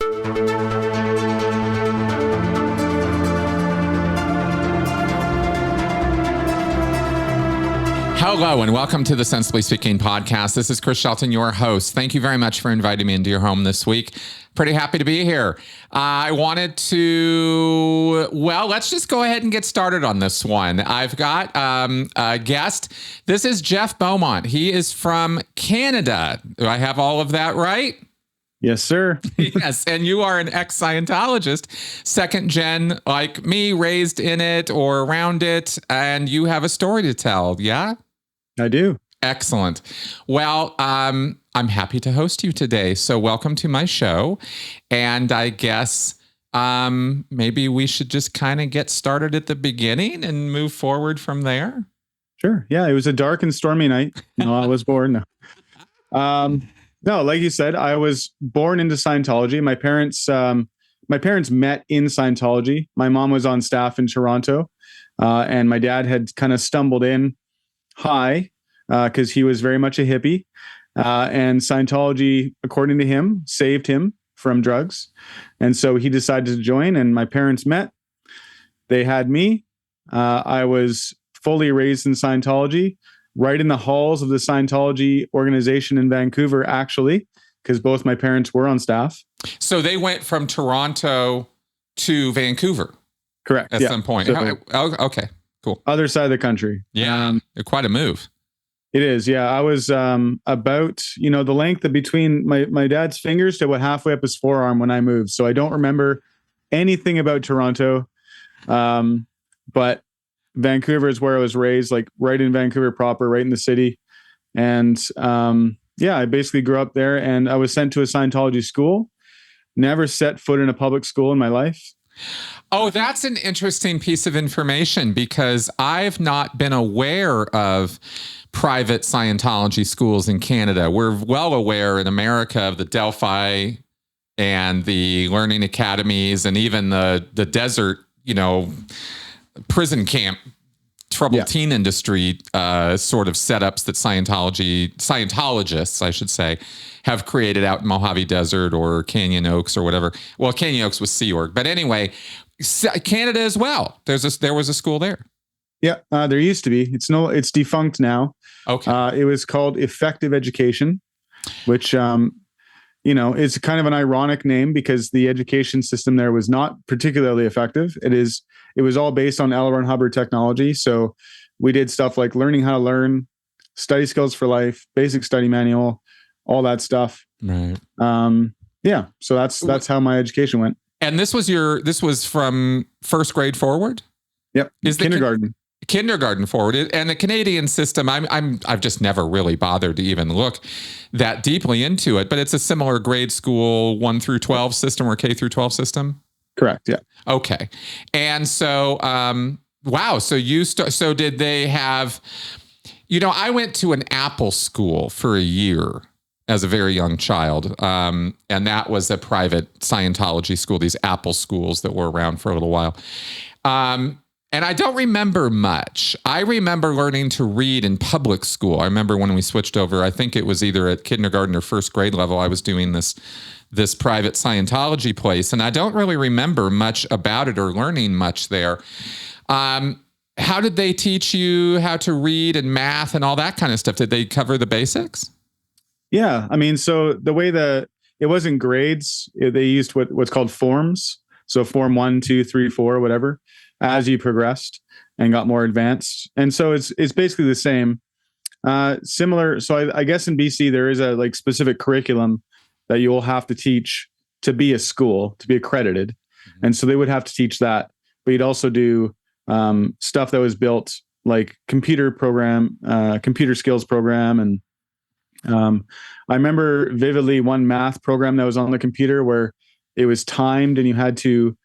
Hello and welcome to the Sensibly Speaking podcast. This is Chris Shelton, your host. Thank you very much for inviting me into your home this week. Pretty happy to be here. I wanted to, let's just go ahead and get started on this one. I've got a guest. This is Jeff Beaumont. He is from Canada. Do I have all of that right? Yes, sir. Yes, and you are an ex-Scientologist, second gen like me, raised in it or around it, and you have a story to tell, yeah? I do. Excellent. Well, I'm happy to host you today. So welcome to my show. And I guess maybe we should just kind of get started at the beginning and move forward from there. Sure. Yeah, it was a dark and stormy night. No, I was born. No, like you said, I was born into Scientology. My parents met in Scientology. My mom was on staff in Toronto, and my dad had kind of stumbled in high because he was very much a hippie. And Scientology, according to him, saved him from drugs. And so he decided to join, and my parents met. They had me. I was fully raised in Scientology, right in the halls of the Scientology organization in Vancouver, actually, because both my parents were on staff. So they went from Toronto to Vancouver. Correct. At some point. So, okay, cool. Other side of the country. Yeah, quite a move. It is. Yeah, I was about, the length of between my dad's fingers to what halfway up his forearm when I moved. So I don't remember anything about Toronto, but Vancouver is where I was raised, like right in Vancouver proper, right in the city. And I basically grew up there, and I was sent to a Scientology school. Never set foot in a public school in my life. Oh, that's an interesting piece of information, because I've not been aware of private Scientology schools in Canada. We're well aware in America of the Delphi and the learning academies and even the desert, prison camp, troubled teen industry sort of setups that Scientologists, I should say, have created out in Mojave Desert or Canyon Oaks or whatever. Well, Canyon Oaks was Sea Org. But anyway, Canada as well. There was a school there. Yeah, there used to be. It's defunct now. Okay. It was called Effective Education, which, is kind of an ironic name because the education system there was not particularly effective. It was all based on L. Hubbard technology. So we did stuff like learning how to learn, study skills for life, basic study manual, all that stuff. Right. So that's how my education went. And this was from first grade forward? Yep. Is kindergarten. Kindergarten forward. And the Canadian system, I've just never really bothered to even look that deeply into it, but it's a similar grade school 1 through 12 system or K through 12 system. Correct. Yeah. Okay. And so, wow. So so did they have, I went to an Apple school for a year as a very young child. And that was a private Scientology school, these Apple schools that were around for a little while. And I don't remember much. I remember learning to read in public school. I remember when we switched over, I think it was either at kindergarten or first grade level, I was doing this private Scientology place. And I don't really remember much about it or learning much there. How did they teach you how to read and math and all that kind of stuff? Did they cover the basics? Yeah. I mean, so the way it wasn't grades, they used what's called forms. So form 1, 2, 3, 4, whatever, as you progressed and got more advanced. And so it's basically the same, similar. So I guess in BC, there is a specific curriculum that you will have to teach to be a school, to be accredited. Mm-hmm. And so they would have to teach that, but you'd also do stuff that was built like computer skills program. And I remember vividly one math program that was on the computer where it was timed and you had to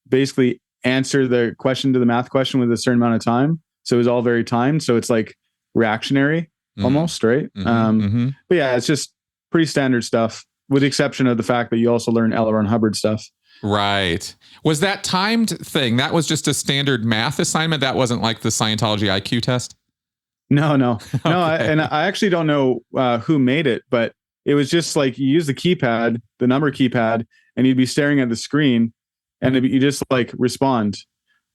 basically answer the question to the math question with a certain amount of time. So it was all very timed. So it's like reactionary almost, right? But yeah, it's just pretty standard stuff with the exception of the fact that you also learn L. Hubbard stuff. Right. Was that timed thing? That was just a standard math assignment? That wasn't like the Scientology IQ test? No. Okay. I actually don't know who made it, but it was just like you use the keypad, the number keypad, and you'd be staring at the screen, and you just like respond,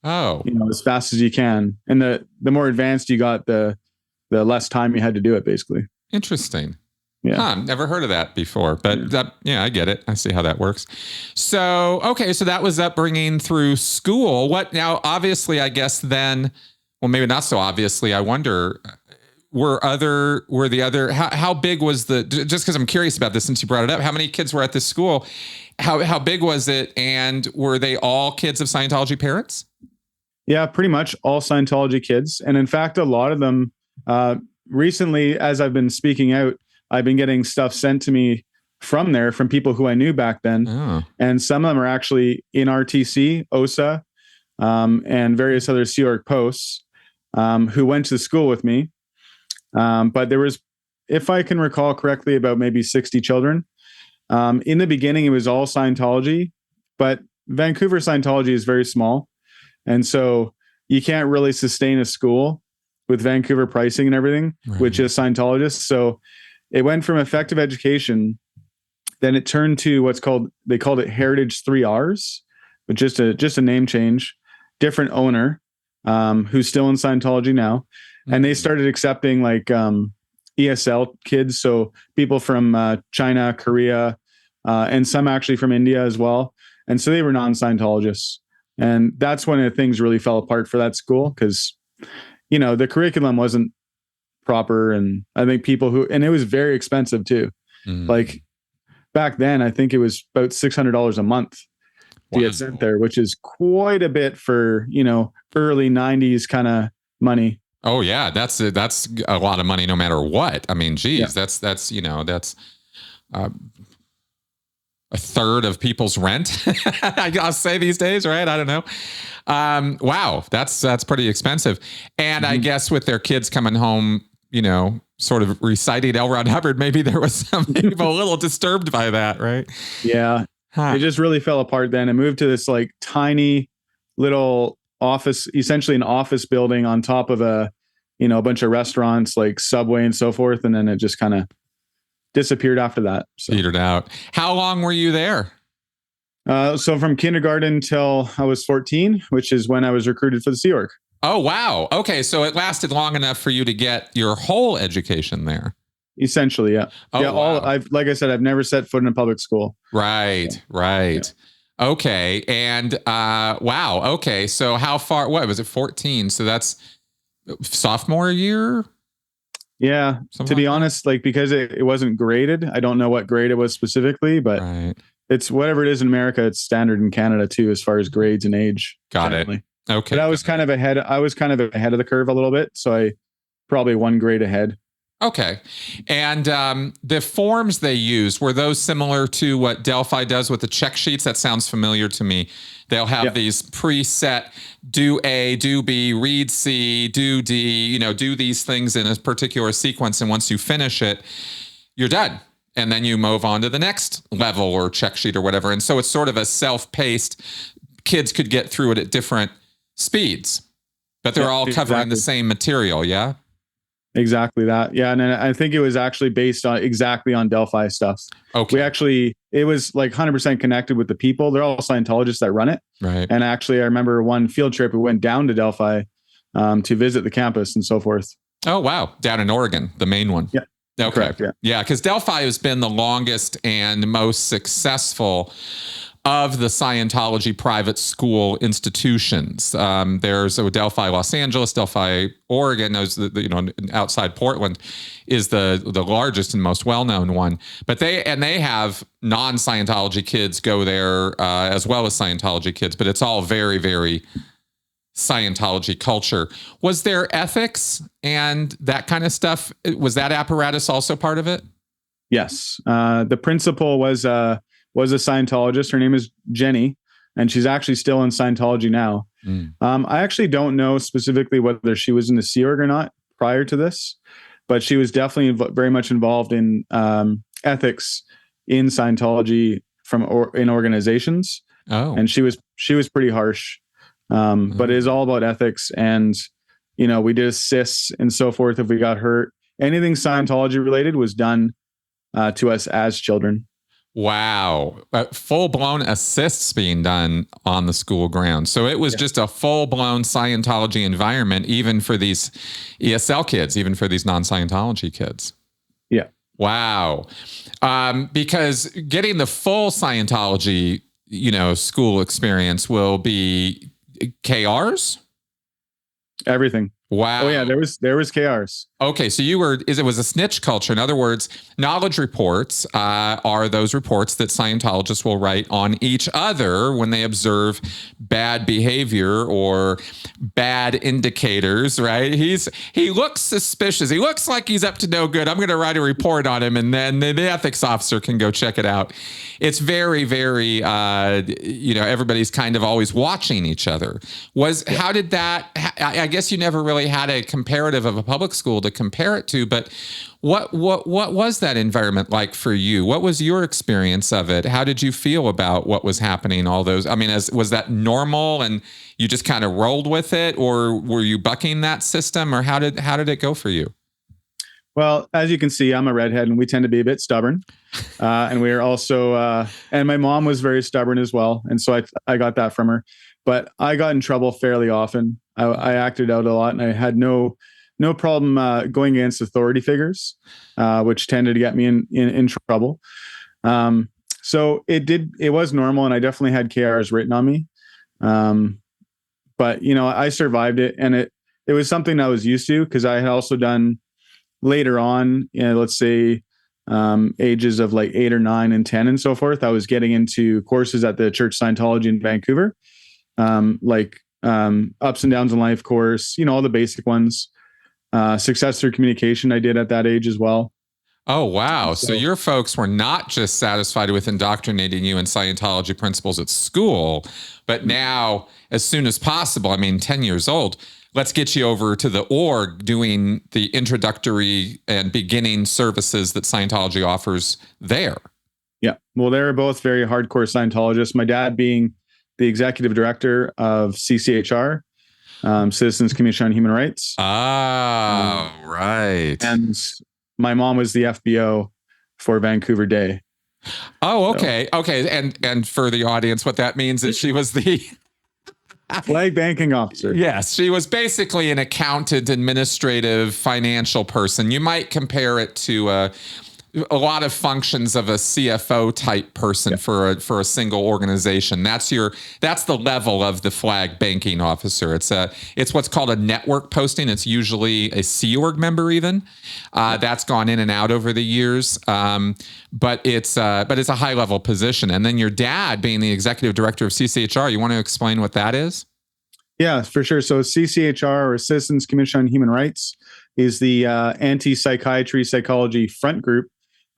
as fast as you can. And the more advanced you got, the less time you had to do it, basically. Interesting. Yeah. Never heard of that before, but I get it. I see how that works. So, okay. So that was upbringing through school. What now, obviously, I guess then, well, maybe not so obviously, I wonder, how big was just because I'm curious about this since you brought it up, how many kids were at this school? How big was it? And were they all kids of Scientology parents? Yeah, pretty much all Scientology kids. And in fact, a lot of them, recently, as I've been speaking out, I've been getting stuff sent to me from there from people who I knew back then. Oh. And some of them are actually in RTC, OSA, and various other Sea Org posts, who went to school with me. But there was, if I can recall correctly, about maybe 60 children. In the beginning, it was all Scientology, but Vancouver Scientology is very small. And so you can't really sustain a school with Vancouver pricing and everything, right, with just Scientologists. So it went from effective education, then it turned to they called it Heritage 3 Rs, but just a name change, different owner, who's still in Scientology now. Mm-hmm. And they started accepting like ESL kids. So people from China, Korea, and some actually from India as well. And so they were non-Scientologists. And that's when things really fell apart for that school, because, the curriculum wasn't proper. And I think and it was very expensive too. Mm. Like back then, I think it was about $600 a month to get sent there, which is quite a bit for, early 90s kind of money. Oh yeah. That's a lot of money no matter what. I mean, geez, yeah. That's a third of people's rent, I'll say these days, right? I don't know. Wow. That's pretty expensive. And mm-hmm. I guess with their kids coming home, sort of reciting L. Ron Hubbard, maybe there was some people a little disturbed by that, right? Yeah. It just really fell apart then. It moved to this like tiny little office, essentially an office building on top of a bunch of restaurants like Subway and so forth. And then it just kind of disappeared after that. So. Petered out. How long were you there? So from kindergarten till I was 14, which is when I was recruited for the Sea Org. Oh, wow. Okay. So it lasted long enough for you to get your whole education there. Essentially, yeah. Oh, yeah. Wow. Like I said, I've never set foot in a public school. Right. So, right. Yeah. Okay. And, wow. Okay. So how far, what was it? 14. So that's sophomore year? Yeah. To be honest, like, because it wasn't graded, I don't know what grade it was specifically, but right. It's whatever it is in America, it's standard in Canada too, as far as grades and age. Got generally. It. Okay. But I was kind of ahead of the curve a little bit. So I probably one grade ahead. Okay. And the forms they used, were those similar to what Delphi does with the check sheets? That sounds familiar to me. They'll have these preset, do A, do B, read C, do D, do these things in a particular sequence. And once you finish it, you're done. And then you move on to the next level or check sheet or whatever. And so it's sort of a self-paced, kids could get through it at different speeds, but they're all covering the same material. Yeah. Exactly that. Yeah. And I think it was actually based on Delphi stuff. Okay. It was like 100% connected with the people. They're all Scientologists that run it. Right. And actually, I remember one field trip, we went down to Delphi to visit the campus and so forth. Oh, wow. Down in Oregon, the main one. Yeah. Okay. Correct, yeah. Yeah. Because Delphi has been the longest and most successful of the Scientology private school institutions. There's Delphi Los Angeles, Delphi Oregon, those outside Portland is the largest and most well-known one. But they have non-Scientology kids go there as well as Scientology kids, but it's all very, very Scientology culture. Was there ethics and that kind of stuff? Was that apparatus also part of it? Yes. The principal was a Scientologist. Her name is Jenny, and she's actually still in Scientology now. Mm. I actually don't know specifically whether she was in the Sea Org or not prior to this, but she was definitely very much involved in ethics in Scientology in organizations. Oh, and she was pretty harsh. But it is all about ethics, and we did assists and so forth if we got hurt. Anything Scientology related was done to us as children. Wow. Full-blown assists being done on the school grounds. So it was just a full-blown Scientology environment, even for these ESL kids, even for these non-Scientology kids. Yeah. Wow. Because getting the full Scientology, school experience will be KRs? Everything. Wow. Oh yeah, there was KRs. Okay, so it was a snitch culture. In other words, knowledge reports are those reports that Scientologists will write on each other when they observe bad behavior or bad indicators, right? He looks suspicious. He looks like he's up to no good. I'm going to write a report on him, and then the ethics officer can go check it out. It's very, very, everybody's kind of always watching each other. How did that, I guess you never really had a comparative of a public school to compare it to, but what was that environment like for you? What was your experience of it? How did you feel about what was happening? All those, was that normal and you just kind of rolled with it, or were you bucking that system, or how did it go for you? Well, as you can see, I'm a redhead and we tend to be a bit stubborn. And we are also, and my mom was very stubborn as well. And so I got that from her, but I got in trouble fairly often. I acted out a lot, and I had no problem going against authority figures, which tended to get me in trouble. So it was normal, and I definitely had KRs written on me. But I survived it, and it was something I was used to, because I had also done later on, let's say ages of like 8 or 9 and 10 and so forth. I was getting into courses at the Church Scientology in Vancouver, ups and downs in life course, all the basic ones. Success through communication I did at that age as well. Oh, wow. So your folks were not just satisfied with indoctrinating you in Scientology principles at school, but now, as soon as possible, 10 years old, let's get you over to the org doing the introductory and beginning services that Scientology offers there. Yeah. Well, they were both very hardcore Scientologists. My dad being the executive director of CCHR, Citizens Commission on Human Rights. Oh, right. And my mom was the FBO for Vancouver Day. Oh, okay. So. Okay. And for the audience, what that means is she was the flag banking officer. Yes. She was basically an accountant, administrative, financial person. You might compare it to a lot of functions of a CFO type person for a single organization. That's the level of the flag banking officer. It's what's called a network posting. It's usually a Sea Org member even. That's gone in and out over the years. But it's a high level position. And then your dad being the executive director of CCHR, you want to explain what that is? Yeah, for sure. So CCHR, or Citizens Commission on Human Rights, is the anti-psychiatry psychology front group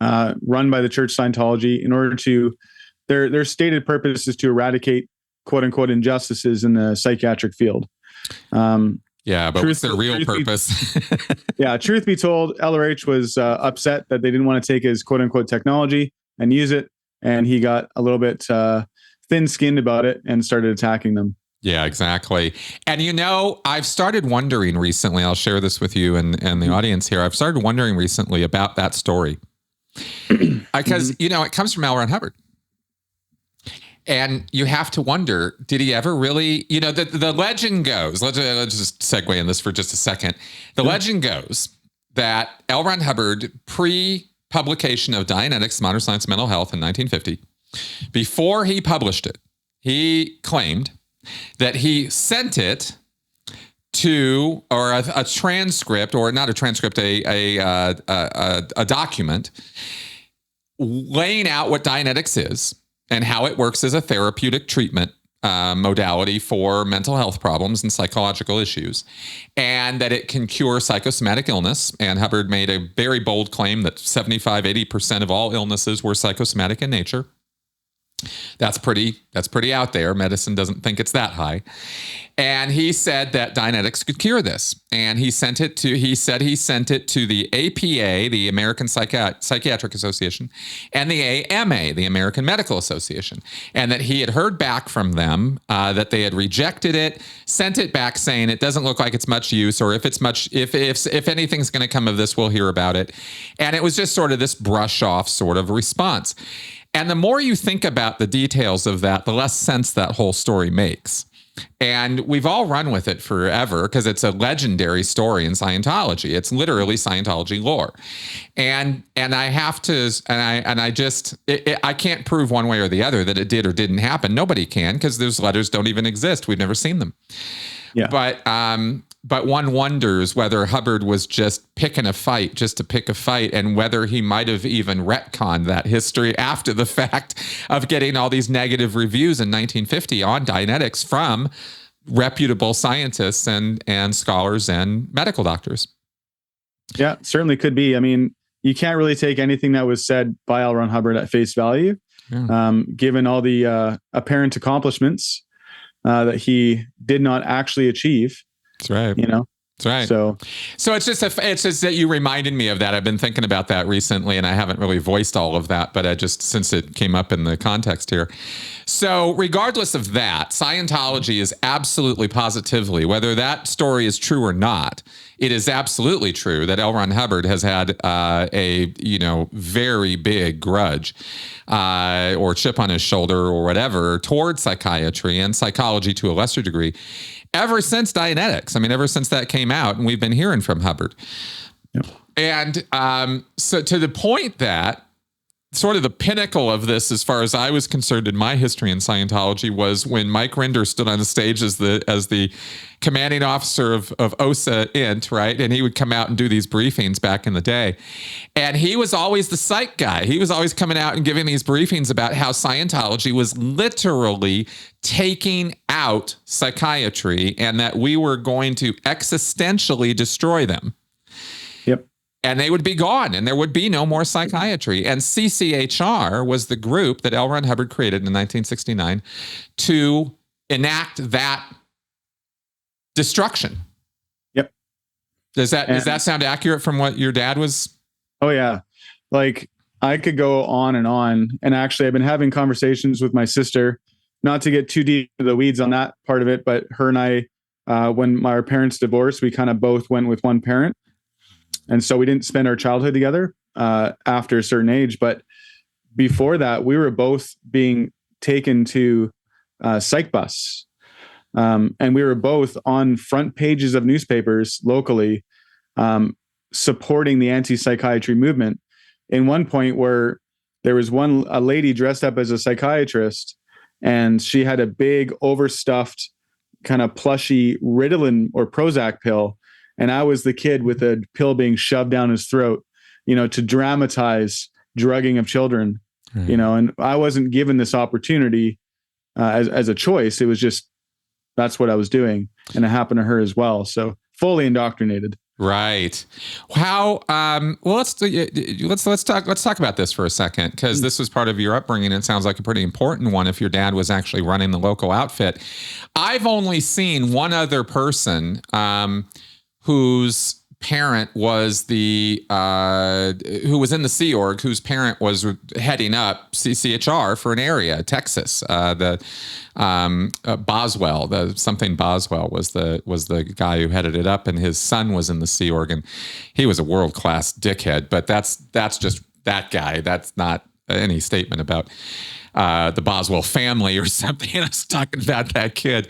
run by the Church Scientology in order to, their stated purpose is to eradicate quote unquote injustices in the psychiatric field. Yeah, but what's their real purpose? Truth be told, LRH was upset that they didn't want to take his quote unquote technology and use it. And he got a little bit thin skinned about it and started attacking them. Yeah, exactly. And I've started wondering recently, I'll share this with you and the audience here. I've started wondering recently about that story. Because, it comes from L. Ron Hubbard. And you have to wonder, did he ever really, the legend goes, let's just segue in this for just a second. The legend goes that L. Ron Hubbard, pre-publication of Dianetics, Modern Science and Mental Health in 1950, before he published it, he claimed that he sent it to, or a transcript, or not a transcript, a document laying out what Dianetics is and how it works as a therapeutic treatment modality for mental health problems and psychological issues, and that it can cure psychosomatic illness. And Hubbard made a very bold claim that 75-80% of all illnesses were psychosomatic in nature. That's pretty out there. Medicine doesn't think it's that high. And he said that Dianetics could cure this. And he said he sent it to the APA, the American Psychiatric Association, and the AMA, the American Medical Association. And that he had heard back from them that they had rejected it, sent it back saying it doesn't look like it's much use, or if anything's going to come of this, we'll hear about it. And it was just sort of this brush off sort of response. And the more you think about the details of that, the less sense that whole story makes. And we've all run with it forever because it's a legendary story in Scientology. It's literally Scientology lore. And I have to, I can't prove one way or the other that it did or didn't happen. Nobody can, because those letters don't even exist. We've never seen them. Yeah. But one wonders whether Hubbard was just picking a fight just to pick a fight, and whether he might have even retconned that history after the fact of getting all these negative reviews in 1950 on Dianetics from reputable scientists and scholars and medical doctors. Yeah, certainly could be. I mean, you can't really take anything that was said by L. Ron Hubbard at face value, given all the apparent accomplishments that he did not actually achieve. That's right. You know, that's right. So it's just that you reminded me of that. I've been thinking about that recently, and I haven't really voiced all of that, but since it came up in the context here. So regardless of that, Scientology is absolutely positively, whether that story is true or not, it is absolutely true that L. Ron Hubbard has had a very big grudge or chip on his shoulder or whatever towards psychiatry and psychology to a lesser degree ever since Dianetics. I mean, ever since that came out, and we've been hearing from Hubbard. Yep. And so to the point that sort of the pinnacle of this, as far as I was concerned in my history in Scientology, was when Mike Rinder stood on the stage as the commanding officer of OSA Int, right? And he would come out and do these briefings back in the day. And he was always the psych guy. He was always coming out and giving these briefings about how Scientology was literally taking out psychiatry and that we were going to existentially destroy them. Yep. And they would be gone, and there would be no more psychiatry. And CCHR was the group that L. Ron Hubbard created in 1969 to enact that destruction. Yep. Does that sound accurate from what your dad was? Oh, yeah. Like, I could go on. And actually, I've been having conversations with my sister, not to get too deep into the weeds on that part of it, but her and I, when our parents divorced, we kind of both went with one parent. And so we didn't spend our childhood together after a certain age. But before that, we were both being taken to psych bus. And we were both on front pages of newspapers locally supporting the anti-psychiatry movement. In one point where there was a lady dressed up as a psychiatrist, and she had a big overstuffed kind of plushy Ritalin or Prozac pill. And I was the kid with a pill being shoved down his throat, to dramatize drugging of children, and I wasn't given this opportunity as a choice. It was just, that's what I was doing. And it happened to her as well. So fully indoctrinated. Right. How, well, let's talk about this for a second, because this was part of your upbringing. And it sounds like a pretty important one if your dad was actually running the local outfit. I've only seen one other person, whose parent was who was in the Sea Org, whose parent was heading up CCHR for an area, Texas. Boswell, Boswell was the guy who headed it up, and his son was in the Sea Org, and he was a world-class dickhead. But that's just that guy. That's not any statement about the Boswell family or something. I was talking about that kid.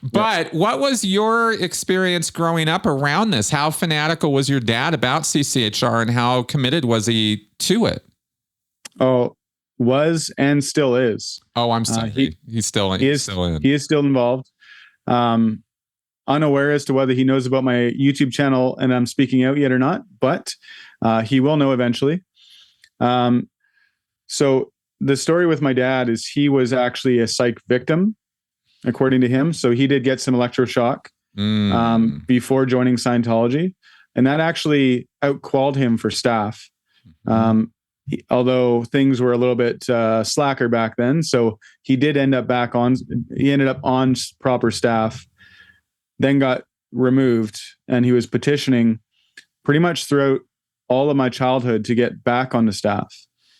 But what was your experience growing up around this? How fanatical was your dad about CCHR, and how committed was he to it? Oh, was and still is. Oh, I'm sorry. He's still in. He is still involved. Unaware as to whether he knows about my YouTube channel and I'm speaking out yet or not, but he will know eventually. So the story with my dad is he was actually a psych victim, according to him. So he did get some electroshock before joining Scientology, and that actually outqualified him for staff. Although things were a little bit slacker back then, so he ended up on proper staff, then got removed, and he was petitioning pretty much throughout all of my childhood to get back onto staff.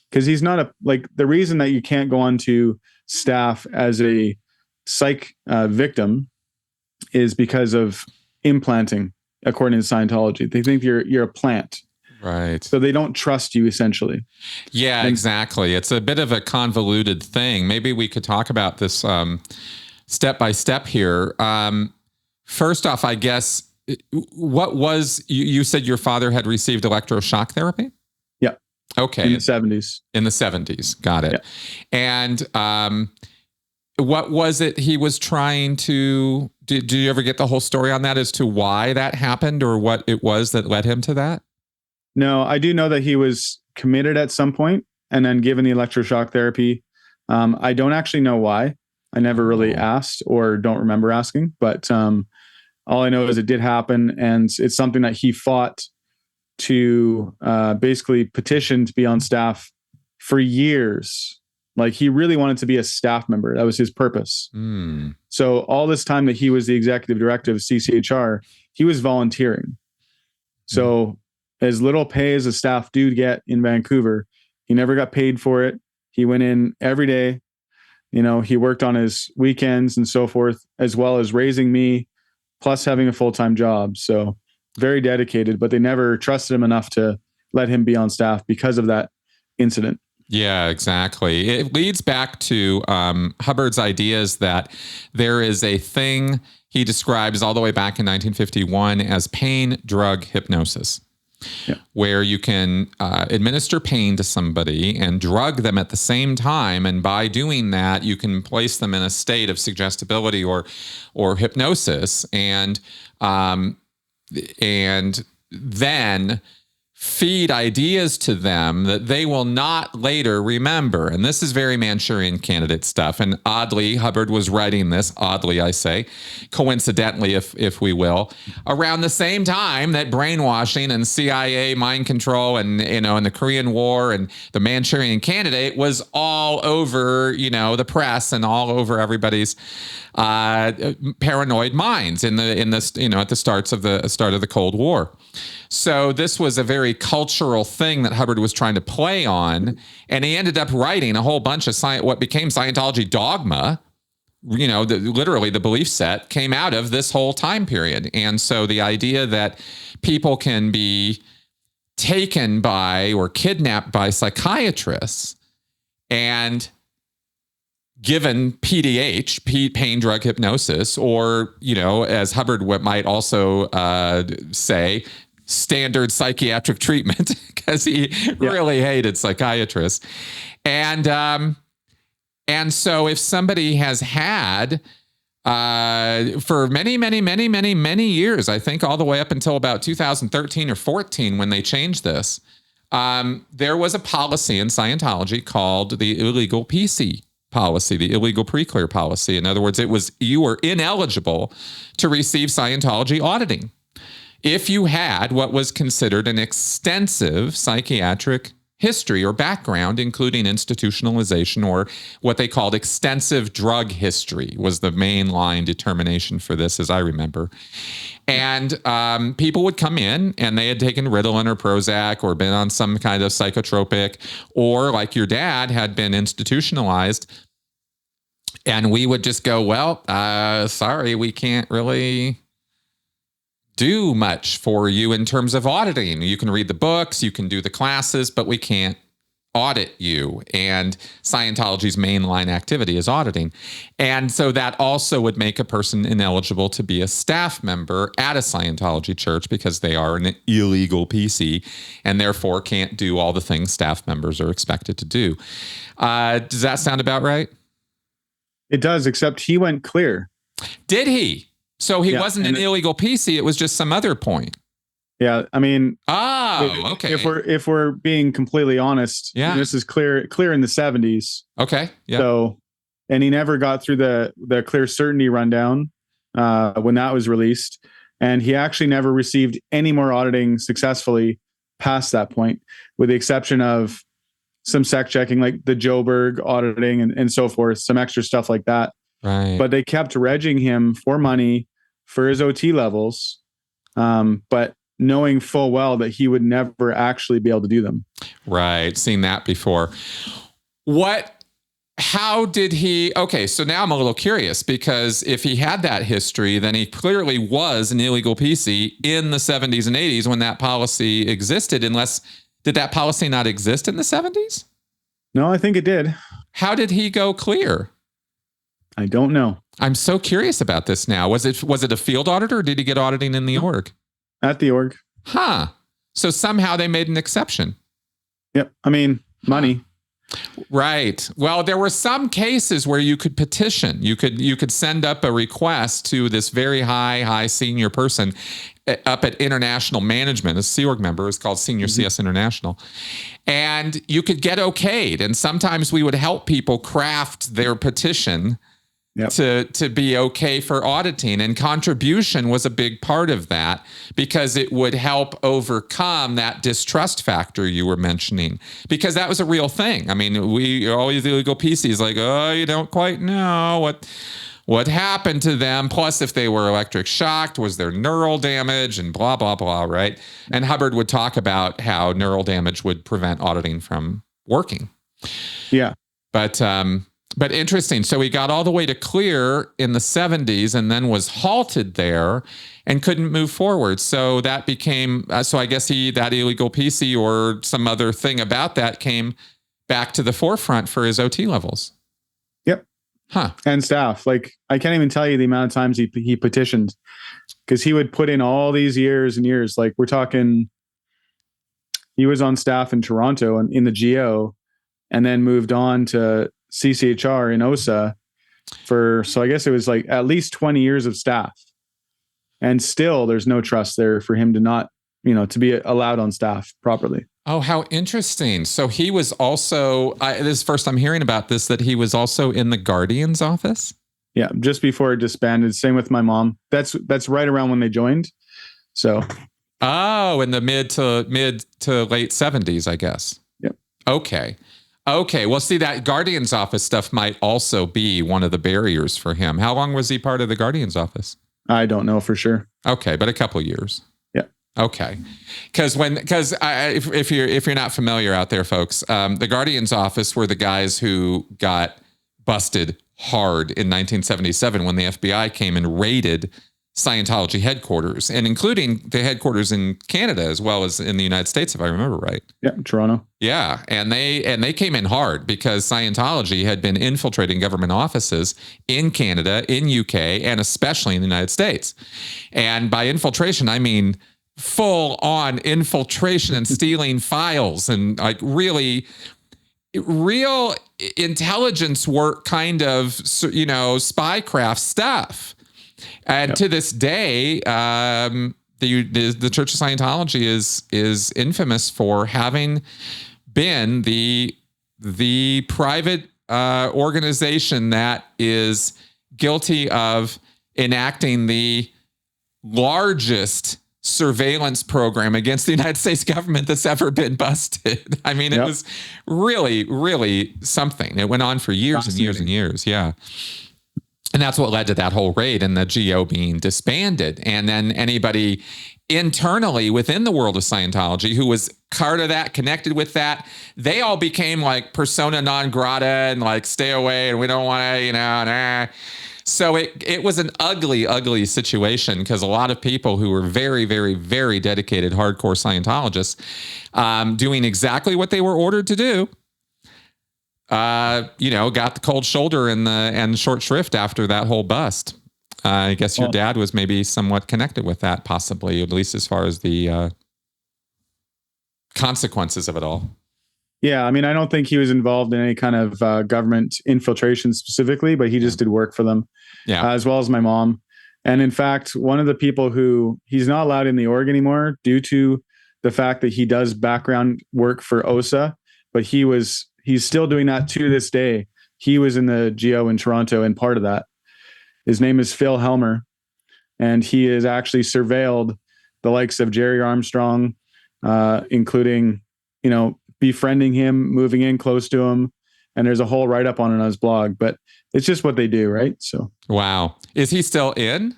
Because he's not the reason that you can't go on to staff as a psych victim is because of implanting, according to Scientology. They think you're a plant. Right. So they don't trust you, essentially. Yeah, exactly. It's a bit of a convoluted thing. Maybe we could talk about this step by step here. First off, I guess, what was, you said your father had received electroshock therapy? Yeah. Okay. In the 70s. In the 70s. Got it. Yeah. And what was it he was trying to, did you ever get the whole story on that as to why that happened or what it was that led him to that? No, I do know that he was committed at some point and then given the electroshock therapy. I don't actually know why. I never really asked or don't remember asking, but all I know is it did happen, and it's something that he fought to basically petition to be on staff for years. Like, he really wanted to be a staff member. That was his purpose. So all this time that he was the executive director of CCHR, he was volunteering. So as little pay as a staff dude get in Vancouver, he never got paid for it. He went in every day. You know, he worked on his weekends and so forth, as well as raising me, plus having a full-time job. So very dedicated, but they never trusted him enough to let him be on staff because of that incident. Yeah, exactly. It leads back to Hubbard's ideas that there is a thing he describes all the way back in 1951 as pain drug hypnosis. Yeah. Where you can administer pain to somebody and drug them at the same time, and by doing that, you can place them in a state of suggestibility or hypnosis, and then feed ideas to them that they will not later remember. And this is very Manchurian Candidate stuff. And oddly, Hubbard was writing this, oddly I say, coincidentally, if we will, around the same time that brainwashing and CIA mind control and, and the Korean War and the Manchurian Candidate was all over, the press and all over everybody's paranoid minds at the start of the Cold War. So this was a very cultural thing that Hubbard was trying to play on, and he ended up writing a whole bunch of what became Scientology dogma. Literally the belief set came out of this whole time period. And so the idea that people can be taken by or kidnapped by psychiatrists and given PDH, pain drug hypnosis, or, as Hubbard might also say, standard psychiatric treatment, because he really hated psychiatrists. And so if somebody has had for many years, I think all the way up until about 2013 or 14, when they changed this, there was a policy in Scientology called the illegal PC policy, the illegal pre-clear policy. In other words, you were ineligible to receive Scientology auditing if you had what was considered an extensive psychiatric history or background, including institutionalization, or what they called extensive drug history was the mainline determination for this, as I remember. And people would come in and they had taken Ritalin or Prozac or been on some kind of psychotropic, or like your dad had been institutionalized. And we would just go, well, sorry, we can't really do much for you in terms of auditing. You can read the books, you can do the classes, but we can't audit you. And Scientology's mainline activity is auditing. And so that also would make a person ineligible to be a staff member at a Scientology church, because they are an illegal PC and therefore can't do all the things staff members are expected to do. Does that sound about right? It does, except he went clear. Did he? So he wasn't an illegal PC. It was just some other point. Yeah, I mean, okay. If we're being completely honest, this is clear in the 70s. Okay. Yeah. So, and he never got through the clear certainty rundown when that was released, and he actually never received any more auditing successfully past that point, with the exception of some sec checking, like the Joburg auditing and so forth, some extra stuff like that. Right. But they kept regging him for money for his OT levels, but knowing full well that he would never actually be able to do them. Right. Seen that before. What how did he? Okay, so now I'm a little curious because if he had that history, then he clearly was an illegal PC in the 70s and 80s when that policy existed. Unless, did that policy not exist in the 70s? No, I think it did. How did he go clear? I don't know. I'm so curious about this now. Was it a field auditor or did he get auditing in the org? At the org. Huh. So somehow they made an exception. Yep. I mean, money. Right. Well, there were some cases where you could petition. You could send up a request to this very high senior person up at International Management, a Sea Org member. It's called Senior CS International. And you could get okayed. And sometimes we would help people craft their petition to be okay for auditing. And contribution was a big part of that because it would help overcome that distrust factor you were mentioning, because that was a real thing. I mean, we always illegal PCs like, oh, you don't quite know what happened to them. Plus, if they were electric shocked, was there neural damage and blah, blah, blah, right? And Hubbard would talk about how neural damage would prevent auditing from working. Yeah. But interesting. So he got all the way to clear in the 70s and then was halted there and couldn't move forward. So that became, so I guess that illegal PC or some other thing about that came back to the forefront for his OT levels. Yep. Huh. And staff. Like, I can't even tell you the amount of times he petitioned, because he would put in all these years and years. Like, we're talking, he was on staff in Toronto and in the GO, and then moved on to CCHR in OSA so I guess it was like at least 20 years of staff, and still there's no trust there for him to not, to be allowed on staff properly. Oh, how interesting. So he was also, this is the first I'm hearing about this, that he was also in the Guardian's office. Yeah. Just before it disbanded. Same with my mom. That's right around when they joined. So. Oh, in the mid to late 70s, I guess. Yep. Okay. Well, see, that Guardian's office stuff might also be one of the barriers for him. How long was he part of the Guardian's office? I don't know for sure. Okay, but a couple of years. Yeah. Okay. Because if you're not familiar out there, folks, the Guardian's office were the guys who got busted hard in 1977 when the FBI came and raided Scientology headquarters, and including the headquarters in Canada as well as in the United States, if I remember right. Yeah, Toronto. Yeah, and they came in hard because Scientology had been infiltrating government offices in Canada, in UK, and especially in the United States. And by infiltration, I mean full on infiltration and stealing files and like really real intelligence work, kind of, spycraft stuff. And to this day, the Church of Scientology is infamous for having been the private organization that is guilty of enacting the largest surveillance program against the United States government that's ever been busted. I mean, it was really, really something. It went on for years and years and years. Yeah. And that's what led to that whole raid and the GO being disbanded. And then anybody internally within the world of Scientology who was part of that, connected with that, they all became like persona non grata and like, stay away and we don't want to, nah. So it was an ugly, ugly situation because a lot of people who were very, very, very dedicated hardcore Scientologists doing exactly what they were ordered to do, got the cold shoulder and the short shrift after that whole bust. I guess your dad was maybe somewhat connected with that, possibly, at least as far as the consequences of it all. Yeah, I mean, I don't think he was involved in any kind of government infiltration specifically, but he just did work for them, as well as my mom. And in fact, one of the people who he's not allowed in the org anymore due to the fact that he does background work for OSA, but he's still doing that to this day. He was in the GO in Toronto and part of that. His name is Phil Helmer, and he has actually surveilled the likes of Jerry Armstrong, including, befriending him, moving in close to him. And there's a whole write-up on it on his blog, but it's just what they do, right? So, wow. Is he still in?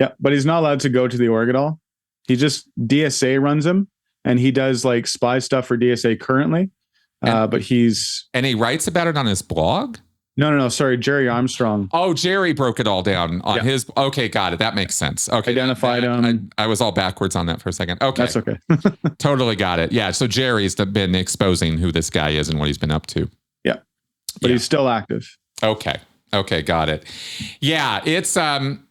Yeah, but he's not allowed to go to the org at all. He just, DSA runs him, and he does like spy stuff for DSA currently, But he's... And he writes about it on his blog? No. Sorry, Jerry Armstrong. Oh, Jerry broke it all down on his... Okay, got it. That makes sense. Okay. Identified him. I was all backwards on that for a second. Okay. That's okay. Totally got it. Yeah, so Jerry's been exposing who this guy is and what he's been up to. Yeah. But he's still active. Okay, got it. Yeah, I'm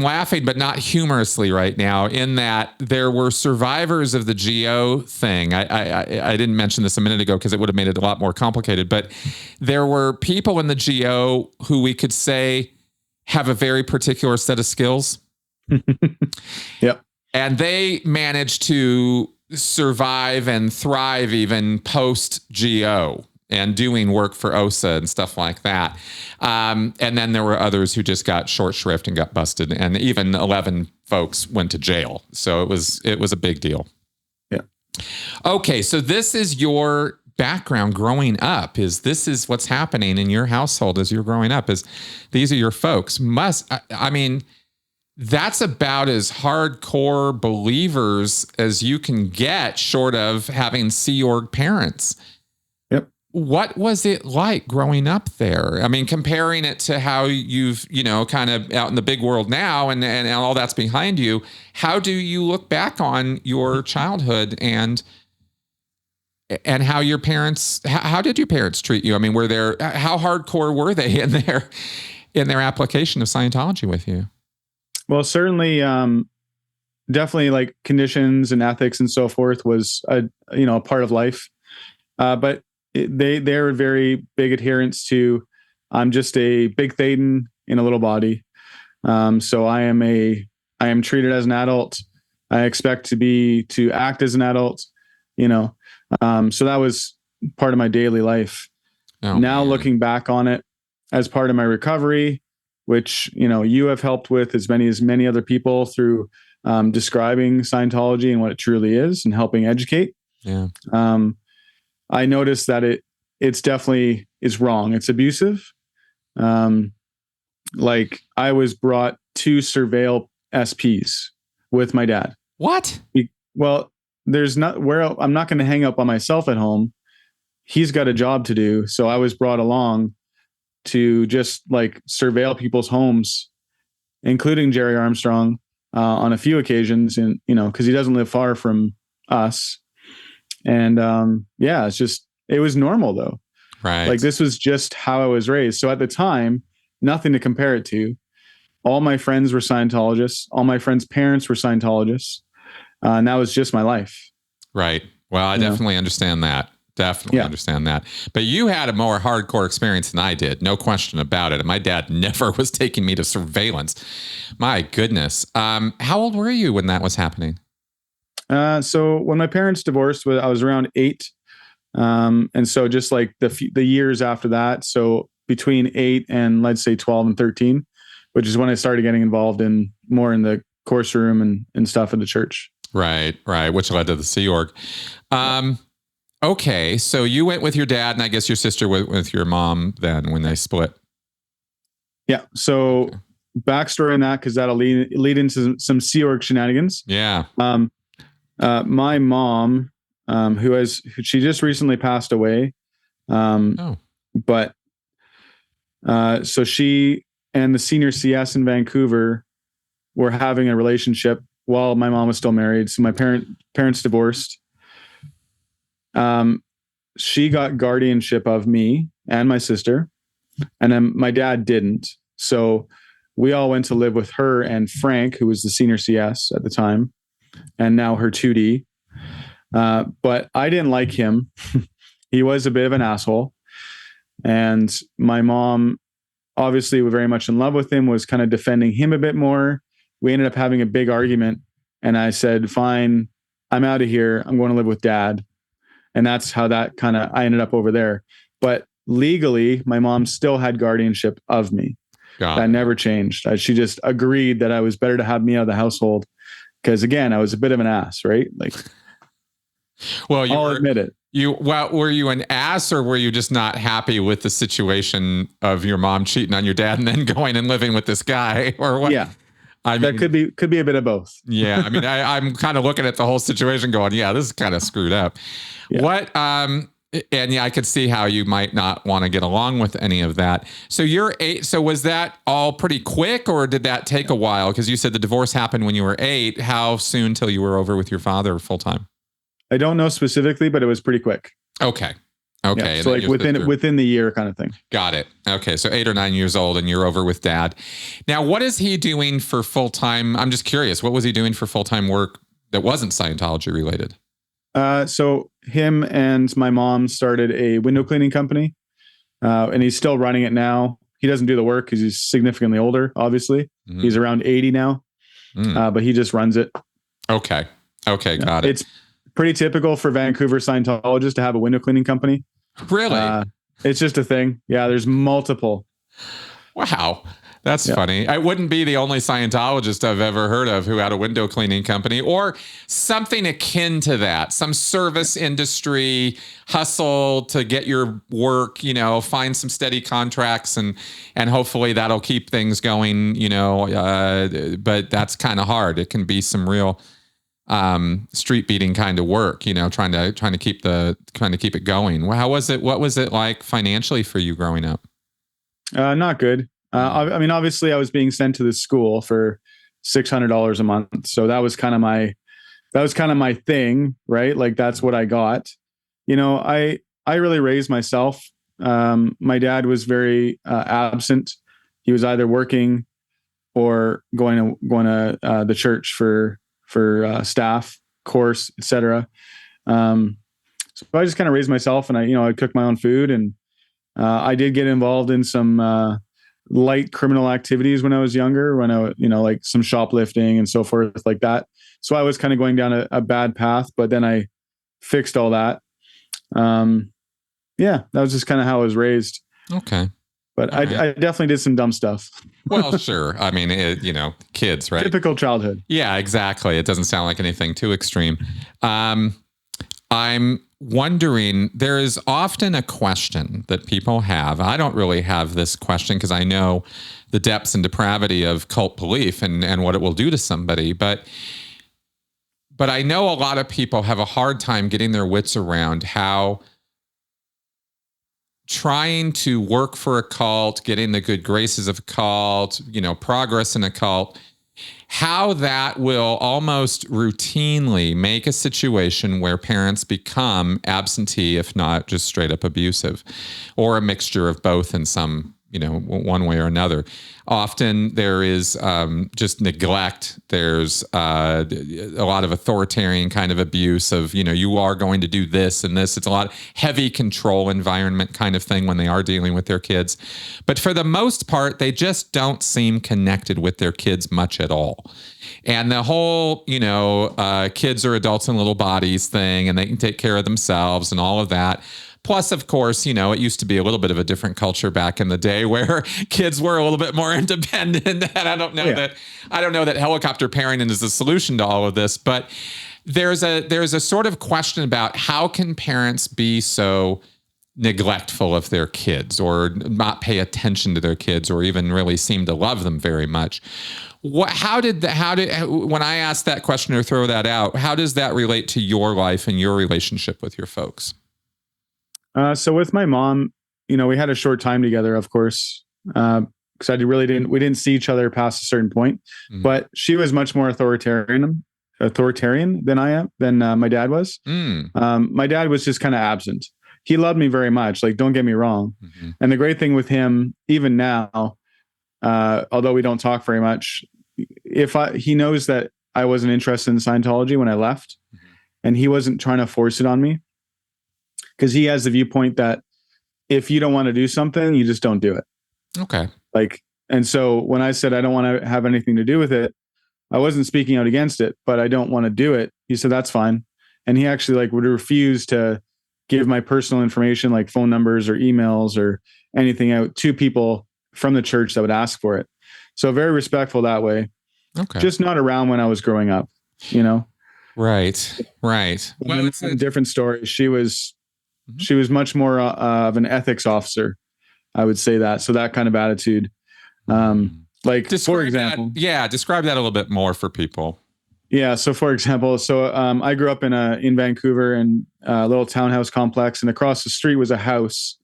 laughing, but not humorously right now, in that there were survivors of the GO thing. I didn't mention this a minute ago because it would have made it a lot more complicated, but there were people in the GO who we could say have a very particular set of skills. Yep. And they managed to survive and thrive even post GO and doing work for OSA and stuff like that. And then there were others who just got short shrift and got busted. And even 11 folks went to jail. So it was a big deal. Yeah. Okay. So this is your background growing up. This is what's happening in your household as you're growing up, is these are your folks. I mean, that's about as hardcore believers as you can get, short of having Sea Org parents. Yep. What was it like growing up there? I mean, comparing it to how you've, kind of out in the big world now and all that's behind you, how do you look back on your childhood and how your parents, how did your parents treat you? I mean, how hardcore were they in their application of Scientology with you? Well, certainly, definitely like conditions and ethics and so forth was a part of life. But they're very big adherents to, I'm just a big Thetan in a little body. So I am treated as an adult. I expect to act as an adult, so that was part of my daily life. Oh, now man. Looking back on it as part of my recovery, which, you have helped with as many other people through describing Scientology and what it truly is and helping educate. Yeah. I noticed that it's definitely is wrong. It's abusive. Like I was brought to surveil SPs with my dad. What? Well, I'm not going to hang up on myself at home. He's got a job to do. So I was brought along to just like surveil people's homes, including Jerry Armstrong, on a few occasions, and because he doesn't live far from us. And it was normal though. Right. Like this was just how I was raised. So at the time, nothing to compare it to. All my friends were Scientologists. All my friends' parents were Scientologists. And that was just my life. Right. Well, I definitely understand that. Understand that. But you had a more hardcore experience than I did. No question about it. And my dad never was taking me to surveillance. My goodness. How old were you when that was happening? So when my parents divorced, I was around 8. And so just like the years after that, so between 8 and let's say 12 and 13, which is when I started getting involved in the course room and stuff in the church. Right. Which led to the Sea Org. Okay, so you went with your dad, and I guess your sister went with your mom then when they split. Yeah. So backstory on that, because that'll lead into some Sea Org shenanigans. Yeah. My mom, she just recently passed away. But so she and the senior CS in Vancouver were having a relationship while my mom was still married. So my parents divorced. She got guardianship of me and my sister, and then my dad didn't. So we all went to live with her and Frank, who was the senior CS at the time, and now her 2D. But I didn't like him. He was a bit of an asshole. And my mom, obviously very much in love with him, was kind of defending him a bit more. We ended up having a big argument, and I said, fine, I'm out of here. I'm going to live with dad. And that's how I ended up over there. But legally, my mom still had guardianship of me. That never changed. She just agreed that I was better to have me out of the household. Because again, I was a bit of an ass, right? Like, well, I'll admit it. Were you an ass, or were you just not happy with the situation of your mom cheating on your dad and then going and living with this guy, or what? Yeah. I mean, that could be a bit of both. Yeah. I mean, I'm kind of looking at the whole situation going, yeah, this is kind of screwed up. Yeah. And yeah, I could see how you might not want to get along with any of that. So you're 8. So was that all pretty quick, or did that take a while? Because you said the divorce happened when you were 8. How soon till you were over with your father full time? I don't know specifically, but it was pretty quick. Okay. Yeah, so like within the year kind of thing. Got it. Okay. So 8 or 9 years old and you're over with dad. Now, what is he doing for full time? I'm just curious. What was he doing for full time work that wasn't Scientology related? So him and my mom started a window cleaning company, and he's still running it now. He doesn't do the work because he's significantly older, obviously. Mm-hmm. He's around 80 now, but he just runs it. Okay. Got it. It's pretty typical for Vancouver Scientologists to have a window cleaning company. Really? It's just a thing. Yeah, there's multiple. Wow. That's funny. I wouldn't be the only Scientologist I've ever heard of who had a window cleaning company or something akin to that. Some service industry hustle to get your work, find some steady contracts and hopefully that'll keep things going, but that's kind of hard. It can be some real street beating kind of work, trying to keep it going. How was it? What was it like financially for you growing up? Not good. I mean, obviously I was being sent to this school for $600 a month. So that was kind of my thing, right? Like that's what I got. I really raised myself. My dad was very absent. He was either working or going to the church for staff course, etc. So I just kind of raised myself, and I cooked my own food, and I did get involved in some light criminal activities when I was younger, when I, like some shoplifting and so forth like that. So I was kind of going down a bad path, but then I fixed all that. That was just kind of how I was raised. Okay. But I definitely did some dumb stuff. Well, sure. I mean, kids, right? Typical childhood. Yeah, exactly. It doesn't sound like anything too extreme. I'm wondering, there is often a question that people have. I don't really have this question because I know the depths and depravity of cult belief and what it will do to somebody. But I know a lot of people have a hard time getting their wits around how trying to work for a cult, getting the good graces of a cult, progress in a cult, how that will almost routinely make a situation where parents become absentee, if not just straight up abusive, or a mixture of both in some, one way or another. Often there is just neglect. There's a lot of authoritarian kind of abuse of, you are going to do this and this. It's a lot of heavy control environment kind of thing when they are dealing with their kids. But for the most part, they just don't seem connected with their kids much at all. And the whole, kids are adults in little bodies thing, and they can take care of themselves and all of that. Plus, of course, it used to be a little bit of a different culture back in the day where kids were a little bit more independent. And I don't know that helicopter parenting is the solution to all of this, but there's a sort of question about how can parents be so neglectful of their kids or not pay attention to their kids or even really seem to love them very much. When I ask that question or throw that out, how does that relate to your life and your relationship with your folks? So with my mom, we had a short time together, of course, because we didn't see each other past a certain point, but she was much more authoritarian than my dad was. My dad was just kind of absent. He loved me very much. Like, don't get me wrong. Mm-hmm. And the great thing with him, even now, although we don't talk very much, he knows that I wasn't interested in Scientology when I left, and he wasn't trying to force it on me. Because he has the viewpoint that if you don't want to do something, you just don't do it. Okay. And so when I said I don't want to have anything to do with it, I wasn't speaking out against it, but I don't want to do it. He said, that's fine. And he actually would refuse to give my personal information, like phone numbers or emails or anything out to people from the church that would ask for it. So very respectful that way. Okay. Just not around when I was growing up, Right. Well, it's a different story. She was much more of an ethics officer, I would say that. So that kind of attitude. Like, Describe for example, describe that a little bit more for people. Yeah. So, for example, I grew up in Vancouver, in a little townhouse complex, and across the street was a house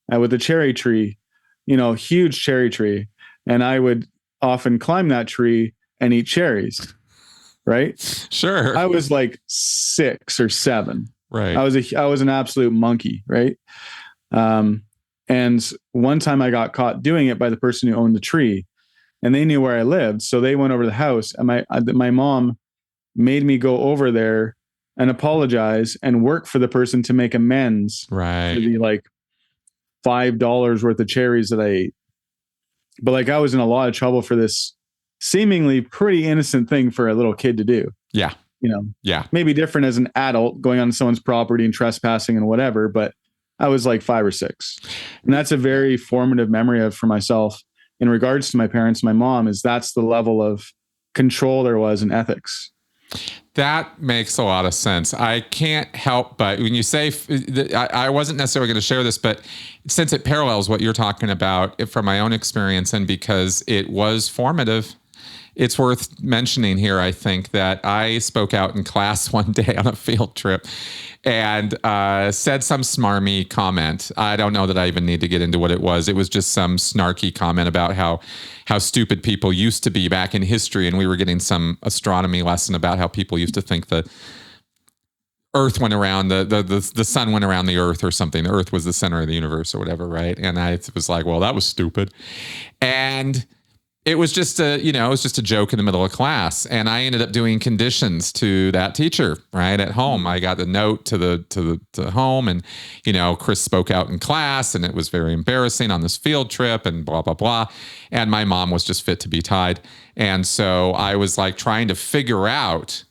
with a cherry tree, huge cherry tree, and I would often climb that tree and eat cherries. Right. Sure. I was like 6 or 7. Right. I was an absolute monkey. Right. And one time I got caught doing it by the person who owned the tree, and they knew where I lived, so they went over to the house, and my mom made me go over there and apologize and work for the person to make amends for the like $5 worth of cherries that I ate. But like, I was in a lot of trouble for this seemingly pretty innocent thing for a little kid to do. Yeah. Maybe different as an adult going on someone's property and trespassing and whatever, but I was like 5 or 6. And that's a very formative memory for myself in regards to my parents, my mom, is that's the level of control there was in ethics. That makes a lot of sense. I can't help but when you say, I wasn't necessarily going to share this, but since it parallels what you're talking about from my own experience, and because it was formative, it's worth mentioning here, I think, that I spoke out in class one day on a field trip and said some smarmy comment. I don't know that I even need to get into what it was. It was just some snarky comment about how stupid people used to be back in history. And we were getting some astronomy lesson about how people used to think the Earth went around, the sun went around the Earth or something. The Earth was the center of the universe or whatever, right? And I was like, well, that was stupid. And it was just a joke in the middle of class, and I ended up doing conditions to that teacher right at home. I got the note to home, and Chris spoke out in class, and it was very embarrassing on this field trip, and blah blah blah. And my mom was just fit to be tied, and so I was like trying to figure out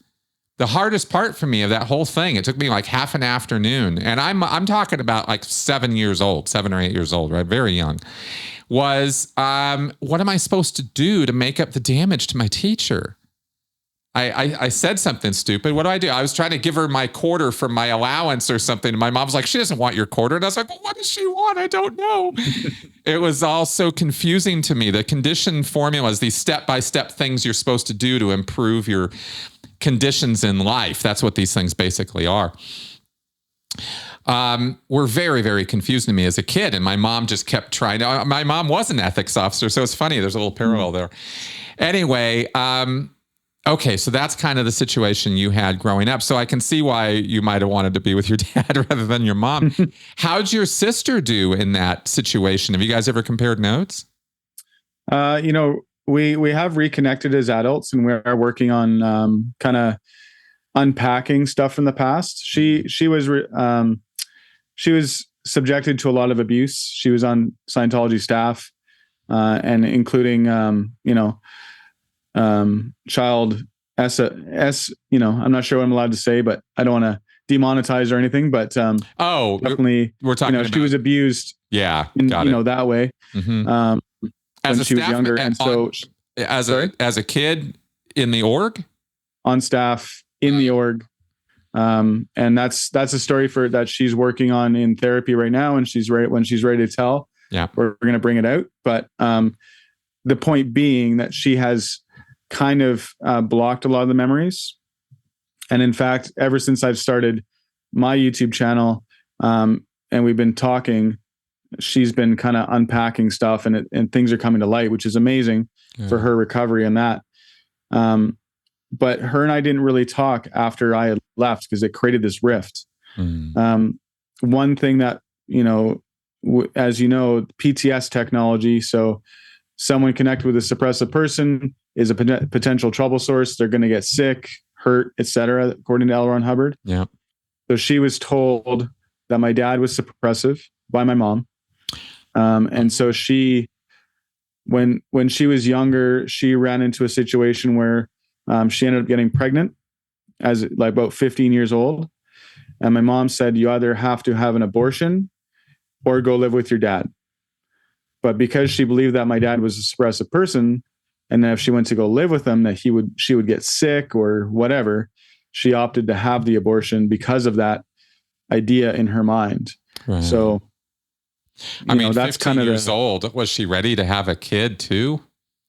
the hardest part for me of that whole thing. It took me like half an afternoon, and I'm talking about like 7 or 8 years old, right, very young. Was what am I supposed to do to make up the damage to my teacher? I said something stupid. What do? I was trying to give her my quarter from my allowance or something. And my mom was like, she doesn't want your quarter. And I was like, well, what does she want? I don't know. It was all so confusing to me. The condition formulas, these step-by-step things you're supposed to do to improve your conditions in life. That's what these things basically are. Were very, very confusing to me as a kid. And my mom just kept trying to, my mom was an ethics officer. So it's funny. There's a little parallel there. Anyway, okay. So that's kind of the situation you had growing up. So I can see why you might have wanted to be with your dad rather than your mom. How'd your sister do in that situation? Have you guys ever compared notes? We have reconnected as adults, and we are working on, kind of unpacking stuff from the past. She was subjected to a lot of abuse. She was on Scientology staff, and including, child S. I'm not sure what I'm allowed to say, but I don't want to demonetize or anything. But definitely, we're talking about, she was abused. Yeah, that way. Mm-hmm. When she was younger, and so as a kid in the org, on staff in the org. And that's a story that she's working on in therapy right now. And when she's ready to tell, we're going to bring it out. But the point being that she has kind of blocked a lot of the memories. And in fact, ever since I've started my YouTube channel, and we've been talking, she's been kind of unpacking stuff, and things are coming to light, which is amazing for her recovery and that. But her and I didn't really talk after I had left because it created this rift. One thing that, as you know, PTS technology. So someone connected with a suppressive person is a potential trouble source. They're going to get sick, hurt, etc., according to L. Ron Hubbard. Yeah. So she was told that my dad was suppressive by my mom. And so when she was younger, she ran into a situation where she ended up getting pregnant as like about 15 years old. And my mom said, you either have to have an abortion or go live with your dad. But because she believed that my dad was a suppressive person, and that if she went to go live with him, that she would get sick or whatever, she opted to have the abortion because of that idea in her mind. Right. So, that's kind of years old. Was she ready to have a kid too?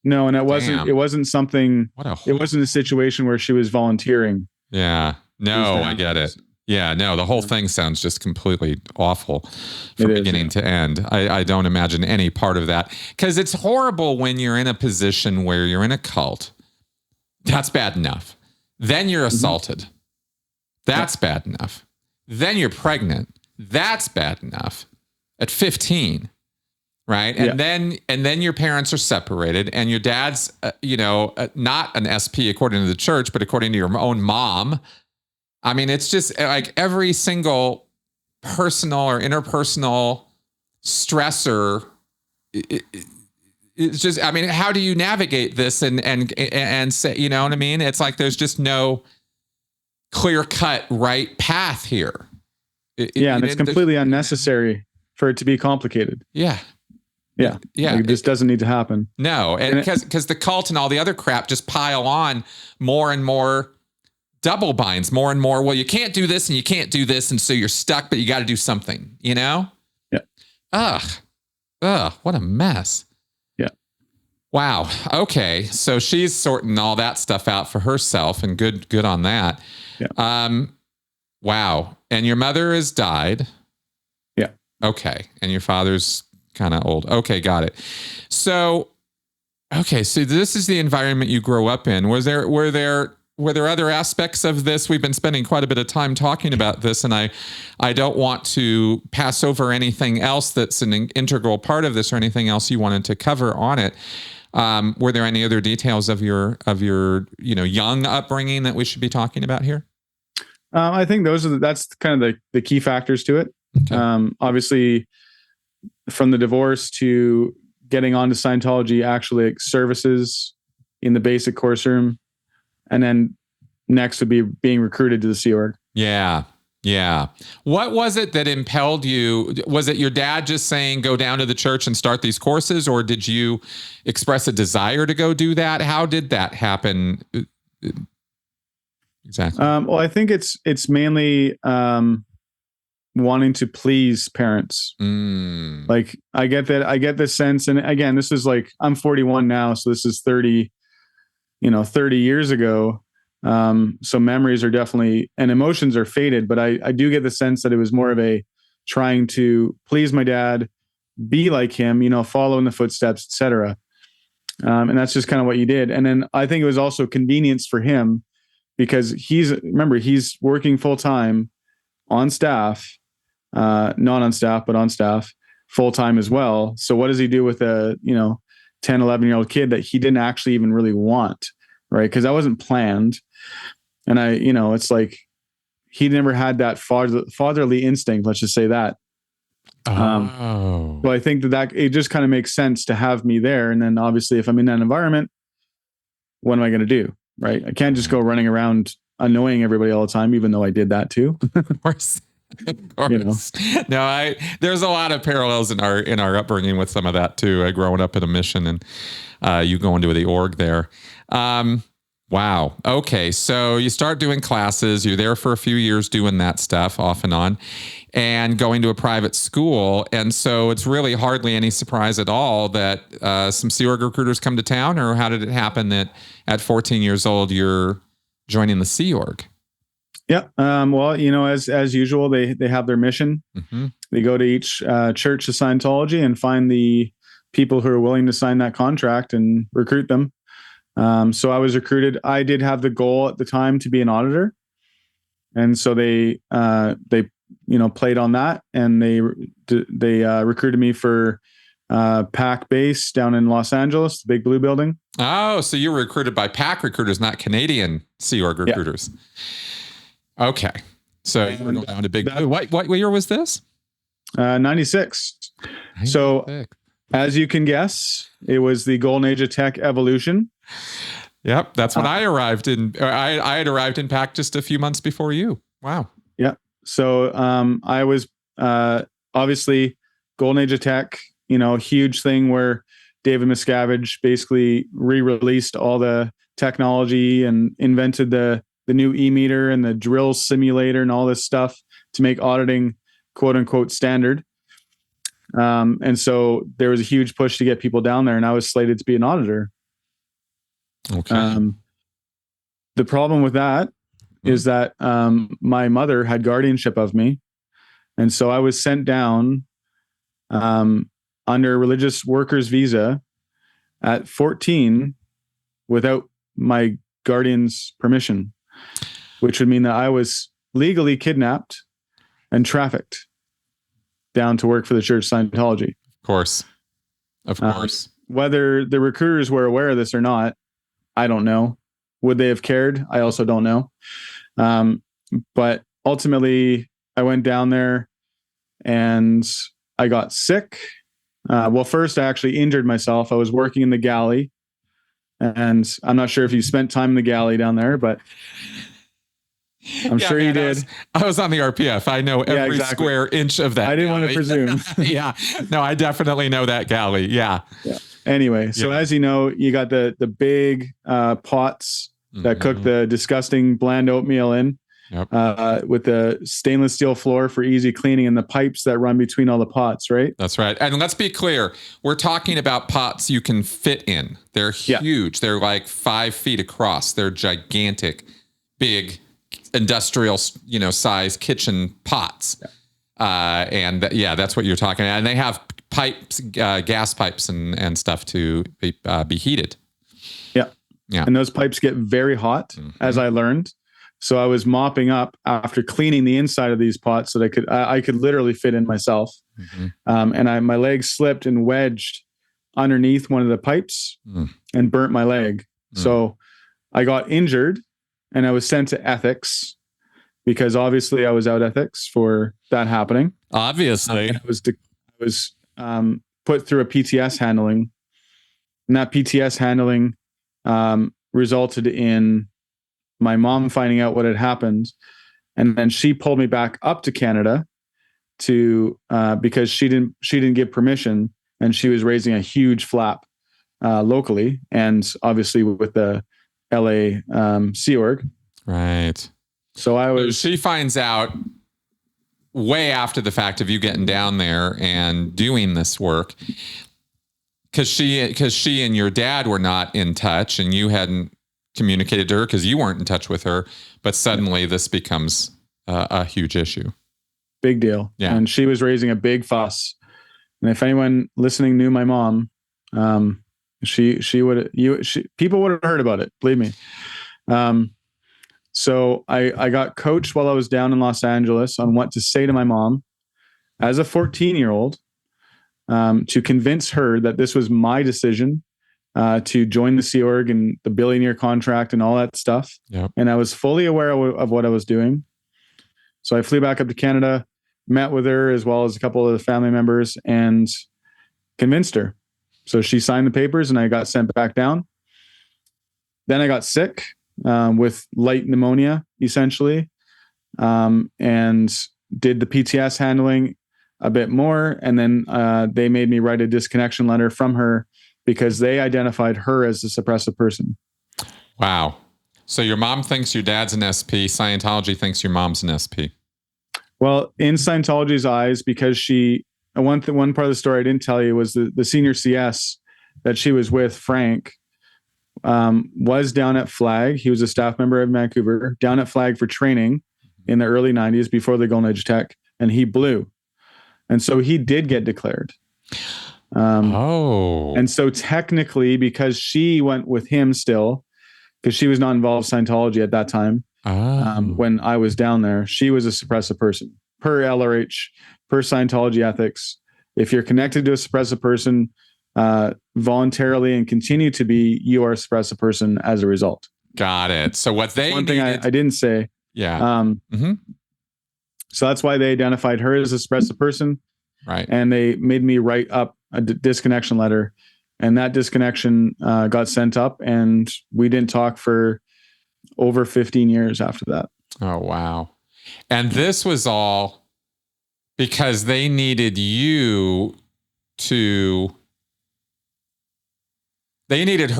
No, and it Damn. wasn't something. It wasn't a situation where she was volunteering. Yeah. No, I get it. Yeah, no, the whole thing sounds just completely awful from beginning to end. I don't imagine any part of that, because it's horrible when you're in a position where you're in a cult. That's bad enough. Then you're assaulted. That's bad enough. Then you're pregnant. That's bad enough. At 15, right? And then your parents are separated, and your dad's, not an SP according to the church, but according to your own mom. I mean, it's just like every single personal or interpersonal stressor. It's just, I mean, how do you navigate this and say, you know what I mean? It's like there's just no clear cut right path here. And it's completely unnecessary for it to be complicated. Yeah. Like, this doesn't need to happen. No, and because the cult and all the other crap just pile on more and more double binds, more and more. Well, you can't do this and you can't do this, and so you're stuck, but you got to do something, you know? Yeah. Ugh, what a mess. Yeah. Wow. Okay. So she's sorting all that stuff out for herself, and good on that. Yeah. Wow. And your mother has died. Yeah. Okay. And your father's kind of old. Okay. Got it. So this is the environment you grow up in. Were there other aspects of this? We've been spending quite a bit of time talking about this, and I don't want to pass over anything else that's an integral part of this, or anything else you wanted to cover on it. Were there any other details of your young upbringing that we should be talking about here? I think that's kind of the key factors to it. Okay. Obviously, from the divorce to getting onto Scientology, actually like services in the basic course room. And then next would be being recruited to the Sea Org. Yeah. Yeah. What was it that impelled you? Was it your dad just saying, go down to the church and start these courses? Or did you express a desire to go do that? How did that happen? Exactly. Well, I think it's mainly wanting to please parents. Like I get the sense. And again, this is like, I'm 41 now. So this is 30 years ago. So memories are definitely, and emotions are faded, but I do get the sense that it was more of a trying to please my dad, be like him, follow in the footsteps, etc. And that's just kind of what you did. And then I think it was also convenience for him, because he's working full time on staff, not on staff, but on staff full time as well. So what does he do with a, 10, 11-year-old kid that he didn't actually even really want, right? Because that wasn't planned. And it's like he never had that fatherly instinct, let's just say that. So I think that it just kind of makes sense to have me there. And then obviously if I'm in that environment, what am I going to do, right? I can't just go running around annoying everybody all the time, even though I did that too. Of course. No, there's a lot of parallels in our upbringing with some of that too. Growing up in a mission, and you going to the org there. Wow. Okay. So you start doing classes. You're there for a few years doing that stuff off and on, and going to a private school. And so it's really hardly any surprise at all that some Sea Org recruiters come to town. Or how did it happen that at 14 years old you're joining the Sea Org? Yeah. Well, as usual, they have their mission. Mm-hmm. They go to each church of Scientology and find the people who are willing to sign that contract and recruit them. So I was recruited. I did have the goal at the time to be an auditor. And so they played on that, and they recruited me for PAC base down in Los Angeles, the big blue building. Oh, so you were recruited by PAC recruiters, not Canadian Sea Org recruiters. Yeah. Okay. So you were going down to big blue. What year was this? 96. So as you can guess, it was the golden age of tech evolution. Yep. That's when I arrived in, I had arrived in PAC just a few months before you. Wow. Yeah. So I was obviously golden age of tech, huge thing where David Miscavige basically re-released all the technology and invented the new e-meter and the drill simulator and all this stuff to make auditing quote unquote standard. And so there was a huge push to get people down there, and I was slated to be an auditor. Okay. The problem with that is that my mother had guardianship of me. And so I was sent down under religious workers visa at 14 without my guardian's permission, which would mean that I was legally kidnapped and trafficked down to work for the Church of Scientology. Of course. Whether the recruiters were aware of this or not, I don't know. Would they have cared? I also don't know. But ultimately, I went down there and I got sick. Well, first, I actually injured myself. I was working in the galley. And I'm not sure if you spent time in the galley down there, but I'm sure you did. I was on the RPF. I know every square inch of that. I didn't want to presume. Yeah. No, I definitely know that galley. Yeah. Anyway, so as you know, you got the big pots that cook the disgusting bland oatmeal in. Yep. With the stainless steel floor for easy cleaning and the pipes that run between all the pots, right? That's right. And let's be clear. We're talking about pots you can fit in. They're huge. They're like 5 feet across. They're gigantic, big industrial, size kitchen pots. And that's what you're talking about. And they have pipes, gas pipes and stuff to be heated. Yeah. And those pipes get very hot, as I learned. So I was mopping up after cleaning the inside of these pots so that I could literally fit in myself. And my leg slipped and wedged underneath one of the pipes and burnt my leg. So I got injured and I was sent to ethics because obviously I was out ethics for that happening. Obviously. I was put through a PTS handling, and that PTS handling resulted in my mom finding out what had happened, and then she pulled me back up to Canada because she didn't give permission, and she was raising a huge flap locally, and obviously with the LA Sea Org. Right. So she finds out way after the fact of you getting down there and doing this work, because she and your dad were not in touch, and you hadn't communicated to her because you weren't in touch with her, but suddenly this becomes a huge issue. Big deal. Yeah. And she was raising a big fuss. And if anyone listening knew my mom, people would have heard about it. Believe me. So I got coached while I was down in Los Angeles on what to say to my mom as a 14-year-old, to convince her that this was my decision to join the Sea Org and the billionaire contract and all that stuff. Yep. And I was fully aware of what I was doing. So I flew back up to Canada, met with her as well as a couple of the family members, and convinced her. So she signed the papers and I got sent back down. Then I got sick with light pneumonia, essentially, and did the PTS handling a bit more. And then they made me write a disconnection letter from her because they identified her as a suppressive person. Wow. So your mom thinks your dad's an SP. Scientology thinks your mom's an SP. Well, in Scientology's eyes, because one part of the story I didn't tell you was the senior CS that she was with, Frank, was down at Flag. He was a staff member of Vancouver, down at Flag for training in the early 90s before the Golden Age Tech, and he blew. And so he did get declared. And so technically, because she went with him still, because she was not involved in Scientology at that time, when I was down there, she was a suppressive person per LRH, per Scientology ethics. If you're connected to a suppressive person voluntarily and continue to be, you are a suppressive person as a result. Got it. So what they one thing I didn't say. Yeah. So that's why they identified her as a suppressive person. Right. And they made me write up a disconnection letter, and that disconnection got sent up, and we didn't talk for over 15 years after that. Oh, wow. And this was all because they needed her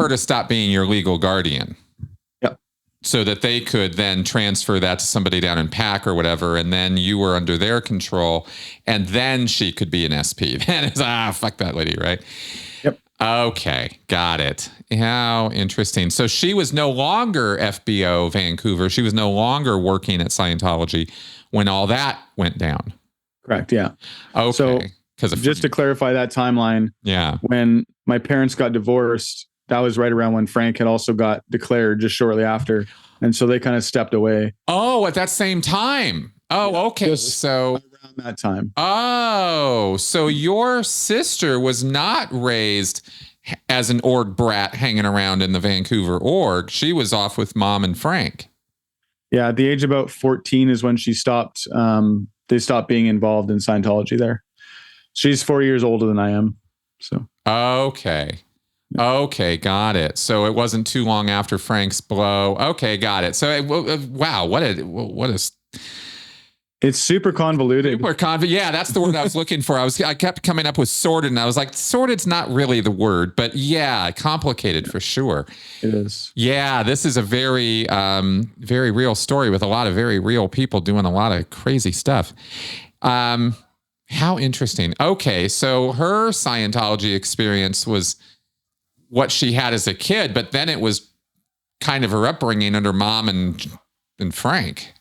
to stop being your legal guardian. Yep. So that they could then transfer that to somebody down in PAC or whatever, and then you were under their control, and then she could be an SP. Then it's, fuck that lady, right? Yep. Okay, got it. How interesting. So she was no longer FBO Vancouver. She was no longer working at Scientology when all that went down. Correct. Yeah. Okay. So Because just to clarify that timeline, yeah. when my parents got divorced, that was right around when Frank had also got declared just shortly after. And so they kind of stepped away. Oh, at that same time. Oh, okay. Just So around that time. oh, so your sister was not raised as an org brat hanging around in the Vancouver org. She was off with mom and Frank. Yeah. At the age of about 14 is when she stopped. They stopped being involved in Scientology there. She's 4 years older than I am. So. Okay. Okay, got it. So it wasn't too long after Frank's blow. Okay, got it. So wow, what a it's super convoluted. Yeah, that's the word I was looking for. I kept coming up with sordid, and I was like, sordid's not really the word, but yeah, complicated for sure. It is. Yeah, this is a very, very real story with a lot of very real people doing a lot of crazy stuff. How interesting. Okay, so her Scientology experience was what she had as a kid, but then it was kind of her upbringing under mom and Frank.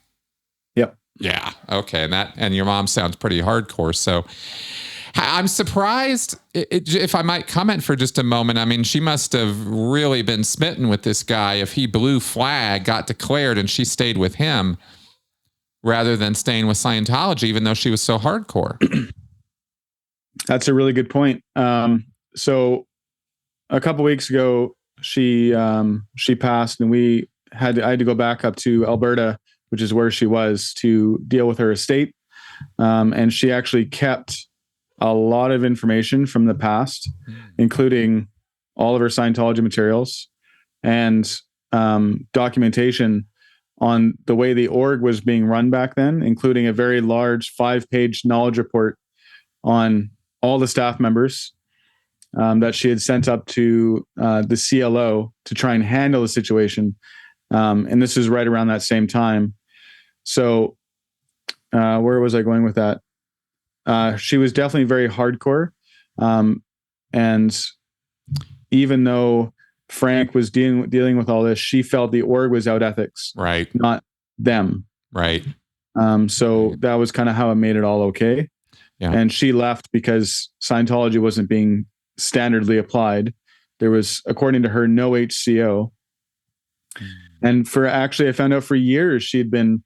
Yep. Yeah. Okay. And your mom sounds pretty hardcore. So I'm surprised, if I might comment for just a moment. I mean, she must have really been smitten with this guy if he blew flag, got declared, and she stayed with him rather than staying with Scientology, even though she was so hardcore. That's a really good point. So a couple weeks ago, she passed, and I had to go back up to Alberta, which is where she was, to deal with her estate. And she actually kept a lot of information from the past, including all of her Scientology materials and documentation on the way the org was being run back then, including a very large 5-page knowledge report on all the staff members that she had sent up to the CLO to try and handle the situation. And this is right around that same time. So where was I going with that? She was definitely very hardcore. And even though Frank was dealing with all this, she felt the org was out ethics, right? Not them. Right. So that was kind of how it made it all okay. Yeah. And she left because Scientology wasn't being standardly applied. There was, according to her, no HCO. And I found out for years she'd been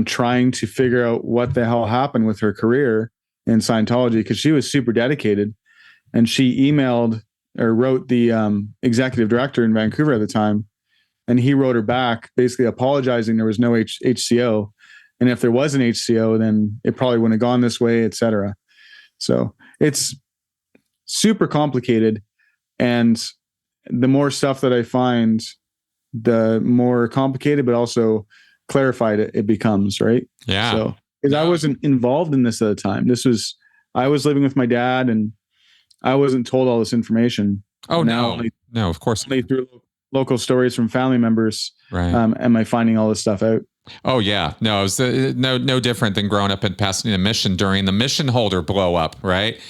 trying to figure out what the hell happened with her career in Scientology, because she was super dedicated. And she wrote the executive director in Vancouver at the time, and he wrote her back basically apologizing there was no HCO. And if there was an HCO, then it probably wouldn't have gone this way, et cetera. So it's super complicated. And the more stuff that I find, the more complicated, but also clarified it becomes, right? Yeah. So, because I wasn't involved in this at the time. I was living with my dad, and I wasn't told all this information. Oh, no, of course. Only through local stories from family members, right? Am I finding all this stuff out? Oh yeah, no, it was no different than growing up in Pasadena Mission during the mission holder blow up, right?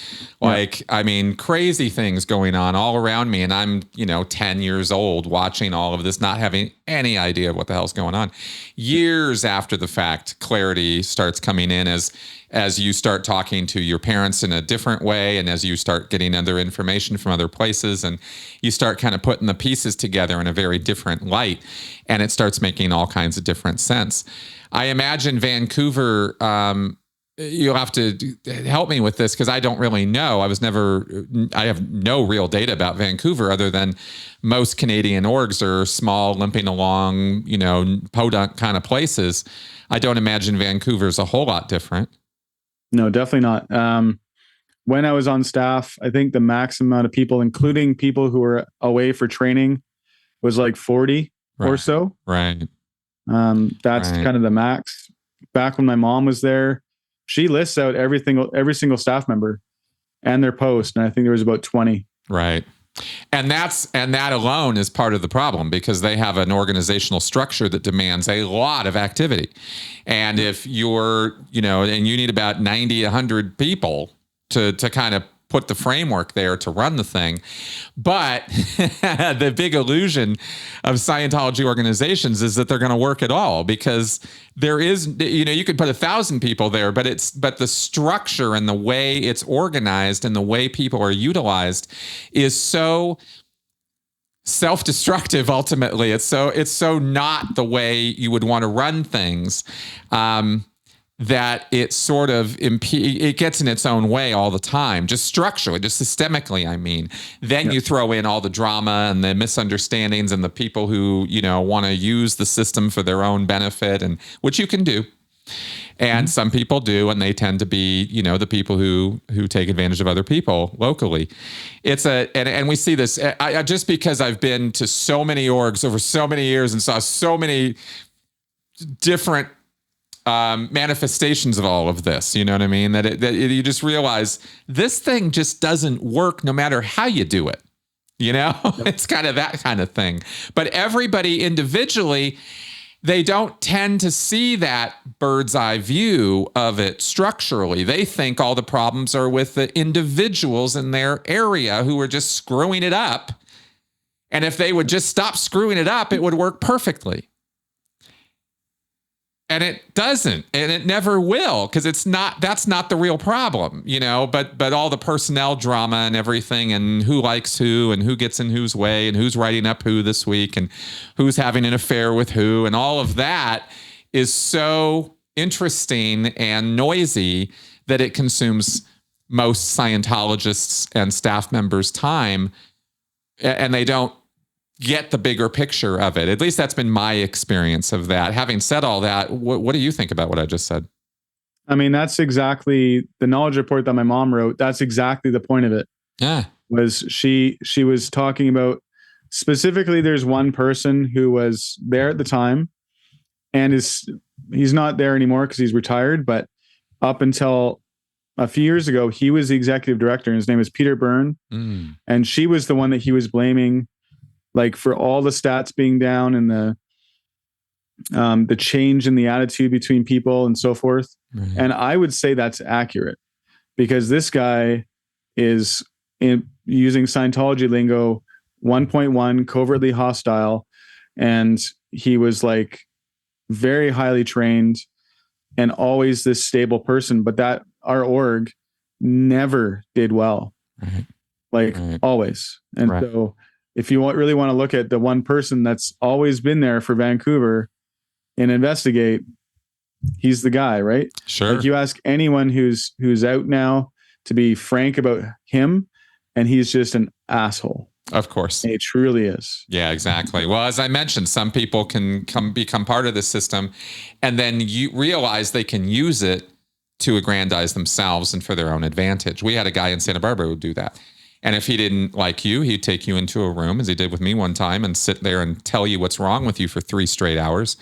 Like, I mean, crazy things going on all around me, and I'm 10 years old watching all of this, not having any idea what the hell's going on. Years after the fact, clarity starts coming in as you start talking to your parents in a different way, and as you start getting other information from other places, and you start kind of putting the pieces together in a very different light, and it starts making all kinds of different sense. I imagine Vancouver, you'll have to help me with this because I don't really know. I have no real data about Vancouver other than most Canadian orgs are small, limping along, podunk kind of places. I don't imagine Vancouver's a whole lot different. No, definitely not. When I was on staff, I think the maximum amount of people, including people who were away for training, was like 40 or so. Right. That's kind of the max. Back when my mom was there, she lists out every single staff member and their post, and I think there was about 20. Right. And that alone is part of the problem, because they have an organizational structure that demands a lot of activity. And if you're, and you need about 90, 100 people to kind of put the framework there to run the thing. But the big illusion of Scientology organizations is that they're going to work at all, because there is, you could put 1,000 people there, but the structure and the way it's organized and the way people are utilized is so self-destructive. Ultimately, it's so not the way you would want to run things, that it sort of it gets in its own way all the time, just structurally, just systemically. I mean, then you throw in all the drama and the misunderstandings and the people who want to use the system for their own benefit, and which you can do. And some people do, and they tend to be, the people who take advantage of other people locally. And we see this. I just because I've been to so many orgs over so many years and saw so many different manifestations of all of this, you know what I mean? That you just realize this thing just doesn't work no matter how you do it. It's kind of that kind of thing. But everybody individually, they don't tend to see that bird's eye view of it structurally. They think all the problems are with the individuals in their area who are just screwing it up. And if they would just stop screwing it up, it would work perfectly. And it doesn't, and it never will, because that's not the real problem, but all the personnel drama and everything, and who likes who and who gets in whose way and who's writing up who this week and who's having an affair with who, and all of that is so interesting and noisy that it consumes most Scientologists and staff members' time, and they don't get the bigger picture of it. At least that's been my experience of that. Having said all that, what do you think about what I just said? I mean, that's exactly the knowledge report that my mom wrote. That's exactly the point of it. Yeah. Was she was talking about specifically, there's one person who was there at the time and he's not there anymore because he's retired, but up until a few years ago, he was the executive director, and his name is Peter Byrne. And she was the one that he was blaming, like, for all the stats being down and the change in the attitude between people and so forth. Right. And I would say that's accurate, because this guy is using Scientology lingo 1.1, covertly hostile. And he was like very highly trained and always this stable person, but that our org never did well, always. And so if you really want to look at the one person that's always been there for Vancouver and investigate, he's the guy, right? Sure. Like, you ask anyone who's out now to be frank about him, and he's just an asshole. Of course. And he truly is. Yeah, exactly. Well, as I mentioned, some people can become part of the system, and then you realize they can use it to aggrandize themselves and for their own advantage. We had a guy in Santa Barbara who would do that. And if he didn't like you, he'd take you into a room, as he did with me one time, and sit there and tell you what's wrong with you for 3 straight hours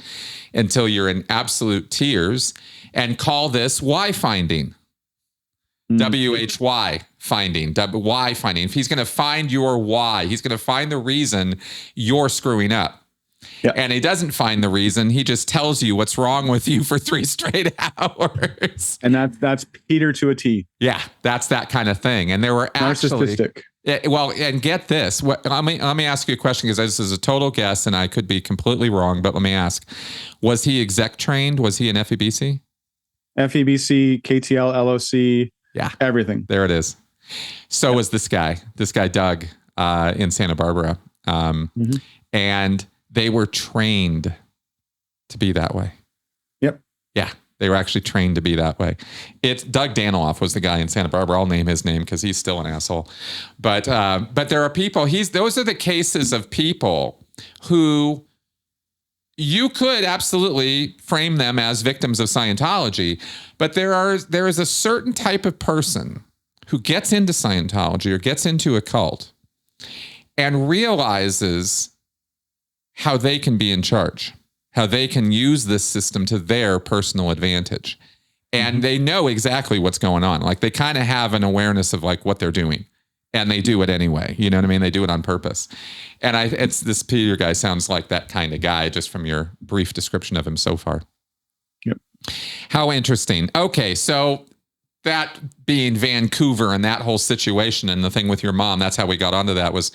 until you're in absolute tears, and call this why finding. WHY finding. Why finding. If he's going to find your why, he's going to find the reason you're screwing up. Yep. And he doesn't find the reason. He just tells you what's wrong with you for 3 straight hours. And that's Peter to a T. Yeah, that's that kind of thing. And there were actually... Narcissistic. Well, and get this. Let me ask you a question, because this is a total guess, and I could be completely wrong, but let me ask. Was he exec trained? Was he an FEBC? FEBC, KTL, LOC, yeah, everything. There it is. So was this guy, Doug, in Santa Barbara. And they were trained to be that way. Yep. Yeah, they were actually trained to be that way. It's Doug Daniloff was the guy in Santa Barbara. I'll name his name because he's still an asshole. But there are people. Those are the cases of people who you could absolutely frame them as victims of Scientology. But there is a certain type of person who gets into Scientology or gets into a cult and realizes how they can be in charge, how they can use this system to their personal advantage. And they know exactly what's going on. Like, they kind of have an awareness of like what they're doing, and they do it anyway. You know what I mean? They do it on purpose. And it's this Peter guy sounds like that kind of guy, just from your brief description of him so far. Yep. How interesting. Okay. So that being Vancouver and that whole situation and the thing with your mom, that's how we got onto that. Was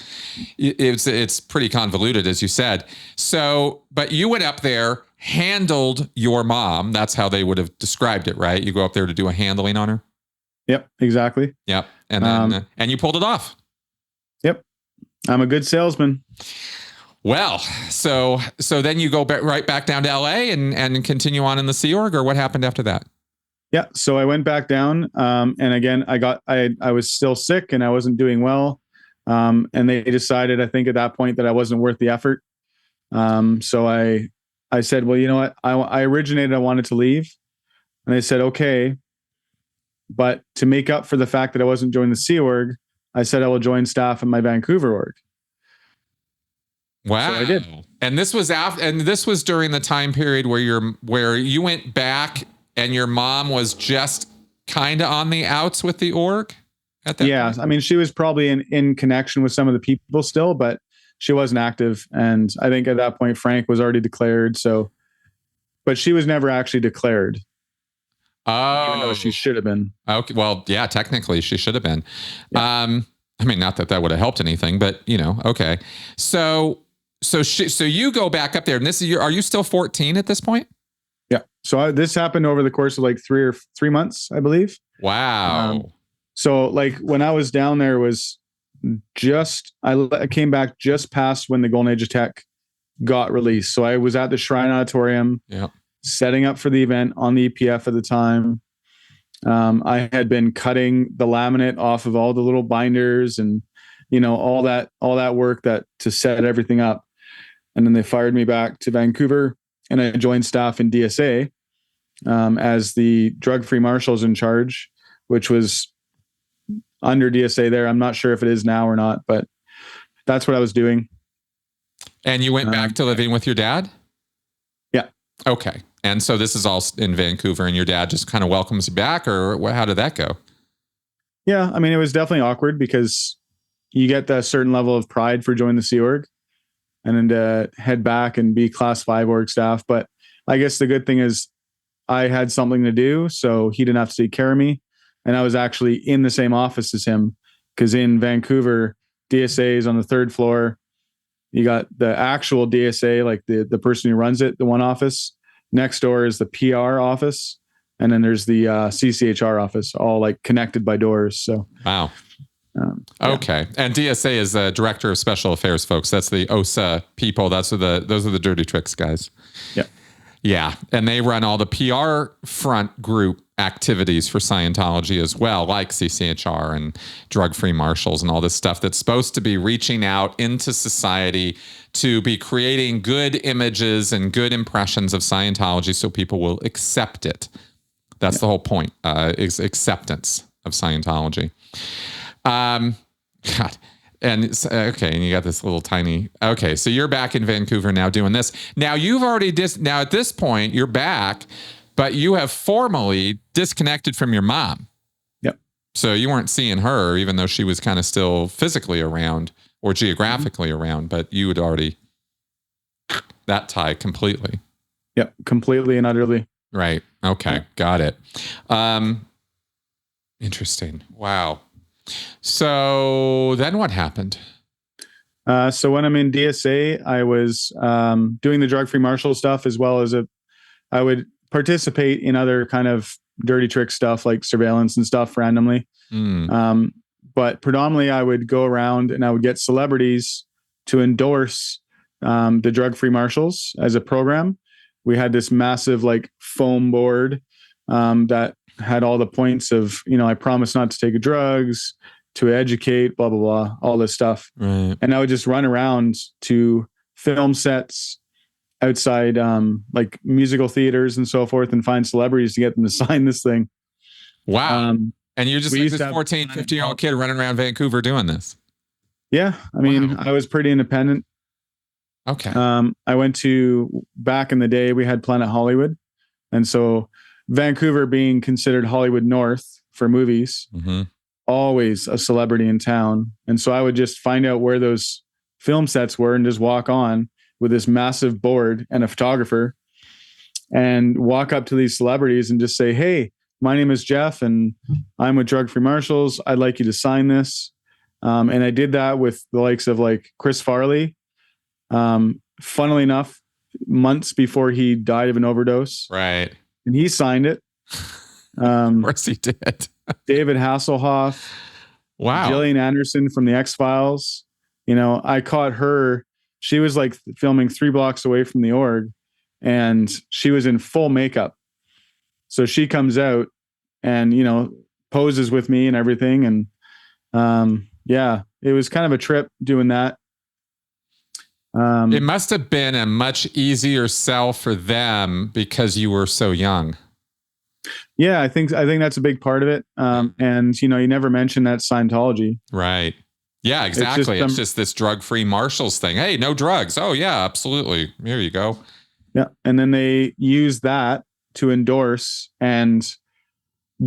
it's pretty convoluted, as you said. So, but you went up there, handled your mom. That's how they would have described it, right? You go up there to do a handling on her. Yep, exactly. Yep, and then and you pulled it off. Yep, I'm a good salesman. Well, so then you go right back down to LA and continue on in the Sea Org, or what happened after that? Yeah, so I went back down, and again, I was still sick and I wasn't doing well, and they decided, I think at that point, that I wasn't worth the effort. So I said, well, you know what? I originated, I wanted to leave, and they said, okay, but to make up for the fact that I wasn't joining the Sea Org, I said I will join staff in my Vancouver org. Wow. So I did. And this was during the time period where you went back and your mom was just kind of on the outs with the org at that point? I mean, she was probably in connection with some of the people still, but she wasn't active. And I think at that point, Frank was already declared. So, but she was never actually declared. Oh, even though she should have been. Okay. Well, yeah, technically she should have been. Yeah. I mean, not that would have helped anything, but okay. So you go back up there, and are you still 14 at this point? Yeah. So this happened over the course of like 3 months, I believe. Wow. So like when I was down there was I came back just past when the Golden Age of Tech got released. So I was at the Shrine Auditorium, setting up for the event on the EPF at the time. I had been cutting the laminate off of all the little binders and, all that work to set everything up. And then they fired me back to Vancouver, and I joined staff in DSA as the drug-free marshals in charge, which was under DSA there. I'm not sure if it is now or not, but that's what I was doing. And you went back to living with your dad? Yeah. Okay. And so this is all in Vancouver, and your dad just kind of welcomes you back, or how did that go? Yeah. I mean, it was definitely awkward because you get that certain level of pride for joining the Sea Org and then to head back and be Class 5 org staff. But I guess the good thing is I had something to do, so he didn't have to take care of me. And I was actually in the same office as him, because in Vancouver, DSA is on the 3rd floor. You got the actual DSA, like the person who runs it, the one office. Next door is the PR office. And then there's the CCHR office, all like connected by doors. So, wow. Okay. And DSA is the Director of Special Affairs, folks. That's the OSA people. Those are the dirty tricks guys. Yeah. Yeah. And they run all the PR front group activities for Scientology as well, like CCHR and drug-free marshals and all this stuff that's supposed to be reaching out into society to be creating good images and good impressions of Scientology so people will accept it. That's the whole point, is acceptance of Scientology. God. And okay, and you got this little tiny. Okay, so you're back in Vancouver now doing this. Now you've already now at this point you're back, but you have formally disconnected from your mom. Yep. So you weren't seeing her, even though she was kind of still physically around or geographically around, but you had already that tie completely. Yep, completely and utterly. Right. Okay, got it. Interesting. Wow. So then what happened? So when I'm in DSA, I was doing the drug-free marshal stuff, as well as I would participate in other kind of dirty trick stuff like surveillance and stuff randomly. But predominantly I would go around and I would get celebrities to endorse the drug-free marshals as a program. We had this massive like foam board that had all the points of, I promise not to take drugs, to educate, blah, blah, blah, all this stuff. Right. And I would just run around to film sets outside, like musical theaters and so forth, and find celebrities to get them to sign this thing. Wow. And you're just like this 14, 15-year-old kid running around Vancouver doing this. Yeah. I mean, I was pretty independent. Okay. I went to, back in the day, we had Planet Hollywood. And so Vancouver being considered Hollywood North for movies, always a celebrity in town. And so I would just find out where those film sets were and just walk on with this massive board and a photographer and walk up to these celebrities and just say, hey, my name is Jeff and I'm with Drug Free Marshals. I'd like you to sign this. And I did that with the likes of like Chris Farley. Funnily enough, months before he died of an overdose. Right. And he signed it. Of course he did. David Hasselhoff. Wow. Gillian Anderson from the X-Files. You know, I caught her. She was like filming 3 blocks away from the org and she was in full makeup. So she comes out and, you know, poses with me and everything. And yeah, it was kind of a trip doing that. It must have been a much easier sell for them because you were so young. Yeah, I think that's a big part of it. And you know, you never mentioned that Scientology. Right. Yeah, exactly. It's just this drug-free Marshals thing. Hey, no drugs. Oh yeah, absolutely. Here you go. Yeah. And then they use that to endorse and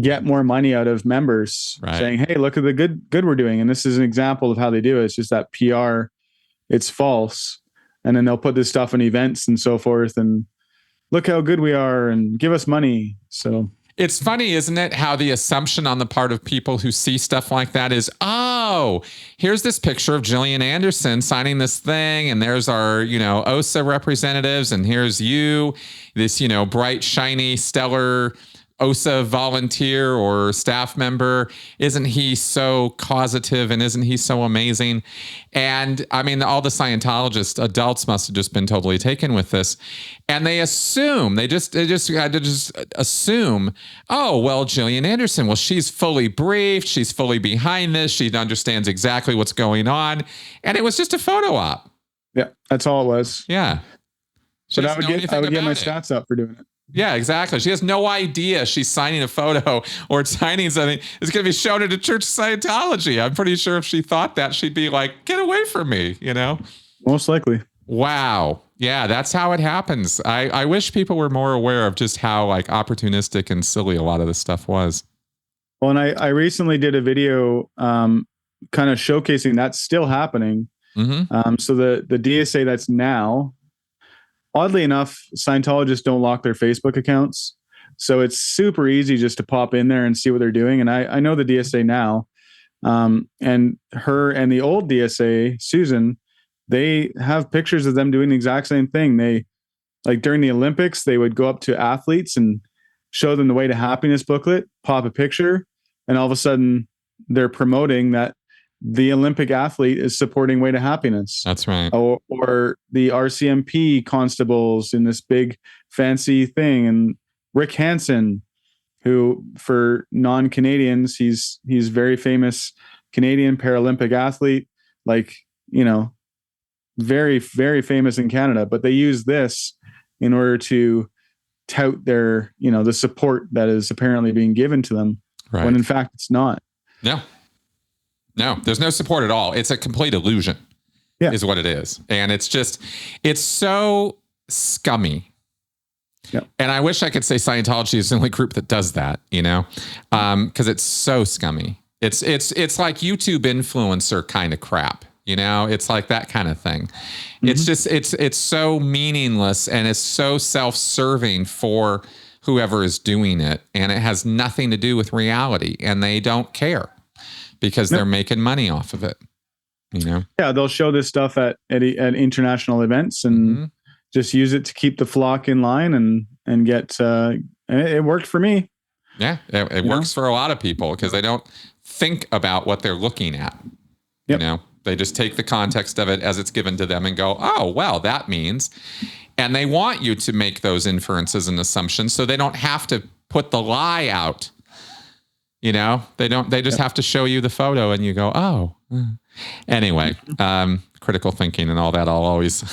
get more money out of members, right, saying, hey, look at the good we're doing. And this is an example of how they do it. It's just that PR, it's false. And then they'll put this stuff in events and so forth and look how good we are and give us money. So it's funny, isn't it? How the assumption on the part of people who see stuff like that is, oh, here's this picture of Gillian Anderson signing this thing. And there's our, you know, OSA representatives. And here's you, this, you know, bright, shiny, stellar OSA volunteer or staff member. Isn't he so causative and isn't he so amazing? And I mean, all the Scientologists, adults must have just been totally taken with this. And they assume, they just had to just assume, oh, well, Gillian Anderson, well, she's fully briefed. She's fully behind this. She understands exactly what's going on. And it was just a photo op. Yeah, that's all it was. Yeah. But I would get my stats up for doing it. Yeah, exactly. She has no idea she's signing a photo or signing something. It's going to be shown at a Church of Scientology. I'm pretty sure if she thought that, she'd be like, get away from me, you know? Most likely. Wow. Yeah, that's how it happens. I wish people were more aware of just how like opportunistic and silly a lot of this stuff was. Well, and I recently did a video kind of showcasing that's still happening. Mm-hmm. So the DSA that's now, oddly enough, Scientologists don't lock their Facebook accounts. So it's super easy just to pop in there and see what they're doing. And I know the DSA now, and her and the old DSA, Susan, they have pictures of them doing the exact same thing. They, like during the Olympics, they would go up to athletes and show them the Way to Happiness booklet, pop a picture, and all of a sudden they're promoting that the Olympic athlete is supporting Way to Happiness. That's right. Or the RCMP constables in this big fancy thing. And Rick Hansen, who for non-Canadians, he's very famous Canadian Paralympic athlete, like, you know, very, very famous in Canada, but they use this in order to tout their, you know, the support that is apparently being given to them, right, when in fact it's not. No, there's no support at all. It's a complete illusion, is what it is. And it's so scummy. Yep. And I wish I could say Scientology is the only group that does that, you know, because it's so scummy. It's like YouTube influencer kind of crap, you know, it's like that kind of thing. Mm-hmm. It's just, it's so meaningless and it's so self-serving for whoever is doing it. And it has nothing to do with reality and they don't care. Because they're making money off of it, you know? Yeah, they'll show this stuff at international events and just use it to keep the flock in line and get, it worked for me. Yeah, it works for a lot of people because they don't think about what they're looking at. You know, they just take the context of it as it's given to them and go, oh, well, that means, and they want you to make those inferences and assumptions so they don't have to put the lie out. You know, they just have to show you the photo and you go, oh, anyway, critical thinking and all that. I'll always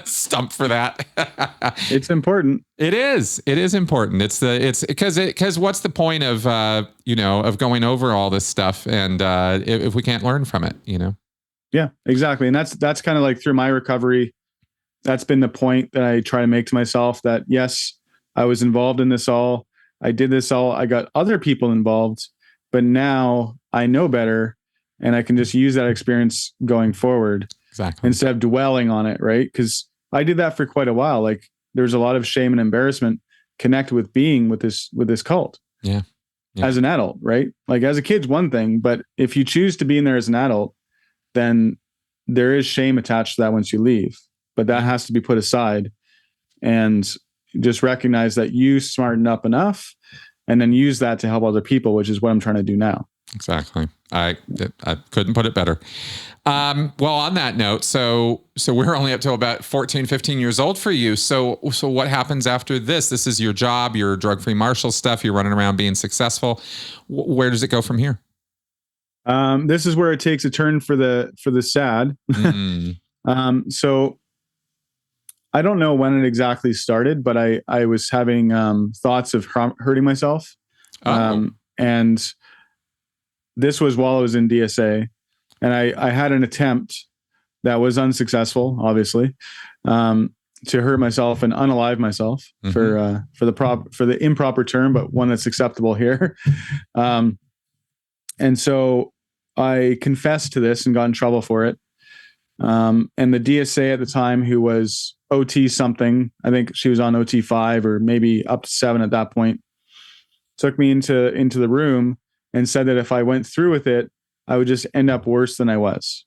stump for that. It's important. It is important. It's because what's the point of, of going over all this stuff and if we can't learn from it, you know? Yeah, exactly. And that's kind of like through my recovery. That's been the point that I try to make to myself that, yes, I was involved in this all. I did this all. I got other people involved, but now I know better and I can just use that experience going forward. Exactly. Instead of dwelling on it. Right. Because I did that for quite a while. Like there's a lot of shame and embarrassment connected with being with this cult. Yeah. as an adult, right? Like as a kid's one thing, but if you choose to be in there as an adult, then there is shame attached to that once you leave, but that has to be put aside and just recognize that you smarten up enough and then use that to help other people, which is what I'm trying to do now. Exactly. I couldn't put it better. Well, on that note, so we're only up to about 14, 15 years old for you. So what happens after this? This is your job, your drug-free Marshall stuff. You're running around being successful. Where does it go from here? This is where it takes a turn for the sad. So I don't know when it exactly started, but I was having thoughts of hurting myself. And this was while I was in DSA, and I had an attempt that was unsuccessful, obviously, to hurt myself and unalive myself for the improper term, but one that's acceptable here. And so I confessed to this and got in trouble for it. And the DSA at the time, who was OT something, I think she was on OT 5 or maybe up to 7 at that point, took me into the room and said that if I went through with it, I would just end up worse than I was,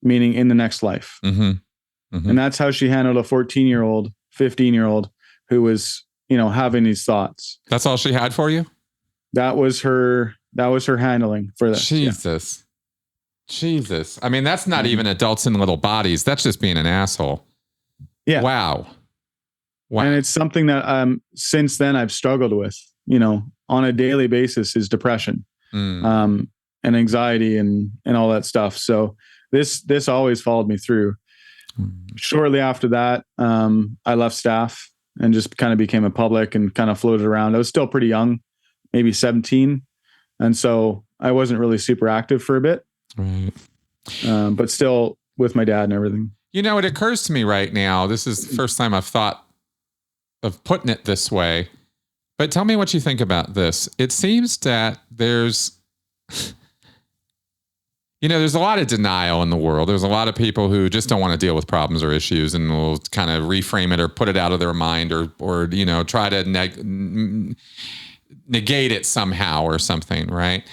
meaning in the next life. And that's how she handled a 14-year-old, 15-year-old who was, having these thoughts. That's all she had for you? That was her handling for this. Jesus. I mean, that's not even adults in little bodies. That's just being an asshole. Yeah. Wow. And it's something that since then I've struggled with, on a daily basis, is depression, and anxiety and all that stuff. So this always followed me through. Shortly after that, I left staff and just kind of became a public and kind of floated around. I was still pretty young, maybe 17. And so I wasn't really super active for a bit, right. But still with my dad and everything. It occurs to me right now, this is the first time I've thought of putting it this way, but tell me what you think about this. It seems that there's a lot of denial in the world. There's a lot of people who just don't want to deal with problems or issues and will kind of reframe it or put it out of their mind or try to negate it somehow or something, right?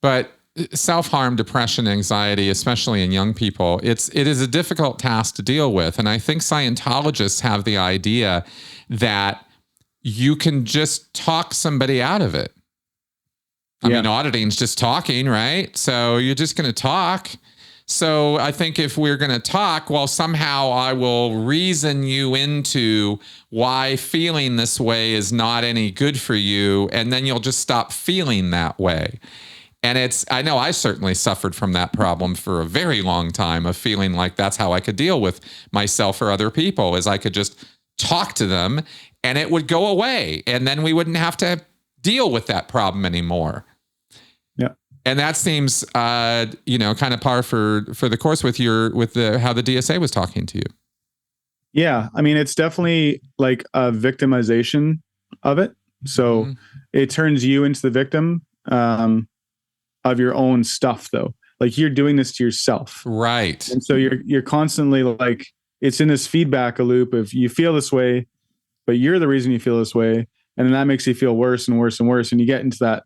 But self-harm, depression, anxiety, especially in young people, it is a difficult task to deal with. And I think Scientologists have the idea that you can just talk somebody out of it. I mean, auditing's just talking, right? So you're just going to talk. So I think if we're going to talk, well, somehow I will reason you into why feeling this way is not any good for you. And then you'll just stop feeling that way. And I know I certainly suffered from that problem for a very long time, of feeling like that's how I could deal with myself or other people, is I could just talk to them and it would go away. And then we wouldn't have to deal with that problem anymore. Yeah. And that seems, kind of par for the course with how the DSA was talking to you. Yeah. I mean, it's definitely like a victimization of it. So it turns you into the victim, of your own stuff, though. Like, you're doing this to yourself. Right. And so you're constantly like, it's in this feedback loop of, you feel this way, but you're the reason you feel this way. And then that makes you feel worse and worse and worse. And you get into that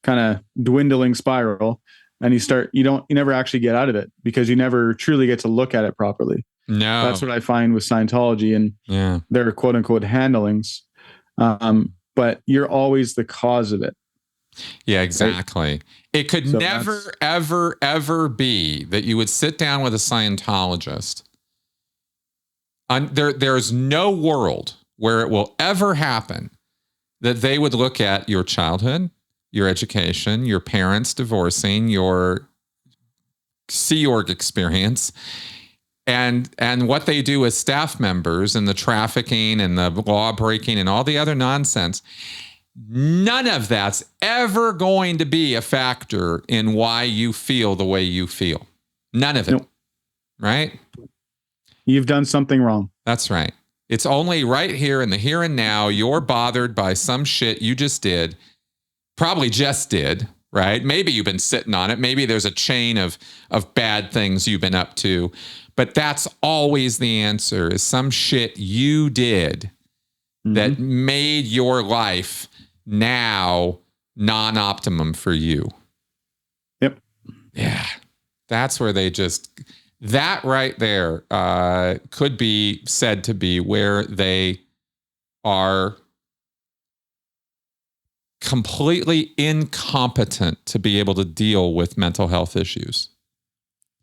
kind of dwindling spiral, and you never actually get out of it because you never truly get to look at it properly. No. That's what I find with Scientology and their quote unquote handlings. But you're always the cause of it. Yeah, exactly. Right? It could never, ever, ever be that you would sit down with a Scientologist. There's no world where it will ever happen that they would look at your childhood, your education, your parents divorcing, your Sea Org experience, and what they do as staff members and the trafficking and the law breaking and all the other nonsense. None of that's ever going to be a factor in why you feel the way you feel. None of it. Nope. Right? You've done something wrong. That's right. It's only right here in the here and now. You're bothered by some shit you just did. Probably just did, right? Maybe you've been sitting on it. Maybe there's a chain of bad things you've been up to. But that's always the answer, is some shit you did that made your life now non-optimum for you. Yep. Yeah. That's where that right there could be said to be where they are completely incompetent to be able to deal with mental health issues.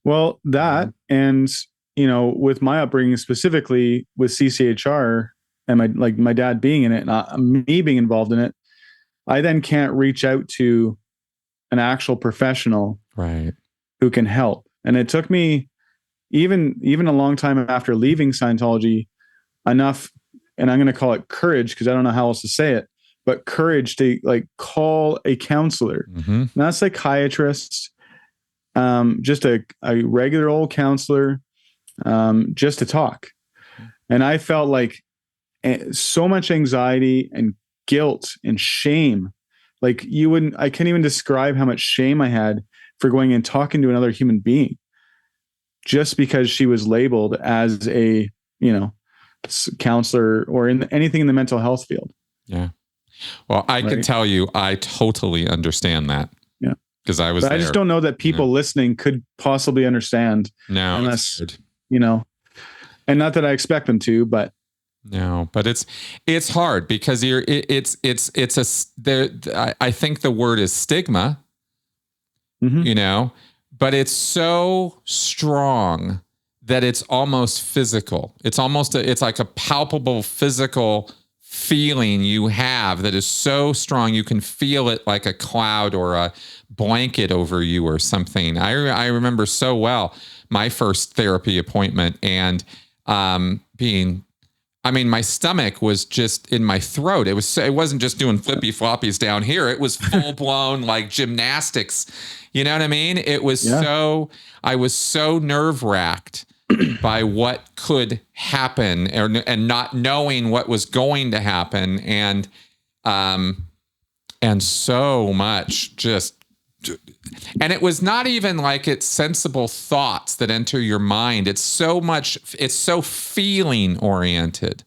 Well, that, and, with my upbringing, specifically with CCHR and my dad being in it, and me being involved in it, I then can't reach out to an actual professional, right, who can help. And it took me even a long time after leaving Scientology, enough, and I'm going to call it courage, because I don't know how else to say it, but courage to call a counselor, not a psychiatrist, just a regular old counselor, just to talk. And I felt like so much anxiety and guilt and shame. I can't even describe how much shame I had for going and talking to another human being, just because she was labeled as a, counselor or in anything in the mental health field. Yeah. Well, I can tell you, I totally understand that. Yeah. Because I was there. I just don't know that people listening could possibly understand. No. Unless, and not that I expect them to, but. No, but it's hard because I think the word is stigma, but it's so strong that it's almost physical. It's like a palpable physical feeling you have that is so strong. You can feel it like a cloud or a blanket over you or something. I remember so well my first therapy appointment and my stomach was just in my throat. It wasn't just doing flippy floppies down here. It was full blown like gymnastics. You know what I mean? It was I was so nerve wracked by what could happen and not knowing what was going to happen. And so much and it was not even like it's sensible thoughts that enter your mind. It's so feeling oriented.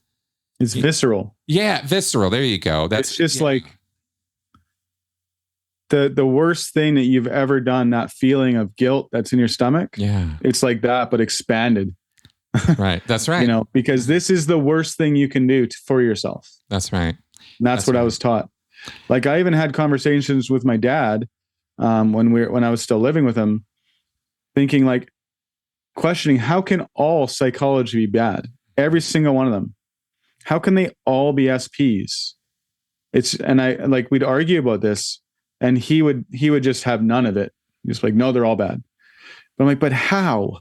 It's visceral. Yeah. Visceral. There you go. It's just like the worst thing that you've ever done, that feeling of guilt that's in your stomach. Yeah. It's like that, but expanded. Right. That's right. Because this is the worst thing you can do for yourself. That's right. And that's what right. I was taught. Like I even had conversations with my dad when I was still living with him, thinking questioning, how can all psychology be bad? Every single one of them. How can they all be SPs? We'd argue about this and he would just have none of it. Just no, they're all bad. But I'm like, but how?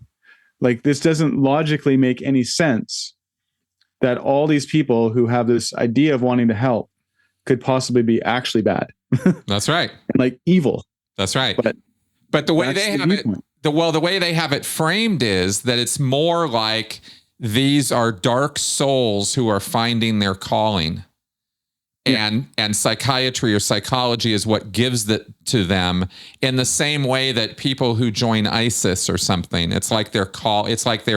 This doesn't logically make any sense that all these people who have this idea of wanting to help could possibly be actually bad. That's right. And evil. That's right. But the way they have it, the way they have it framed is that it's more like these are dark souls who are finding their calling. And psychiatry or psychology is what gives that to them, in the same way that people who join ISIS or something, it's like they're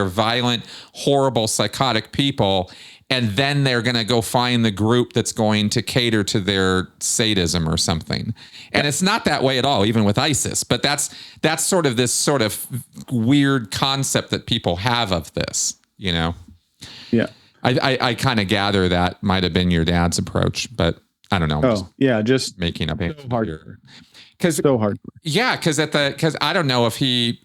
violent, horrible, psychotic people. And then they're going to go find the group that's going to cater to their sadism or something. And it's not that way at all, even with ISIS. But that's sort of this sort of weird concept that people have of this, Yeah. I kind of gather that might have been your dad's approach, but I don't know. Oh, yeah. Just making up so hard. So hard. Yeah. Because I don't know if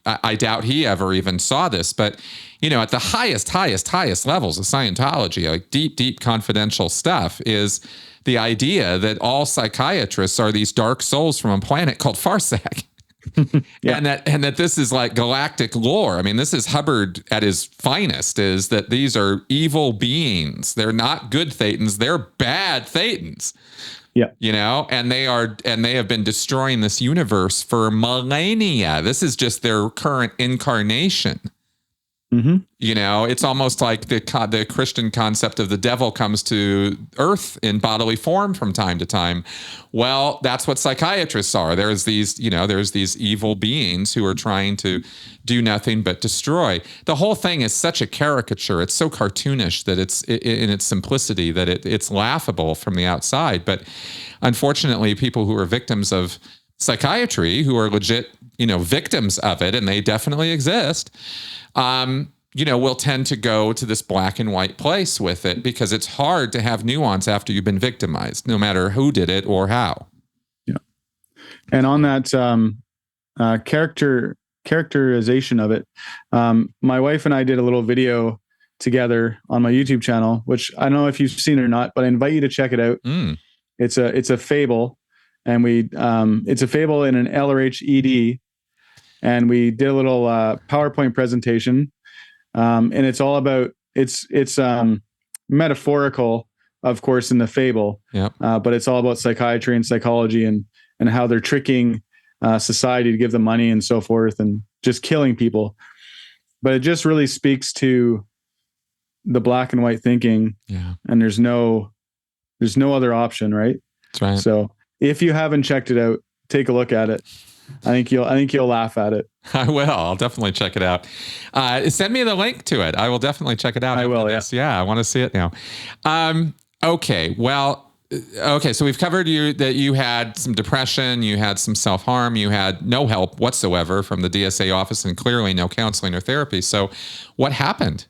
I doubt he ever even saw this, but at the highest levels of Scientology, deep confidential stuff, is the idea that all psychiatrists are these dark souls from a planet called Farsak. Yeah. and that this is like galactic lore. I mean, this is Hubbard at his finest, is that these are evil beings. They're not good Thetans. They're bad Thetans. Yeah. And they have been destroying this universe for millennia. This is just their current incarnation. Mm-hmm. You know, it's almost like the Christian concept of the devil comes to earth in bodily form from time to time. Well, that's what psychiatrists are. There's these evil beings who are trying to do nothing but destroy. The whole thing is such a caricature. It's so cartoonish that it's in its simplicity that it's laughable from the outside. But unfortunately, people who are victims of psychiatry, who are legit, victims of it, and they definitely exist, will tend to go to this black and white place with it because it's hard to have nuance after you've been victimized, no matter who did it or how. Yeah. And on that characterization of it, my wife and I did a little video together on my YouTube channel, which I don't know if you've seen it or not, but I invite you to check it out. It's a fable, and it's a fable in an LRH ED, and we did a little PowerPoint presentation. And it's all about, it's metaphorical, of course, in the fable, but it's all about psychiatry and psychology and how they're tricking society to give them money and so forth, and just killing people. But it just really speaks to the black and white thinking. Yeah. And there's no other option, right? That's right. So if you haven't checked it out, take a look at it. I think you'll laugh at it. I will. I'll definitely check it out. Send me the link to it. I will definitely check it out. I will. Yeah. I want to see it now. Okay. Well, okay. So we've covered that you had some depression, you had some self-harm, you had no help whatsoever from the DSA office, and clearly no counseling or therapy. So what happened?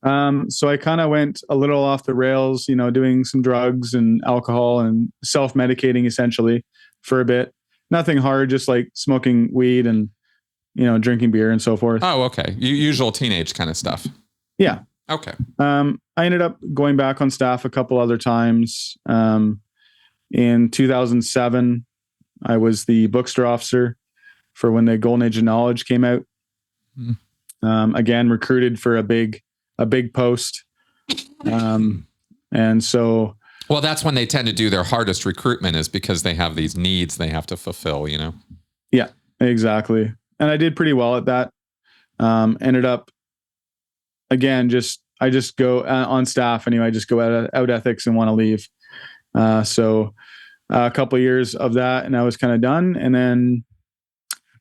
So I kind of went a little off the rails, doing some drugs and alcohol and self-medicating essentially for a bit. Nothing hard, just like smoking weed and, drinking beer and so forth. Oh, okay. Usual teenage kind of stuff. Yeah. Okay. I ended up going back on staff a couple other times. In 2007, I was the bookstore officer for when the Golden Age of Knowledge came out. Again, recruited for a big post. And so... Well, that's when they tend to do their hardest recruitment, is because they have these needs they have to fulfill, Yeah, exactly. And I did pretty well at that. Ended up, again, I just go on staff anyway. I just go out ethics and want to leave. So a couple of years of that, and I was kind of done, and then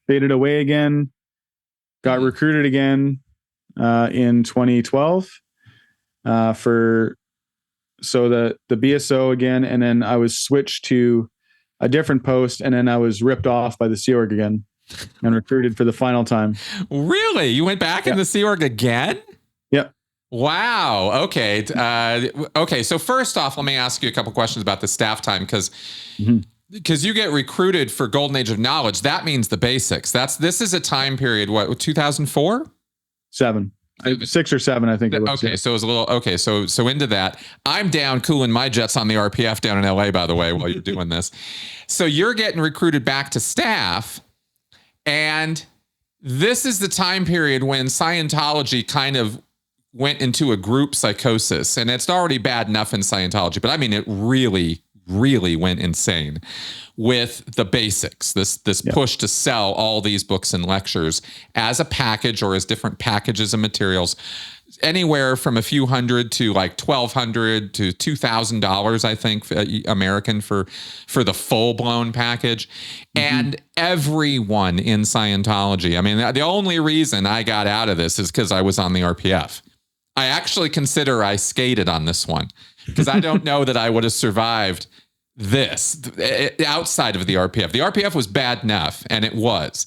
faded away again, got recruited again in 2012 So the BSO again, and then I was switched to a different post, and then I was ripped off by the Sea Org again and recruited for the final time. Really? You went back in the Sea Org again? Yep. Wow. Okay. Okay. So first off, let me ask you a couple questions about the staff time, because you get recruited for Golden Age of Knowledge. That means the basics. This is a time period, what, 2004? 6 or 7, I think it was. Okay, so it was a little, okay, so into that. I'm down cooling my jets on the RPF down in LA, by the way, while you're doing this. So you're getting recruited back to staff, and this is the time period when Scientology kind of went into a group psychosis, and it's already bad enough in Scientology, but I mean, it really, really went insane with the basics, this push to sell all these books and lectures as a package or as different packages of materials, anywhere from a few hundred to like $1,200 to $2,000, I think, American for the full-blown package. And everyone in Scientology, I mean, the only reason I got out of this is because I was on the RPF. I actually consider I skated on this one, because I don't know that I would have survived this outside of the RPF. The RPF was bad enough, and it was.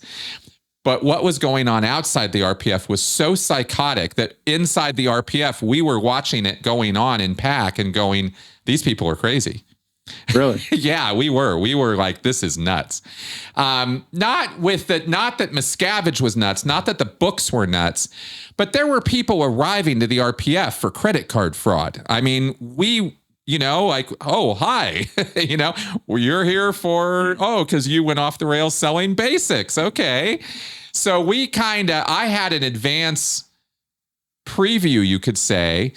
But what was going on outside the RPF was so psychotic that inside the RPF, we were watching it going on in PAC and going, these people are crazy. Really? Yeah, we were like, this is nuts. Not that Miscavige was nuts, not that the books were nuts, but there were people arriving to the RPF for credit card fraud. I mean, like, oh, hi, you're here for, because you went off the rails selling basics. Okay. So I had an advance preview, you could say,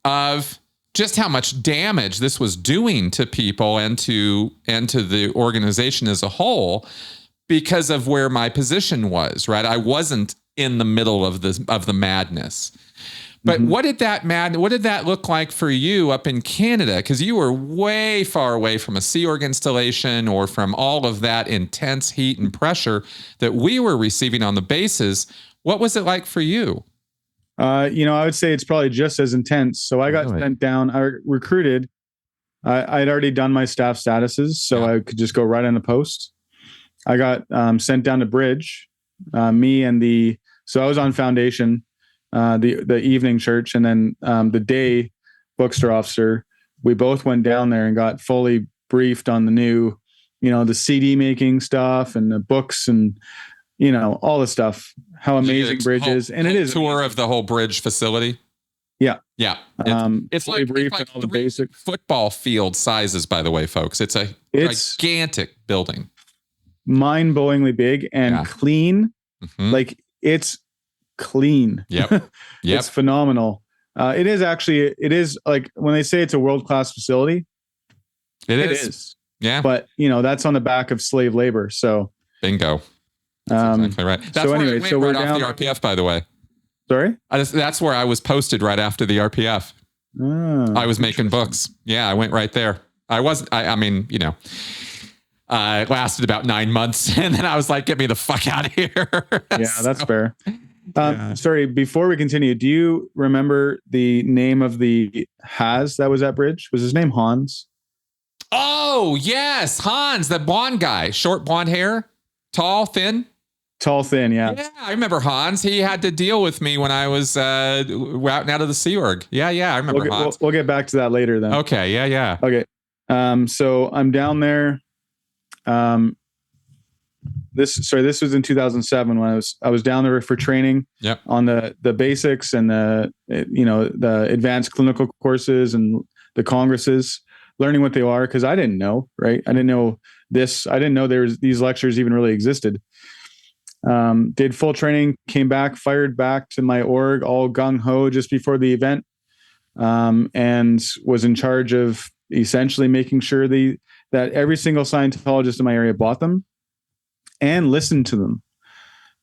of just how much damage this was doing to people and to the organization as a whole, because of where my position was, right? I wasn't in the middle of the madness. But what did that look like for you up in Canada? Because you were way far away from a Sea Org installation or from all of that intense heat and pressure that we were receiving on the bases. What was it like for you? I would say it's probably just as intense. So I got sent down. I recruited. I'd already done my staff statuses, so I could just go right on the post. I got sent down to Bridge. So I was on Foundation, the evening church, and then the day bookstore officer. We both went down there and got fully briefed on the new, the CD making stuff and the books and all the stuff. How amazing Bridge is, and it is tour of the whole Bridge facility. Yeah. It's like all the basic football field sizes, by the way, folks. It's gigantic building. Mind-blowingly big and clean. Mm-hmm. Like it's clean. Yep. It's phenomenal. It is like when they say it's a world-class facility, it is. Yeah. But that's on the back of slave labor. So bingo. That's exactly right. That's we're right off the RPF, by the way. Sorry? That's where I was posted right after the RPF. I was making books. Yeah, I went right there. It lasted about 9 months, and then I was like, get me the fuck out of here. Yeah, that's fair. Sorry, before we continue, do you remember the name of the Haz that was at Bridge? Was his name Hans? Oh, yes, Hans, the blonde guy. Short blonde hair, tall, thin. Tall, thin, yeah. Yeah, I remember Hans. He had to deal with me when I was out of the Sea Org. Yeah, I remember Hans. We'll get back to that later then. Okay, yeah. Okay. So I'm down there. This was in 2007 when I was down there for training. Yep. On the basics and the advanced clinical courses and the congresses, learning what they are, because I didn't know, right? I didn't know this. I didn't know these lectures even really existed. Did full training, came back, fired back to my org, all gung-ho just before the event, and was in charge of essentially making sure that every single Scientologist in my area bought them and listened to them.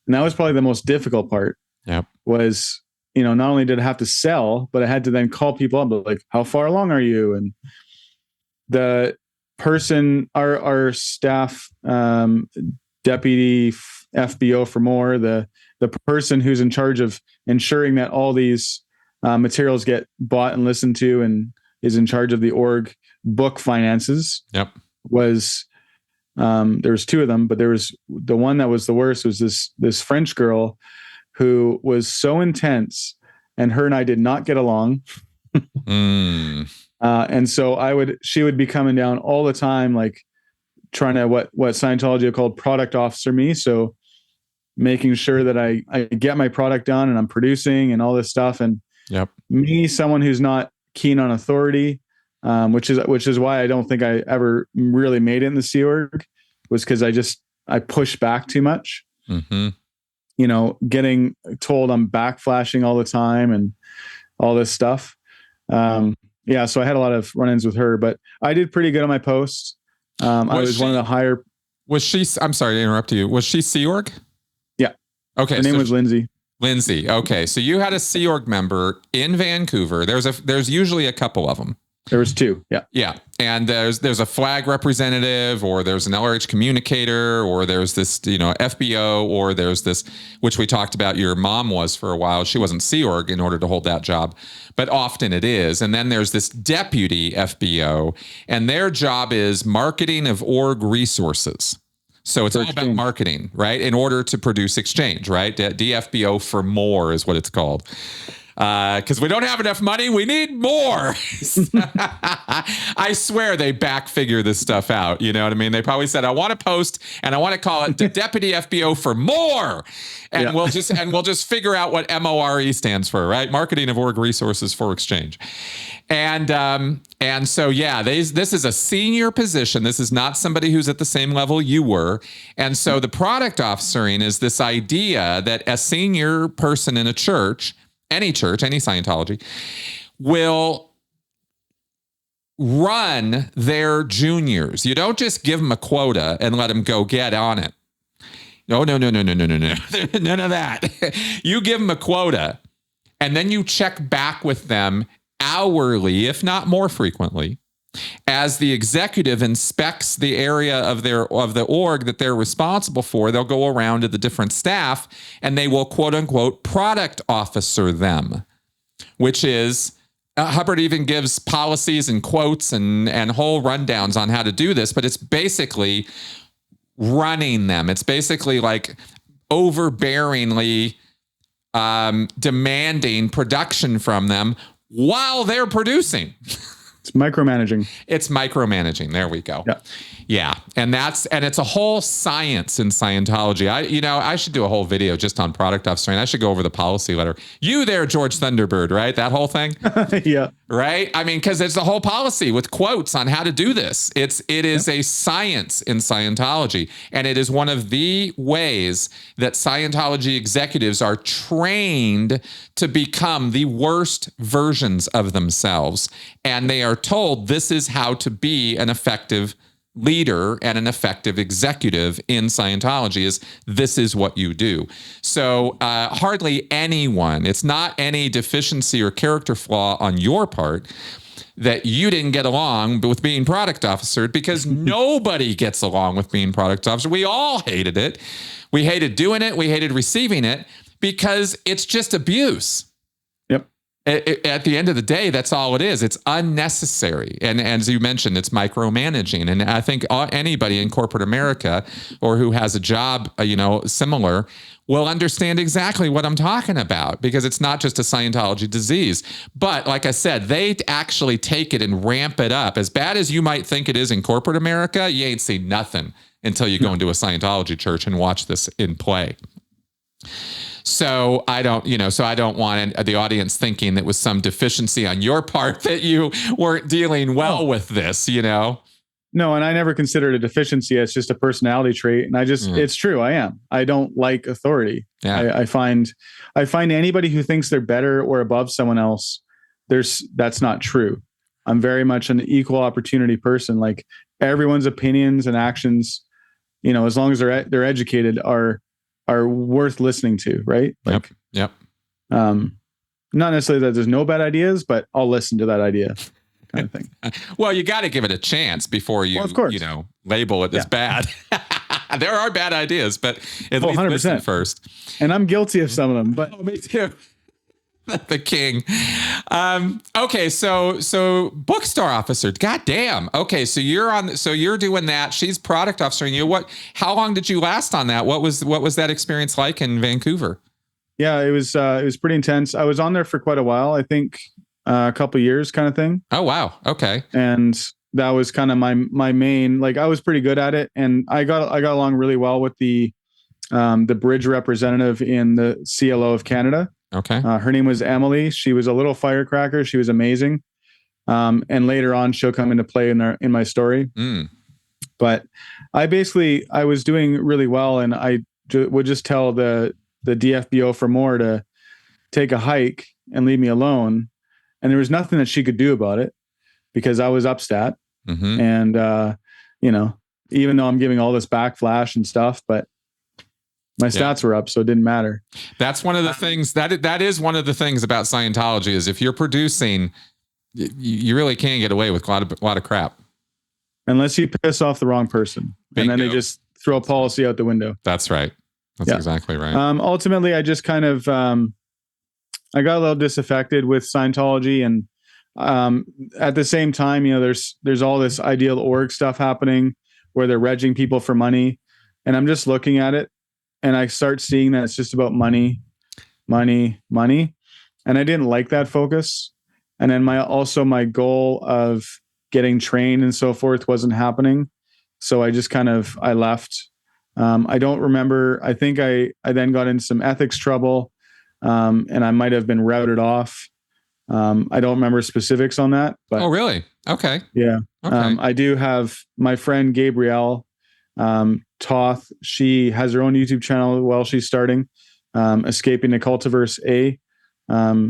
And that was probably the most difficult part. Yep. Was, not only did I have to sell, but I had to then call people up, like, how far along are you? And the person, our staff, deputy FBO for more, the person who's in charge of ensuring that all these materials get bought and listened to and is in charge of the org book finances. Yep. Was there was two of them, but there was the one that was the worst was this French girl who was so intense, and her and I did not get along. And so she would be coming down all the time, like trying to what Scientology called product officer me. So making sure that I get my product done and I'm producing and all this stuff. And me, someone who's not keen on authority, which is why I don't think I ever really made it in the Sea Org, was because I pushed back too much. Mm-hmm. Getting told I'm backflashing all the time and all this stuff. So I had a lot of run-ins with her, but I did pretty good on my post. I was one of the higher. Was she? I'm sorry to interrupt you. Was she Sea Org? Yeah. Okay. Her name was Lindsay. Lindsay. Okay. So you had a Sea Org member in Vancouver. There's usually a couple of them. There was two. Yeah. Yeah. And there's a flag representative, or there's an LRH communicator, or there's this, FBO, or there's this, which we talked about, your mom was for a while. She wasn't Sea Org in order to hold that job, but often it is. And then there's this deputy FBO, and their job is marketing of org resources. So it's all about marketing, right? In order to produce exchange, right? DFBO for more is what it's called. Because we don't have enough money, we need more. I swear they backfigure this stuff out. You know what I mean? They probably said, I want to post and I want to call it the Deputy FBO for more. And we'll just figure out what MORE stands for, right? Marketing of Org Resources for Exchange. And so, this is a senior position. This is not somebody who's at the same level you were. And so the product officering is this idea that a senior person in a church, any Scientology, will run their juniors. You don't just give them a quota and let them go get on it. No, no, no, no, no, no, no, no. None of that. You give them a quota, and then you check back with them hourly, if not more frequently, as the executive inspects the area of the org that they're responsible for. They'll go around to the different staff and they will quote unquote product officer them, which is Hubbard even gives policies and quotes and whole rundowns on how to do this, but it's basically running them. It's basically like overbearingly demanding production from them while they're producing. It's micromanaging. It's micromanaging. There we go. Yeah. Yeah. And it's a whole science in Scientology. I should do a whole video just on product officering. I should go over the policy letter. You there, George Thunderbird, right? That whole thing. Yeah. Right. I mean, because it's the whole policy with quotes on how to do this. It is a science in Scientology. And it is one of the ways that Scientology executives are trained to become the worst versions of themselves. And they are told this is how to be an effective leader and an effective executive in Scientology. Is this is what you do. So hardly anyone, it's not any deficiency or character flaw on your part that you didn't get along with being product officer, because nobody gets along with being product officer. We all hated it. We hated doing it. We hated receiving it because it's just abuse. At the end of the day, that's all it is. It's unnecessary. And as you mentioned, it's micromanaging. And I think anybody in corporate America or who has a job, similar will understand exactly what I'm talking about, because it's not just a Scientology disease. But like I said, they actually take it and ramp it up. As bad as you might think it is in corporate America, you ain't seen nothing until you go into a Scientology church and watch this in play. So I don't want the audience thinking that was some deficiency on your part that you weren't dealing well with this, No, and I never considered it a deficiency. It's just a personality trait. And it's true. I am. I don't like authority. Yeah. I find anybody who thinks they're better or above someone else, that's not true. I'm very much an equal opportunity person. Like, everyone's opinions and actions, as long as they're educated, are worth listening to, right? Like, Yep. Not necessarily that there's no bad ideas, but I'll listen to that idea, kind of thing. Well, you got to give it a chance before you, label it as bad. There are bad ideas, but at least 100%. listen first. And I'm guilty of some of them, but me too. The king. Okay, so bookstore officer. God damn. Okay, so you're doing that. She's product officering you. How long did you last on that? What was that experience like in Vancouver? Yeah, it was pretty intense. I was on there for quite a while. I think a couple of years, kind of thing. Oh wow. Okay. And that was kind of my main. Like, I was pretty good at it, and I got along really well with the bridge representative in the CLO of Canada. Okay. Her name was Emily. She was a little firecracker. She was amazing. And later on, she'll come into play in my story. But I was doing really well, and I would just tell the DFBO for more to take a hike and leave me alone. And there was nothing that she could do about it, because I was upstat. Mm-hmm. And, even though I'm giving all this backflash and stuff, but my stats were up, so it didn't matter. That's one of the things that is one of the things about Scientology, is if you're producing, you really can't get away with a lot of crap. Unless you piss off the wrong person. Bingo. And then they just throw a policy out the window. That's right. That's exactly right. Ultimately, I just kind of, I got a little disaffected with Scientology. And at the same time, there's all this ideal org stuff happening where they're regging people for money. And I'm just looking at it, and I start seeing that it's just about money. And I didn't like that focus. And then my goal of getting trained and so forth wasn't happening. So I just I left. I don't remember. I think I then got into some ethics trouble, and I might have been routed off. I don't remember specifics on that. But oh, really? Okay. Yeah. Okay. I do have my friend Gabrielle Toth. She has her own YouTube channel while she's starting, Escaping the Cultiverse A.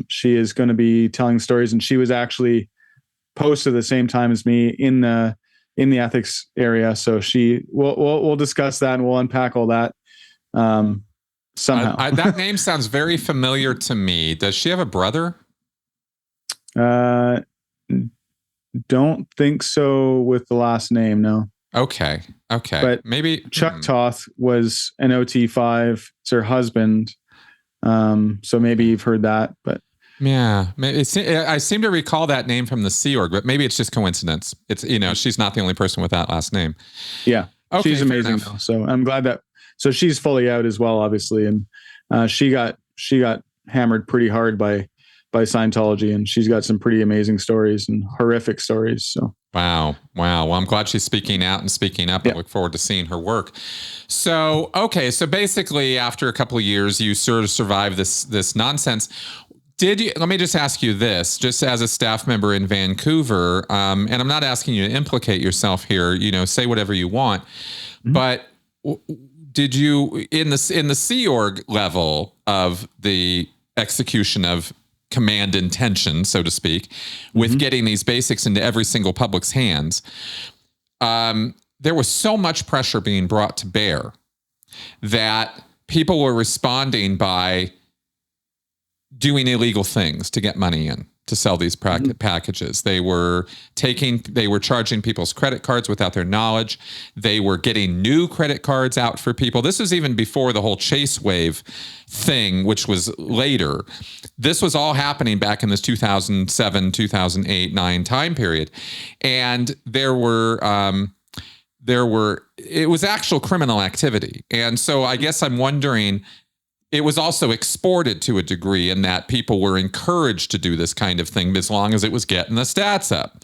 She is going to be telling stories, and she was actually posted at the same time as me in the ethics area. So we'll discuss that, and we'll unpack all that. Somehow. That name sounds very familiar to me. Does she have a brother? Don't think so with the last name, no. Okay. But maybe Chuck Toth was an OT5. It's her husband. So maybe you've heard that, but yeah, I seem to recall that name from the Sea Org, but maybe it's just coincidence. It's, she's not the only person with that last name. Yeah. Okay, she's amazing though. So I'm glad so she's fully out as well, obviously. And she got hammered pretty hard by Scientology, and she's got some pretty amazing stories and horrific stories. So wow. Well, I'm glad she's speaking out and speaking up. I look forward to seeing her work. So, okay. So basically after a couple of years, you sort of survived this nonsense. Let me just ask you this, just as a staff member in Vancouver, and I'm not asking you to implicate yourself here, say whatever you want, but did you, in the Sea Org level of the execution of command intention, so to speak, with getting these basics into every single public's hands, there was so much pressure being brought to bear that people were responding by doing illegal things to get money in to sell these packages. They were charging people's credit cards without their knowledge. They were getting new credit cards out for people. This was even before the whole Chase wave thing, which was later. This was all happening back in this 2007, 2008, 9 time period. And it was actual criminal activity. And so I guess I'm wondering, it was also exported to a degree in that people were encouraged to do this kind of thing as long as it was getting the stats up.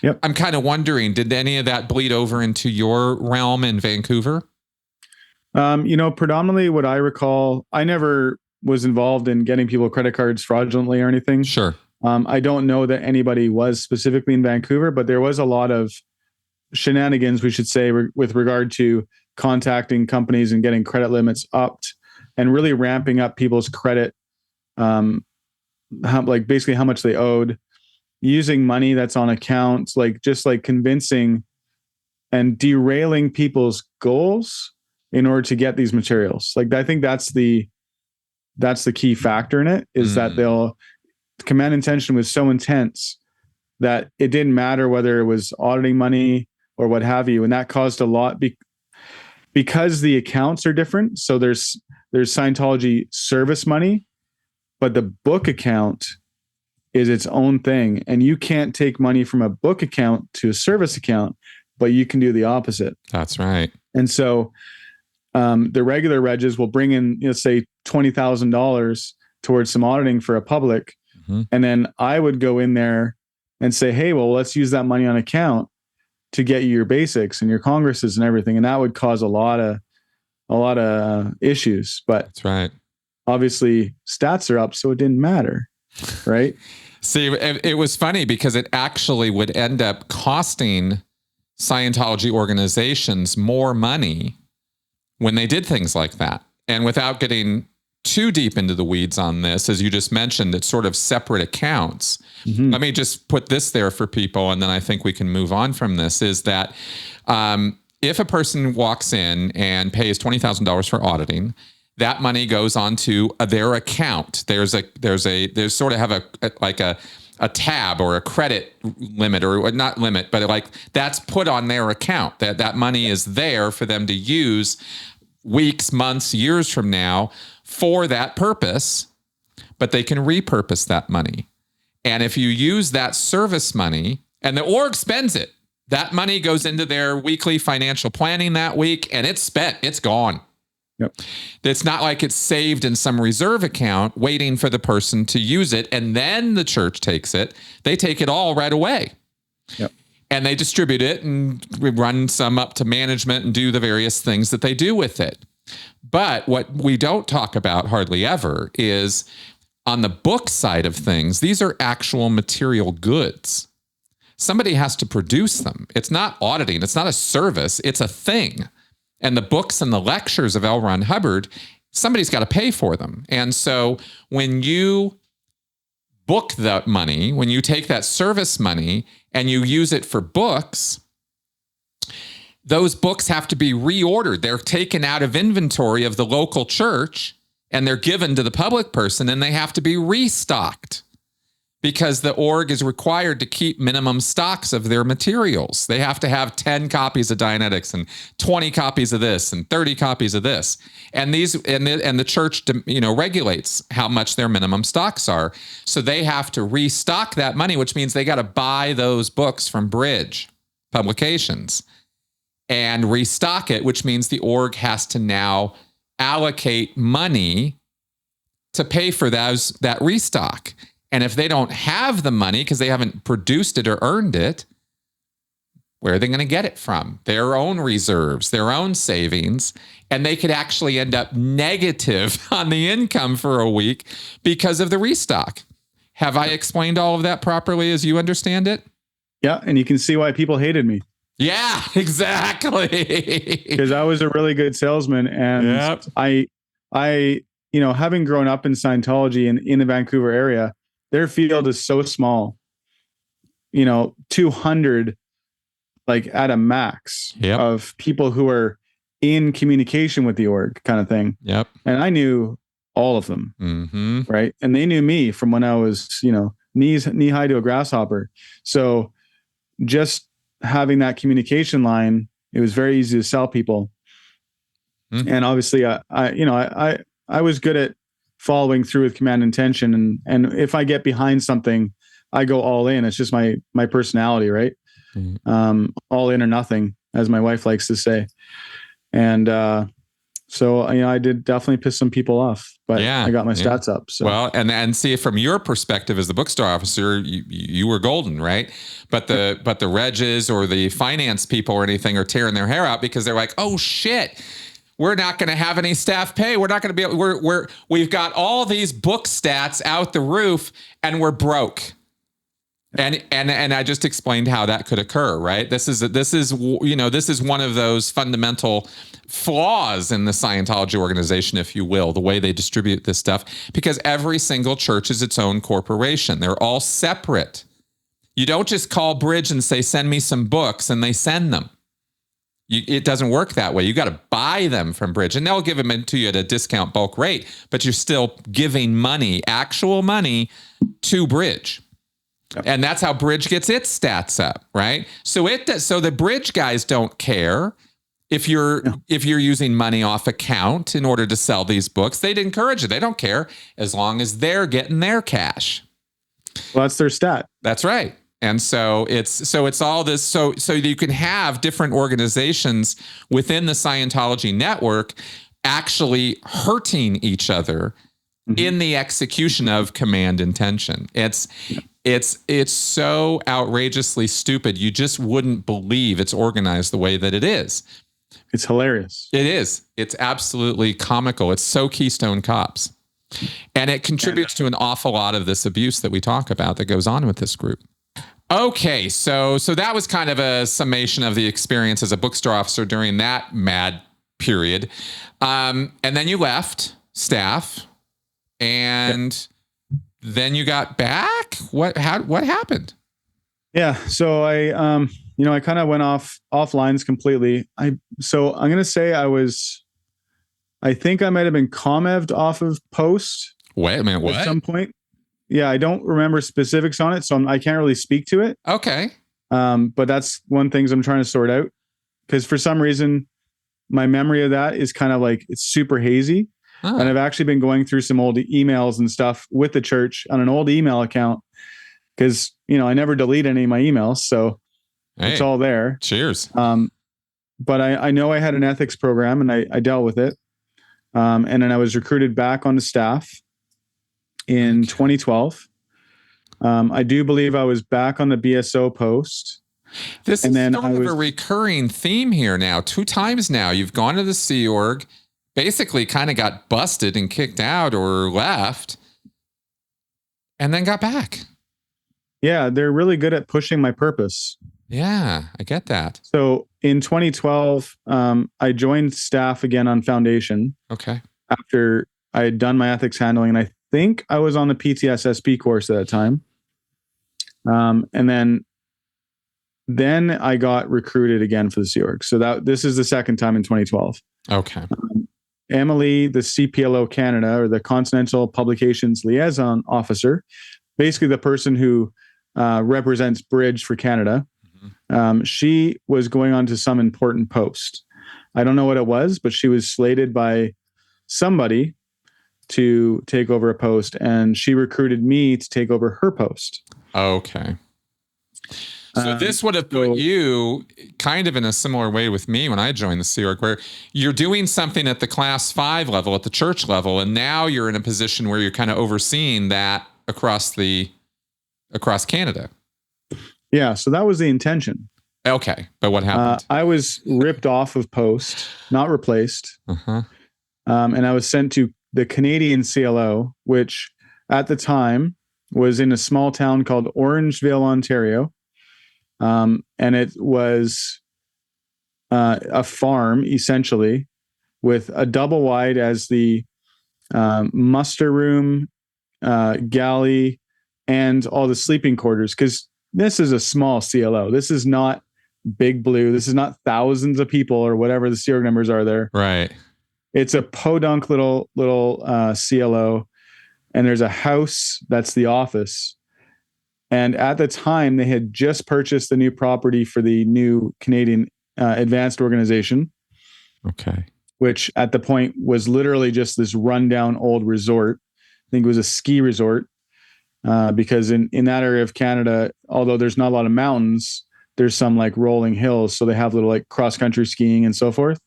Yep. I'm kind of wondering, did any of that bleed over into your realm in Vancouver? Predominantly what I recall, I never was involved in getting people credit cards fraudulently or anything. Sure. I don't know that anybody was specifically in Vancouver, but there was a lot of shenanigans, we should say, with regard to contacting companies and getting credit limits upped and really ramping up people's credit, basically how much they owed, using money that's on accounts, just convincing and derailing people's goals in order to get these materials. I think that's the key factor in it, is that command intention was so intense that it didn't matter whether it was auditing money or what have you. And that caused a lot because the accounts are different. So there's Scientology service money, but the book account is its own thing. And you can't take money from a book account to a service account, but you can do the opposite. That's right. And so the regular regs will bring in, say $20,000 towards some auditing for a public. And then I would go in there and say, hey, well, let's use that money on account to get you your basics and your congresses and everything. And that would cause a lot of issues, but that's right. Obviously stats are up, so it didn't matter. Right. See, it was funny because it actually would end up costing Scientology organizations more money when they did things like that. And without getting too deep into the weeds on this, as you just mentioned, it's sort of separate accounts. Let me just put this there for people, and then I think we can move on from this, is that if a person walks in and pays $20,000 for auditing, that money goes onto their account. There's sort of have a tab or a credit limit, or not limit, but that's put on their account. That money is there for them to use weeks, months, years from now for that purpose, but they can repurpose that money. And if you use that service money and the org spends it, that money goes into their weekly financial planning that week, and it's spent, it's gone. Yep. It's not like it's saved in some reserve account waiting for the person to use it, and then the church takes it. They take it all right away. Yep. And they distribute it and run some up to management and do the various things that they do with it. But what we don't talk about hardly ever is on the book side of things, these are actual material goods. Somebody has to produce them. It's not auditing. It's not a service. It's a thing. And the books and the lectures of L. Ron Hubbard, somebody's got to pay for them. And so when you book that money, when you take that service money and you use it for books, those books have to be reordered. They're taken out of inventory of the local church and they're given to the public person, and they have to be restocked because the org is required to keep minimum stocks of their materials. They have to have 10 copies of Dianetics and 20 copies of this and 30 copies of this. And the church, regulates how much their minimum stocks are. So they have to restock that money, which means they got to buy those books from Bridge Publications and restock it, which means the org has to now allocate money to pay for that restock. And if they don't have the money because they haven't produced it or earned it, where are they going to get it from? Their own reserves, their own savings, and they could actually end up negative on the income for a week because of the restock. Have I explained all of that properly as you understand it? Yeah, and you can see why people hated me. Yeah, exactly. Because I was a really good salesman, and I, having grown up in Scientology and in the Vancouver area, their field is so small. 200, like at a max of people who are in communication with the org, kind of thing. Yep. And I knew all of them, right? And they knew me from when I was, knee high to a grasshopper. So just having that communication line, it was very easy to sell people. And obviously I was good at following through with command intention. And if I get behind something, I go all in. It's just my personality, right? All in or nothing, as my wife likes to say. And, so, I did definitely piss some people off, but I got my stats up. So. Well, and see, from your perspective as the bookstore officer, you were golden, right? But the Regs or the finance people or anything are tearing their hair out because they're like, oh shit, we're not going to have any staff pay. We're not going to be able, we've got all these book stats out the roof and we're broke. And I just explained how that could occur, right? This is one of those fundamental flaws in the Scientology organization, if you will, the way they distribute this stuff, because every single church is its own corporation. They're all separate. You don't just call Bridge and say, send me some books, and they send them. It doesn't work that way. You got to buy them from Bridge, and they'll give them to you at a discount bulk rate, but you're still giving money, actual money, to Bridge. And that's how Bridge gets its stats up, right? So the Bridge guys don't care if you're using money off account in order to sell these books. They'd encourage it. They don't care as long as they're getting their cash. Well, that's their stat. That's right. And so it's all this. So you can have different organizations within the Scientology network actually hurting each other in the execution of command intention. It's so outrageously stupid. You just wouldn't believe it's organized the way that it is. It's hilarious. It is. It's absolutely comical. It's so Keystone Cops. And it contributes to an awful lot of this abuse that we talk about that goes on with this group. Okay, so that was kind of a summation of the experience as a bookstore officer during that mad period. And then you left staff, and then you got back. What happened? Yeah, so I kind of went off lines completely. So I'm gonna say I think I might have been commeved off of Post. Wait a minute, what? At some point. Yeah, I don't remember specifics on it, so I can't really speak to it. Okay. But that's one thing I'm trying to sort out, because for some reason my memory of that is kind of like it's super hazy. And I've actually been going through some old emails and stuff with the church on an old email account, because I never delete any of my emails, so it's all there. Cheers. But I know I had an ethics program, and I dealt with it. And then I was recruited back onto staff in 2012. I do believe I was back on the BSO post. This is sort of a recurring theme here now. 2 times now you've gone to the Sea Org, basically kind of got busted and kicked out or left, and then got back. Yeah, they're really good at pushing my purpose. Yeah, I get that. So in 2012, I joined staff again on Foundation. Okay. After I had done my ethics handling, and I think I was on the PTSSP course at that time. And then then I got recruited again for the Sea Org. So this is the second time in 2012. Okay. Emily, the CPLO Canada, or the Continental Publications Liaison Officer, basically the person who represents Bridge for Canada, she was going on to some important post. I don't know what it was, but she was slated by somebody to take over a post, and she recruited me to take over her post. Okay. So this would have put you kind of in a similar way with me when I joined the Sea Org, where you're doing something at the class 5 level, at the church level, and now you're in a position where you're kind of overseeing that across Canada. Yeah, so that was the intention. Okay, but what happened? I was ripped off of post, not replaced, and I was sent to the Canadian CLO, which at the time was in a small town called Orangeville, Ontario. And it was a farm, essentially, with a double wide as the muster room, galley, and all the sleeping quarters. Because this is a small CLO. This is not Big Blue. This is not thousands of people or whatever the Sea Org numbers are there. Right. It's a podunk little CLO, and there's a house that's the office. And at the time, they had just purchased the new property for the new Canadian Advanced Organization. Okay. Which at the point was literally just this rundown old resort. I think it was a ski resort because in that area of Canada, although there's not a lot of mountains, there's some like rolling hills. So they have little like cross-country skiing and so forth.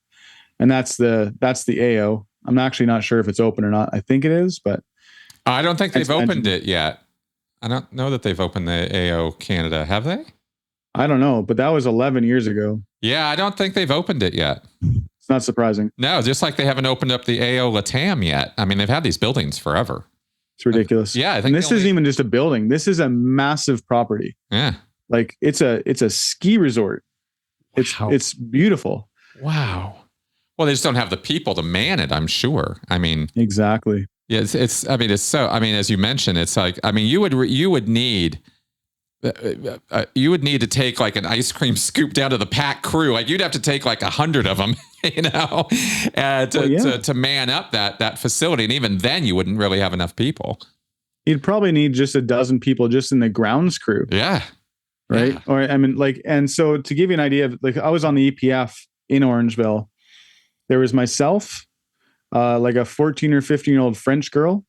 And that's the AO. I'm actually not sure if it's open or not. I think it is, but I don't think they've opened it yet. I don't know that they've opened the AO Canada. Have they? I don't know, but that was 11 years ago. Yeah, I don't think they've opened it yet. It's not surprising. No, just like they haven't opened up the AO Latam yet. I mean, they've had these buildings forever. It's ridiculous. Yeah, I think and this isn't even just a building. This is a massive property. Yeah. Like it's a ski resort. It's beautiful. Wow. Well, they just don't have the people to man it, I'm sure. I mean, exactly. Yeah, it's as you mentioned, it's like, I mean, you would need to take like an ice cream scoop down to the pack crew. Like you'd have to take like 100 of them, to man up that facility. And even then you wouldn't really have enough people. You'd probably need just a dozen people just in the grounds crew. Yeah. Right. Yeah. Or I mean, like, and so to give you an idea of like, I was on the EPF in Orangeville. There was myself, like a 14 or 15-year-old French girl,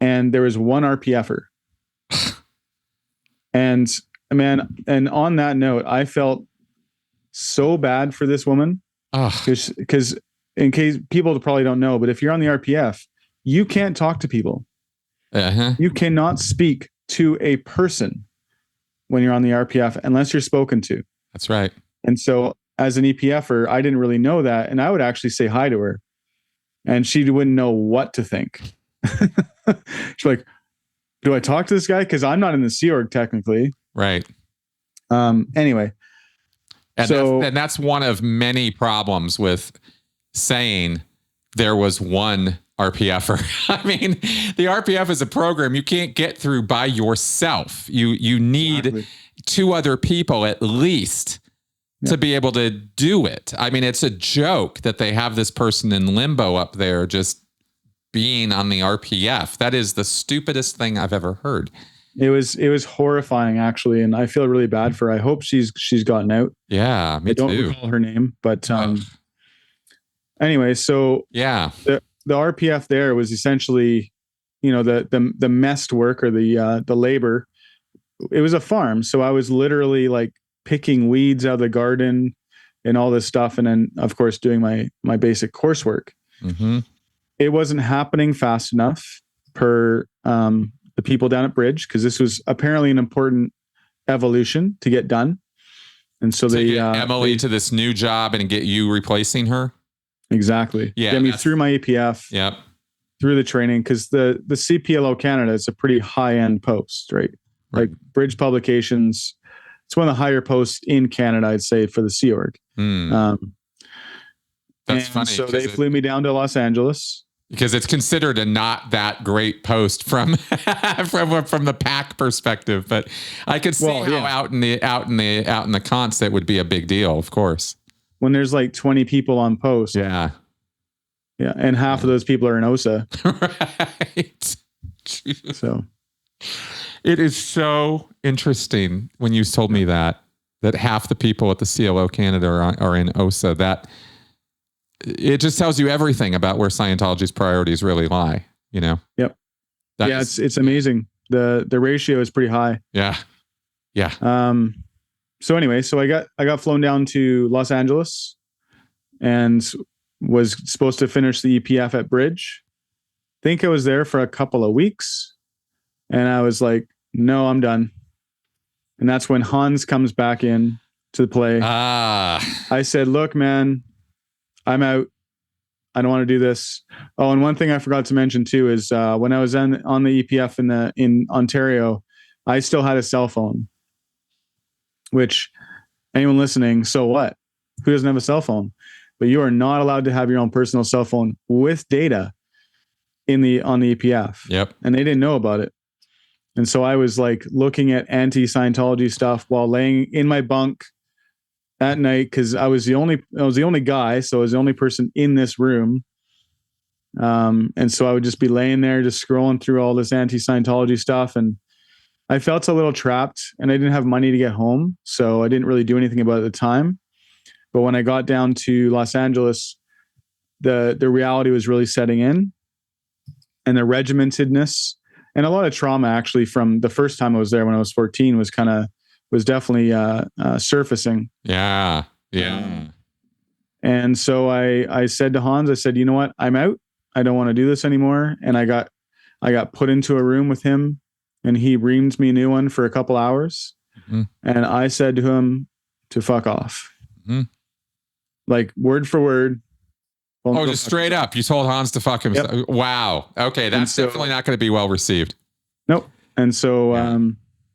and there was one RPFer. And man, and on that note, I felt so bad for this woman because in case people probably don't know, but if you're on the RPF, you can't talk to people. You cannot speak to a person when you're on the RPF unless you're spoken to. That's right. And so as an EPFer, I didn't really know that. And I would actually say hi to her and she wouldn't know what to think. She's like, do I talk to this guy? Because I'm not in the Sea Org technically. Right. Anyway. And that's one of many problems with saying there was one RPFer. I mean, the RPF is a program you can't get through by yourself. You need two other people at least to be able to do it. I mean, it's a joke that they have this person in limbo up there just being on the RPF. That is the stupidest thing I've ever heard. It was horrifying actually, and I feel really bad for her. I hope she's gotten out. Yeah, me too. I don't recall her name, but anyway, so yeah, the RPF there was essentially, the messed work or the labor. It was a farm, so I was literally like picking weeds out of the garden and all this stuff, and then of course doing my basic coursework. Mm-hmm. It wasn't happening fast enough per the people down at Bridge, because this was apparently an important evolution to get done. And so they get Emily to this new job and get you replacing her. Exactly. Yeah. Get me through my APF. Yep. Through the training, because the CPLO Canada is a pretty high end post, right? Like Bridge Publications, it's one of the higher posts in Canada, I'd say, for the Sea Org. That's funny. So they flew me down to Los Angeles, because it's considered a not that great post from from the pack perspective. But I could see how out in the cons that would be a big deal, of course. When there's like 20 people on post. Yeah. Yeah. And half of those people are in OSA. Right. So it is so interesting when you told me that half the people at the CLO Canada are in OSA. That it just tells you everything about where Scientology's priorities really lie, you know? Yep. It's amazing. The ratio is pretty high. Yeah. Yeah. So anyway, so I got flown down to Los Angeles and was supposed to finish the EPF at Bridge. Think I was there for a couple of weeks. And I was like, no, I'm done. And that's when Hans comes back in to the play. I said, look, man, I'm out. I don't want to do this. Oh, and one thing I forgot to mention too is when I was on the EPF in Ontario, I still had a cell phone. Which, anyone listening, so what? Who doesn't have a cell phone? But you are not allowed to have your own personal cell phone with data on the EPF. Yep. And they didn't know about it. And so I was like looking at anti-Scientology stuff while laying in my bunk at night because I was the only guy, so I was the only person in this room. And so I would just be laying there, just scrolling through all this anti-Scientology stuff, and I felt a little trapped, and I didn't have money to get home, so I didn't really do anything about it at the time. But when I got down to Los Angeles, the reality was really setting in, and the regimentedness and a lot of trauma actually from the first time I was there when I was 14 was definitely surfacing. Yeah. Yeah. And so I said to Hans, I said, you know what? I'm out. I don't want to do this anymore. And I got put into a room with him, and he reamed me a new one for a couple hours. Mm-hmm. And I said to him to fuck off. Mm-hmm. Like word for word. Oh, just straight up. You told Hans to fuck himself. Yep. Wow. Okay. That's definitely not going to be well received. Nope. And so,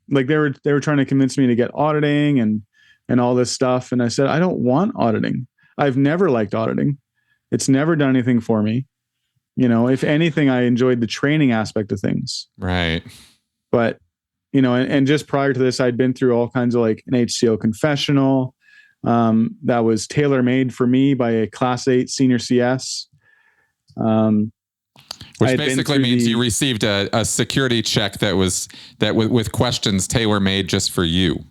like they were trying to convince me to get auditing and all this stuff. And I said, I don't want auditing. I've never liked auditing. It's never done anything for me. You know, if anything, I enjoyed the training aspect of things. Right. But, you know, and just prior to this, I'd been through all kinds of like an HCO confessional that was tailor-made for me by a Class 8 senior CS. Which basically means you received a security check with questions tailor-made just for you.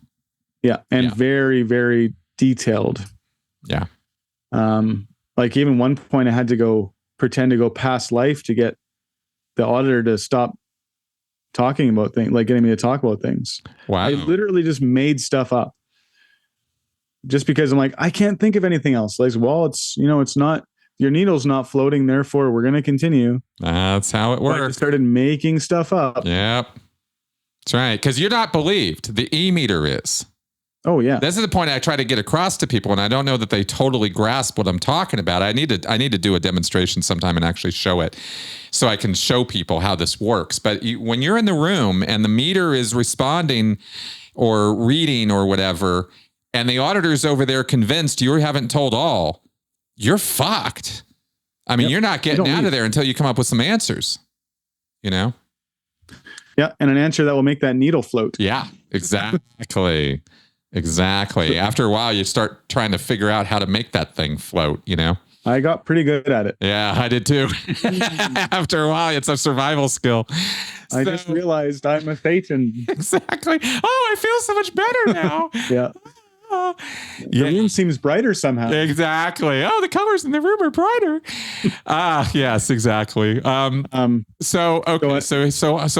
Yeah. And very, very detailed. Yeah. Like even one point I had to pretend to go past life to get the auditor to stop talking about things, like getting me to talk about things. Wow. I literally just made stuff up just because I'm like, I can't think of anything else. Like, well, it's not, your needle's not floating. Therefore we're going to continue. That's how it works. I started making stuff up. Yep. That's right. Cause you're not believed. The E-meter is. Oh yeah. This is the point I try to get across to people, and I don't know that they totally grasp what I'm talking about. I need to do a demonstration sometime and actually show it so I can show people how this works. But when you're in the room and the meter is responding or reading or whatever, and the auditor's over there convinced you haven't told all, you're fucked. I mean, you're not getting out of there until you come up with some answers, you know? Yeah. And an answer that will make that needle float. Yeah, exactly. Exactly. After a while, you start trying to figure out how to make that thing float, you know? I got pretty good at it. Yeah, I did too. After a while, it's a survival skill. I just realized I'm a Satan. Exactly. Oh, I feel so much better now. Yeah. The room seems brighter somehow. Exactly. Oh, the colors in the room are brighter. Yes, exactly. So